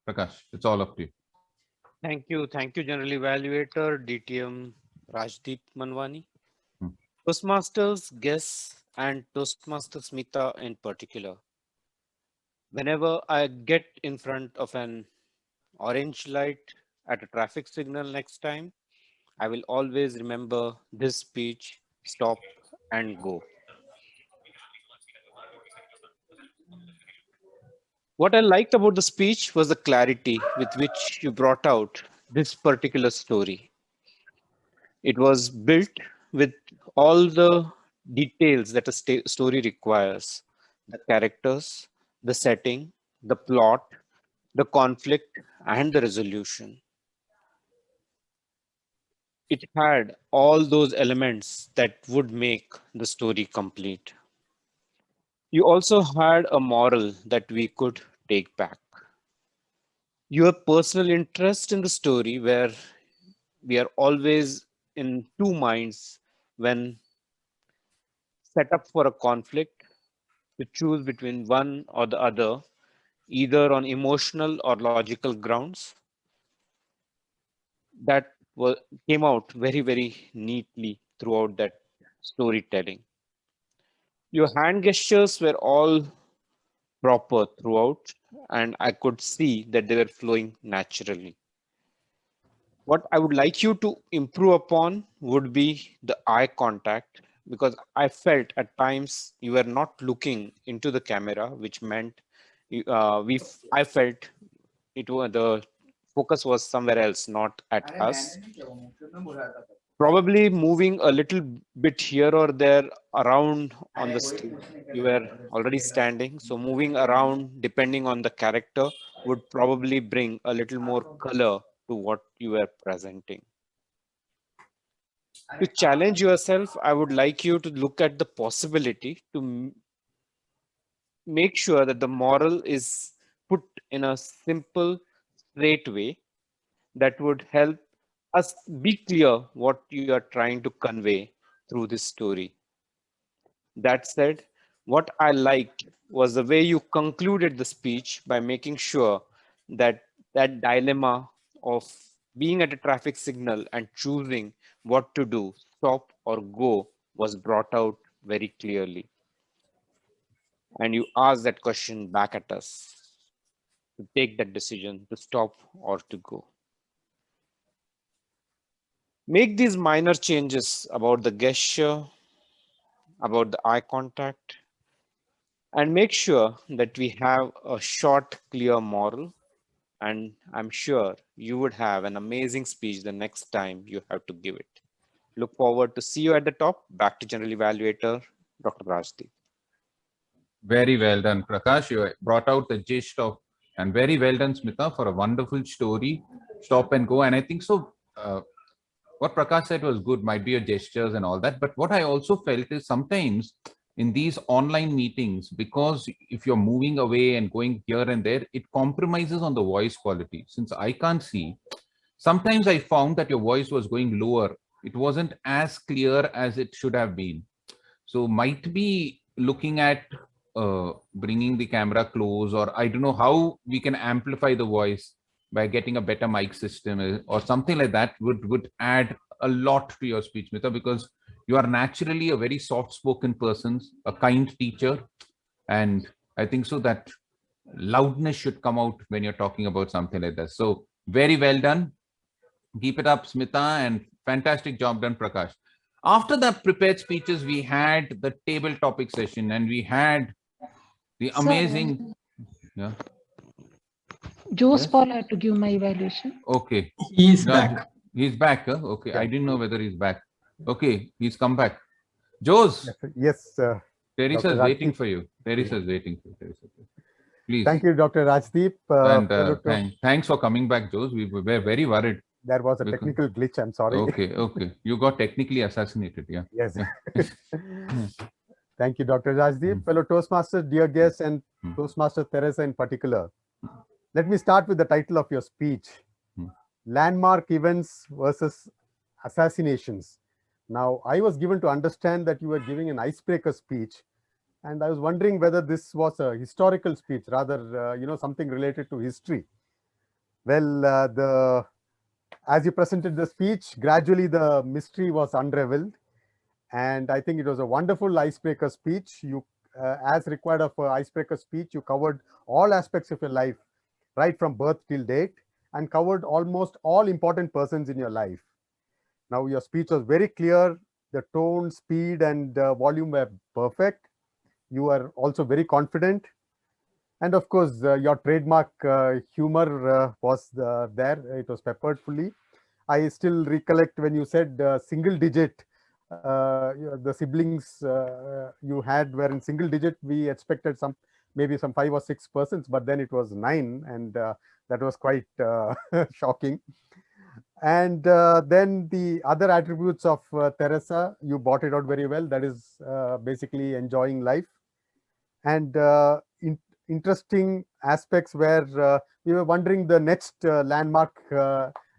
Prakash, it's all up to you. Thank you, General Evaluator, DTM Rajdeep Manwani. Toastmasters, guests, and Toastmaster Smita in particular. Whenever I get in front of an orange light at a traffic signal next time, I will always remember this speech, stop and go. What I liked about the speech was the clarity with which you brought out this particular story. It was built with all the details that a story requires: the characters, the setting, the plot, the conflict, and the resolution. It had all those elements that would make the story complete. You also had a moral that we could take back. Your personal interest in the story, where we are always in two minds when set up for a conflict, to choose between one or the other, either on emotional or logical grounds. That came out very, very neatly throughout that storytelling. Your hand gestures were all proper throughout, and I could see that they were flowing naturally. What I would like you to improve upon would be the eye contact, because I felt at times you were not looking into the camera, which meant I felt the focus was somewhere else, not at us. Probably moving a little bit here or there around on the stage. You were already standing, so moving around depending on the character would probably bring a little more color to what you were presenting. To challenge yourself, I would like you to look at the possibility to make sure that the moral is put in a simple, straight way that would help us be clear what you are trying to convey through this story. That said, what I liked was the way you concluded the speech by making sure that that dilemma of being at a traffic signal and choosing what to do, stop or go, was brought out very clearly. And you asked that question back at us to take that decision to stop or to go. Make these minor changes about the gesture, about the eye contact, and make sure that we have a short, clear moral. And I'm sure you would have an amazing speech the next time you have to give it. Look forward to see you at the top. Back to General Evaluator, Dr. Rajdeep. Very well done, Prakash. You brought out the gist of, and very well done, Smita, for a wonderful story. Stop and go. And I think so. What Prakash said was good, might be your gestures and all that. But what I also felt is sometimes in these online meetings, because if you're moving away and going here and there, it compromises on the voice quality. Since I can't see, sometimes I found that your voice was going lower. It wasn't as clear as it should have been. So might be looking at bringing the camera close, or I don't know how we can amplify the voice by getting a better mic system or something like that would add a lot to your speech, Mita, because you are naturally a very soft-spoken person, a kind teacher, and I think so that loudness should come out when you're talking about something like that. So very well done. Keep it up, Smita, and fantastic job done, Prakash. After the prepared speeches, we had the table topic session, and we had the amazing. Yeah. Joe Paul had to give my evaluation. Okay. He is back. He's back. Huh? Okay. Yeah. I didn't know whether he's back. Okay. He's come back. Jose. Yes. Teresa is waiting for you. Teresa is waiting for you. Please. Thank you, Dr. Rajdeep. And thanks for coming back, Jose. We were very worried. There was a technical glitch. I'm sorry. Okay. Okay. You got technically assassinated. Yeah. Yes. Thank you, Dr. Rajdeep. Fellow Toastmasters, dear guests, and Toastmaster Teresa in particular. Let me start with the title of your speech. Landmark Events versus Assassinations. Now, I was given to understand that you were giving an icebreaker speech, and I was wondering whether this was a historical speech, rather, something related to history. Well, as you presented the speech, gradually the mystery was unraveled, and I think it was a wonderful icebreaker speech. You, as required of an icebreaker speech, you covered all aspects of your life, right from birth till date, and covered almost all important persons in your life. Now, your speech was very clear. The tone, speed, and volume were perfect. You are also very confident. And of course, your trademark humor was there. It was peppered fully. I still recollect when you said single digit, the siblings you had were in single digit. We expected maybe some 5 or 6 persons, but then it was 9, and that was quite shocking. And then the other attributes of Teresa, you brought it out very well. That is basically enjoying life. And interesting aspects where we were wondering the next landmark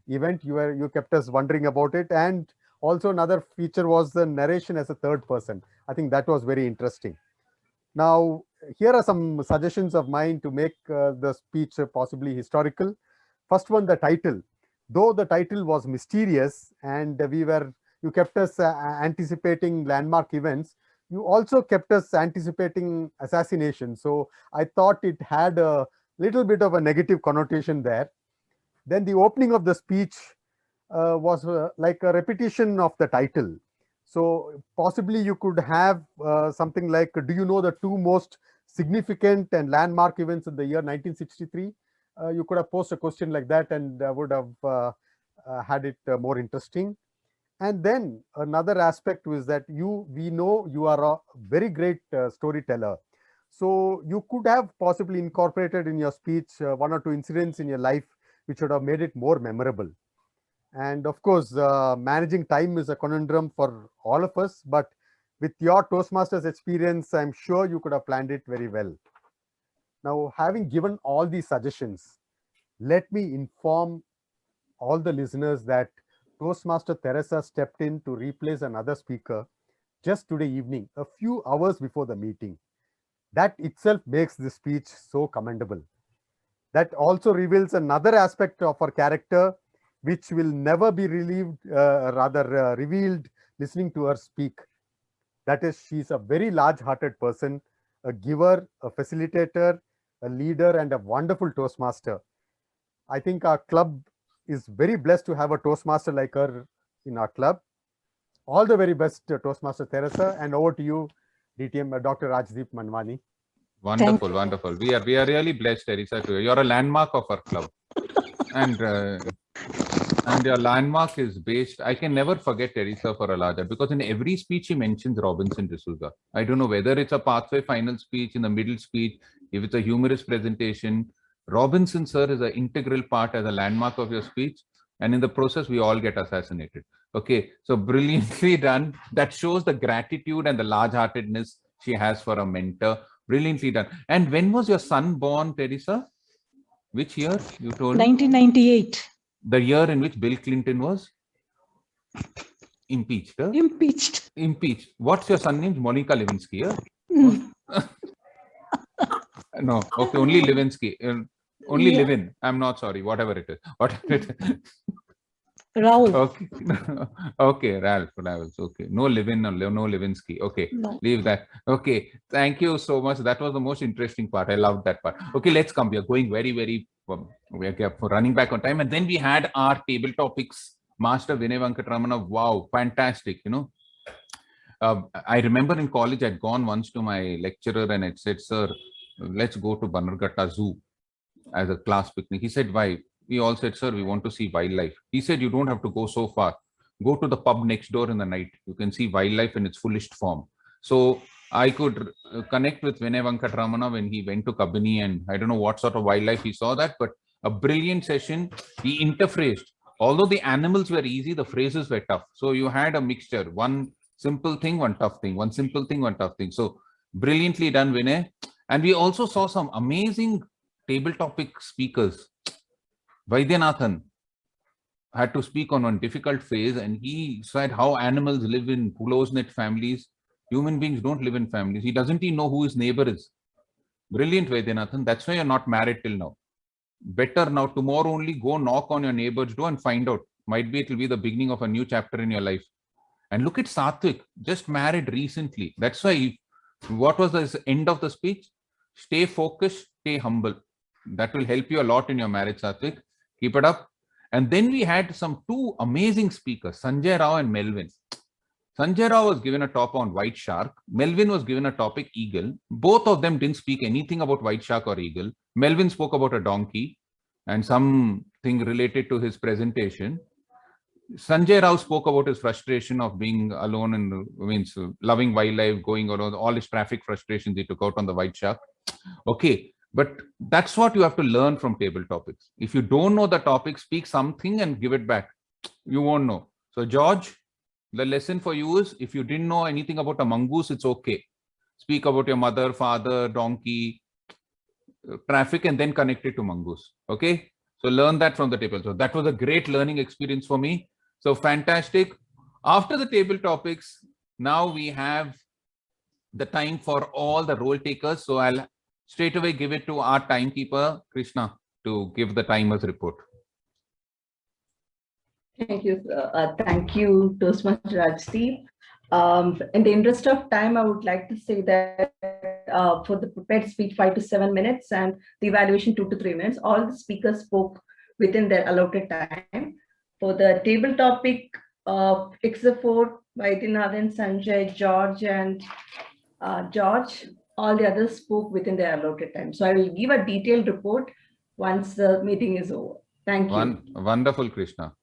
event. You kept us wondering about it. And also another feature was the narration as a third person. I think that was very interesting. Now, here are some suggestions of mine to make the speech possibly historical. First one, the title. Though the title was mysterious and you kept us anticipating landmark events, you also kept us anticipating assassination. So I thought it had a little bit of a negative connotation there. Then the opening of the speech was like a repetition of the title. So possibly you could have something like, do you know the 2 most significant and landmark events in the year 1963? You could have posed a question like that, and would have had it more interesting. And then another aspect was that we know you are a very great storyteller. So you could have possibly incorporated in your speech 1 or 2 incidents in your life which would have made it more memorable. And of course, managing time is a conundrum for all of us, but with your Toastmasters experience, I'm sure you could have planned it very well. Now, having given all these suggestions, let me inform all the listeners that Toastmaster Teresa stepped in to replace another speaker just today evening, a few hours before the meeting. That itself makes this speech so commendable. That also reveals another aspect of her character, which will never be revealed listening to her speak. That is, she's a very large-hearted person, a giver, a facilitator, a leader, and a wonderful Toastmaster. I think our club is very blessed to have a Toastmaster like her in our club. All the very best, Toastmaster Teresa, and over to you, DTM Dr. Rajdeep Manwani. Wonderful, wonderful. We are really blessed, Teresa. You're a landmark of our club, and your landmark is based. I can never forget Teresa for a larger, because in every speech she mentions Robinson D'Souza. I don't know whether it's a pathway final speech, in the middle speech, if it's a humorous presentation. Robinson sir is an integral part as a landmark of your speech, and in the process we all get assassinated. Okay, so brilliantly done. That shows the gratitude and the large-heartedness she has for a mentor. Brilliantly done. And when was your son born, Teresa? Which year you told? 1998. The year in which Bill Clinton was impeached. Huh? Impeached. Impeached. What's your son name? Monica Lewinsky. Huh? No. Okay. Only Lewinsky. Only Yeah. Levin. I'm not sorry. Whatever it is. Whatever it is. Raul. Okay. Okay. Ralph. Okay. No Levin. No Lewinsky. Okay. No. Leave that. Okay. Thank you so much. That was the most interesting part. I loved that part. Okay. Let's come. We are going very we are running back on time. And then we had our table topics. Master Vinay Venkatramana. Wow. Fantastic. You know. I remember in college, I'd gone once to my lecturer and I'd said, sir, let's go to Bannerghatta Zoo as a class picnic. He said, why? We all said, sir, we want to see wildlife. He said, you don't have to go so far. Go to the pub next door in the night. You can see wildlife in its fullest form. So I could connect with Vinay Venkatramana when he went to Kabini, and I don't know what sort of wildlife he saw that, but a brilliant session. He interphrased. Although the animals were easy, the phrases were tough. So you had a mixture, one simple thing, one tough thing, one simple thing, one tough thing. So brilliantly done, Vinay. And we also saw some amazing table topic speakers. Vaidyanathan had to speak on one difficult phase, and he said how animals live in close-knit families. Human beings don't live in families. He doesn't even know who his neighbor is. Brilliant, Vaidyanathan. That's why you're not married till now. Better now, tomorrow only go knock on your neighbor's door and find out. Might be it will be the beginning of a new chapter in your life. And look at Satvik, just married recently. That's why, what was the end of the speech? Stay focused, stay humble. That will help you a lot in your marriage, Satvik. Keep it up. And then we had two amazing speakers, Sanjay Rao and Melvin. Sanjay Rao was given a talk on white shark. Melvin was given a topic eagle. Both of them didn't speak anything about white shark or eagle. Melvin spoke about a donkey and something related to his presentation. Sanjay Rao spoke about his frustration of being alone and means loving wildlife, going around, all his traffic frustrations he took out on the white shark. Okay, but that's what you have to learn from table topics. If you don't know the topic, speak something and give it back. You won't know. So George, the lesson for you is, if you didn't know anything about a mongoose, it's okay. Speak about your mother, father, donkey, traffic, and then connect it to mongoose. Okay, so learn that from the table. So that was a great learning experience for me. So fantastic. After the table topics, now we have the time for all the role takers. So I'll straight away give it to our timekeeper, Krishna, to give the timers report. Thank you. Thank you, Toastmaster Rajdeep. In the interest of time, I would like to say that for the prepared speech, 5 to 7 minutes, and the evaluation 2 to 3 minutes, all the speakers spoke within their allotted time. For the table topic, except for Vaidyanathan, Sanjay, George, and George, all the others spoke within their allotted time. So I will give a detailed report once the meeting is over. Thank you. Wonderful, Krishna.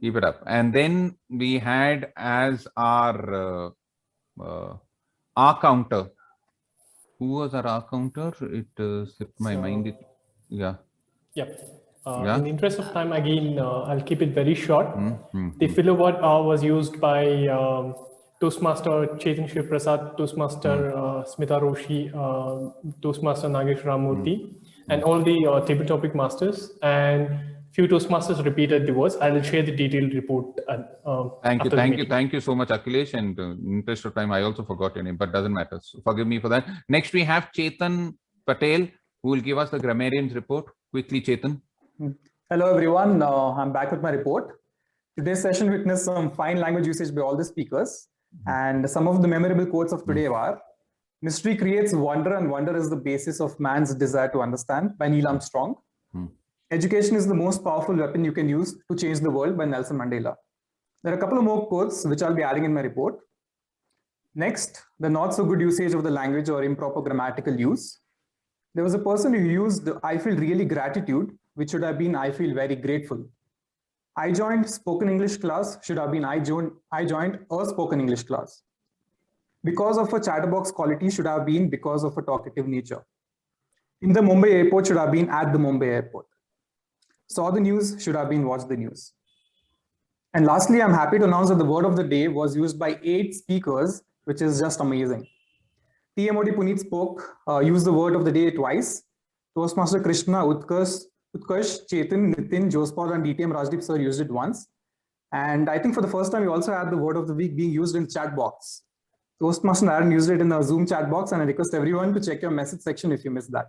Keep it up. And then we had as our counter. Who was our counter? It slipped my mind. Yeah. Yep. Yeah. In the interest of time, again, I'll keep it very short. The Mm. filler word was used by Toastmaster Chetan Shiv Prasad, Toastmaster Smita Roshi, Toastmaster Nagesh Ramurthy, and all the table topic masters. And few Toastmasters repeated the words. I will share the detailed report. Thank you so much, Akhilesh. And in interest of time, I also forgot your name, but doesn't matter. So forgive me for that. Next, we have Chetan Patel, who will give us the grammarian's report. Quickly, Chetan. Hello, everyone. I'm back with my report. Today's session witnessed some fine language usage by all the speakers. And some of the memorable quotes of today are, "Mystery creates wonder, and wonder is the basis of man's desire to understand," by Neil Armstrong. "Education is the most powerful weapon you can use to change the world," by Nelson Mandela. There are a couple of more quotes which I'll be adding in my report. Next, the not so good usage of the language or improper grammatical use. There was a person who used "I feel really gratitude," which should have been "I feel very grateful." "I joined spoken English class" should have been I joined a spoken English class." "Because of a chatterbox quality" should have been "because of a talkative nature." "In the Mumbai airport" should have been "at the Mumbai airport." "Saw the news" should have been "watch the news." And lastly, I'm happy to announce that the word of the day was used by 8 speakers, which is just amazing. TMOD Puneet used the word of the day twice. Toastmaster Krishna, Utkarsh, Chetan, Nitin, Jospal, and DTM Rajdeep sir used it once. And I think for the first time, we also had the word of the week being used in chat box. Toastmaster Aaron used it in the Zoom chat box, and I request everyone to check your message section if you missed that.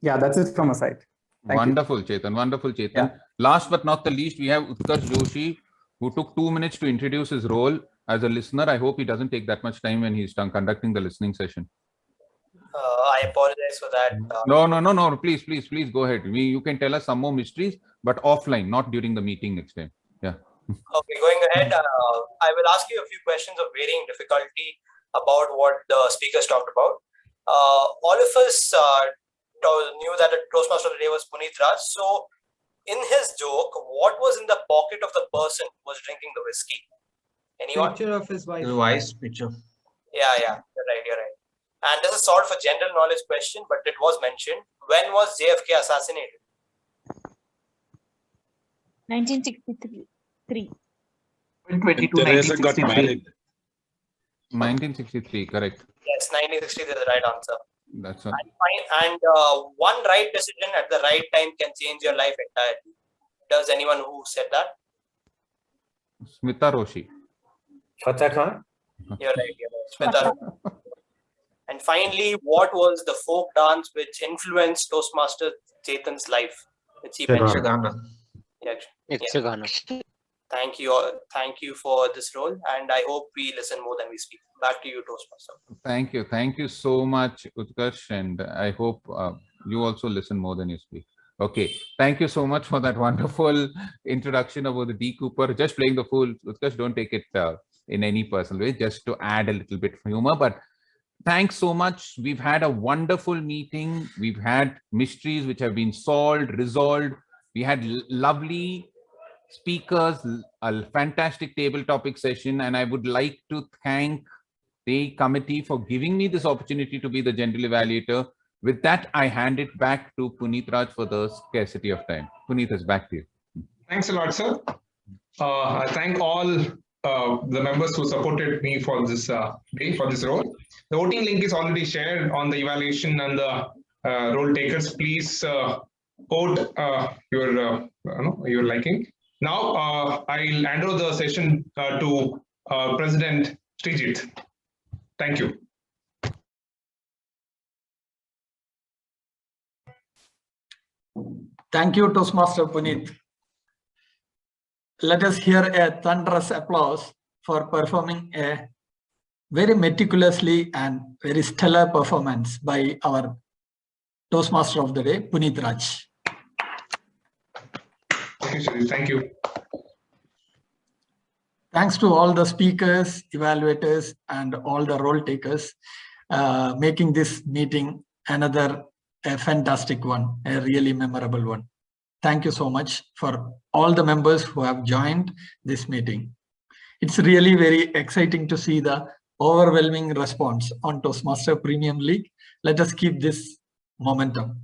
Yeah, that's it from my side. Wonderful, Chetan. Wonderful, Chetan. Yeah. Last but not the least, we have Utkarsh Joshi, who took 2 minutes to introduce his role as a listener. I hope he doesn't take that much time when he's done conducting the listening session. I apologize for that. No. Please go ahead. You can tell us some more mysteries, but offline, not during the meeting next time. Yeah. Okay, going ahead, I will ask you a few questions of varying difficulty about what the speakers talked about. All of us knew that the Toastmaster today was Puneet Raj. So, in his joke, what was in the pocket of the person who was drinking the whiskey? Anyone? Picture of his wife. The wife's picture. Yeah, you're right. And this is sort of a general knowledge question, but it was mentioned. When was JFK assassinated? 1963. Teresa got married. 1963, correct. Yes, 1963 is the right answer. That's right. And one right decision at the right time can change your life entirely. Does anyone who said that? Smita Roshi. Fateh Khan? You're right. Smita Roshi. And finally, what was the folk dance which influenced Toastmaster Chetan's life? Yagshagana. Yagshagana. Thank you for this role, and I hope we listen more than we speak. Back to you, Toastmaster. Thank you so much, Utkarsh, and I hope you also listen more than you speak. Okay, thank you so much for that wonderful introduction about the D Cooper. Just playing the fool, Utkarsh, don't take it in any personal way, just to add a little bit of humor. But thanks so much. We've had a wonderful meeting. We've had mysteries which have been solved, resolved. We had lovely speakers, a fantastic table topic session, and I would like to thank the committee for giving me this opportunity to be the general evaluator. With that, I hand it back to Puneet Raj for the scarcity of time. Puneet, is back to you. Thanks a lot, sir. I thank all the members who supported me for this day, for this role. The voting link is already shared on the evaluation and the role takers. Please vote your liking. Now, I'll hand over the session to President Srijit. Thank you. Thank you, Toastmaster Puneet. Let us hear a thunderous applause for performing a very meticulously and very stellar performance by our Toastmaster of the day, Puneet Raj. Thank you. Thanks to all the speakers, evaluators, and all the role takers, making this meeting another a fantastic one, a really memorable one. Thank you so much for all the members who have joined this meeting. It's really very exciting to see the overwhelming response on Toastmaster Premium League. Let us keep this momentum.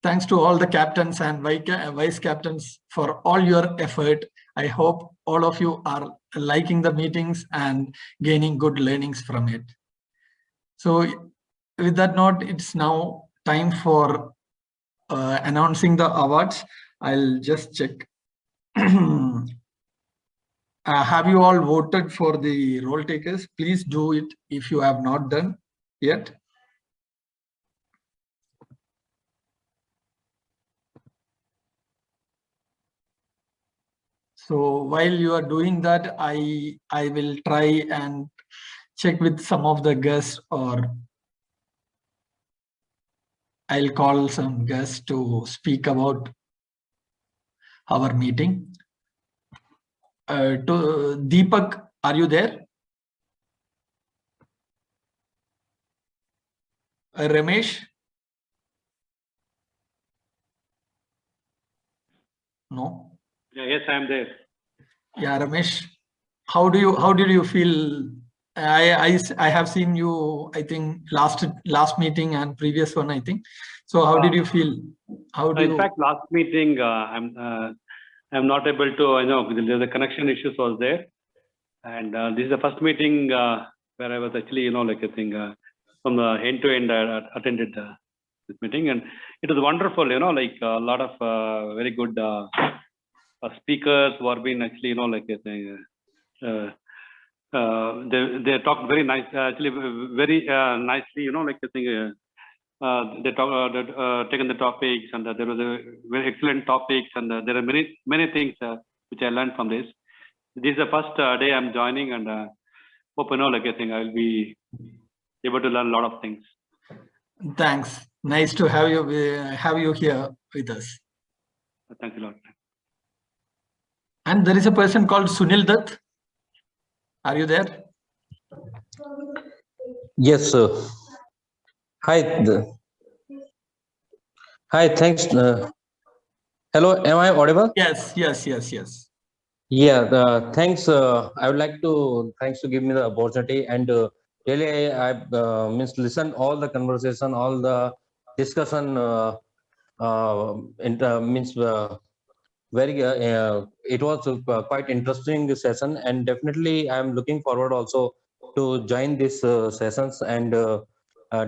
Thanks to all the captains and vice captains for all your effort. I hope all of you are liking the meetings and gaining good learnings from it. So with that note, it's now time for announcing the awards. I'll just check. Have you all voted for the role takers? Please do it if you have not done yet. So while you are doing that, I will try and check with some of the guests, or I'll call some guests to speak about our meeting. Deepak, are you there? Ramesh? No. Yeah, yes, I am there. Yeah, Ramesh, how did you feel? I have seen you, I think last meeting and previous one, I think. So how did you feel? In fact, last meeting I'm not able to. I know the connection issues was there, and this is the first meeting where I was actually I think from the end to end I attended this meeting, and it was wonderful. Like a lot of very good speakers who have been actually they talked very nice, actually very nicely. I think they talk taken the topics, and there was a very excellent topics, and there are many things which I learned from this. This is the first day I'm joining, and hope I think I'll be able to learn a lot of things. Thanks. Nice to have you here with us. Thanks a lot. And there is a person called Sunil Dutt. Are you there? Yes, sir. Hi. Hi, thanks. Hello, am I audible? Yes. Yeah, thanks. I would like to thanks to give me the opportunity, and really I means listen all the conversation, all the discussion. Means very. It was quite interesting session, and definitely I am looking forward also to join these sessions, and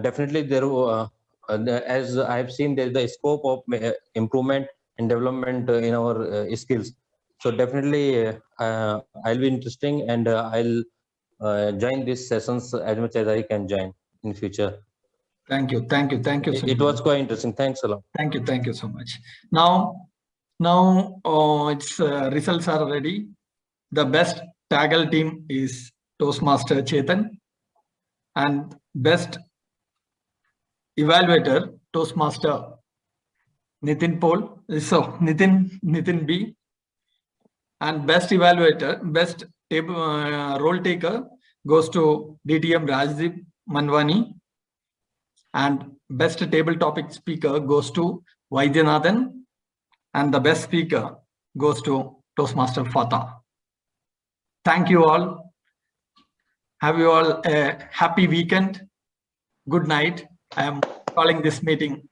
definitely there. As I have seen, there is the scope of improvement and development in our skills. So definitely I'll be interesting, and I'll join these sessions as much as I can join in future. Thank you. It was quite interesting. Thanks a lot. Thank you so much. Now its results are ready. The best Taggle team is Toastmaster Chetan, and best evaluator Toastmaster Nitin Paul. So Nitin B. And best evaluator, best role taker goes to DTM Rajdeep Manwani, and best table topic speaker goes to Vaidyanathan, and the best speaker goes to Toastmaster Fatah. Thank you all. Have you all a happy weekend. Good night. I am calling this meeting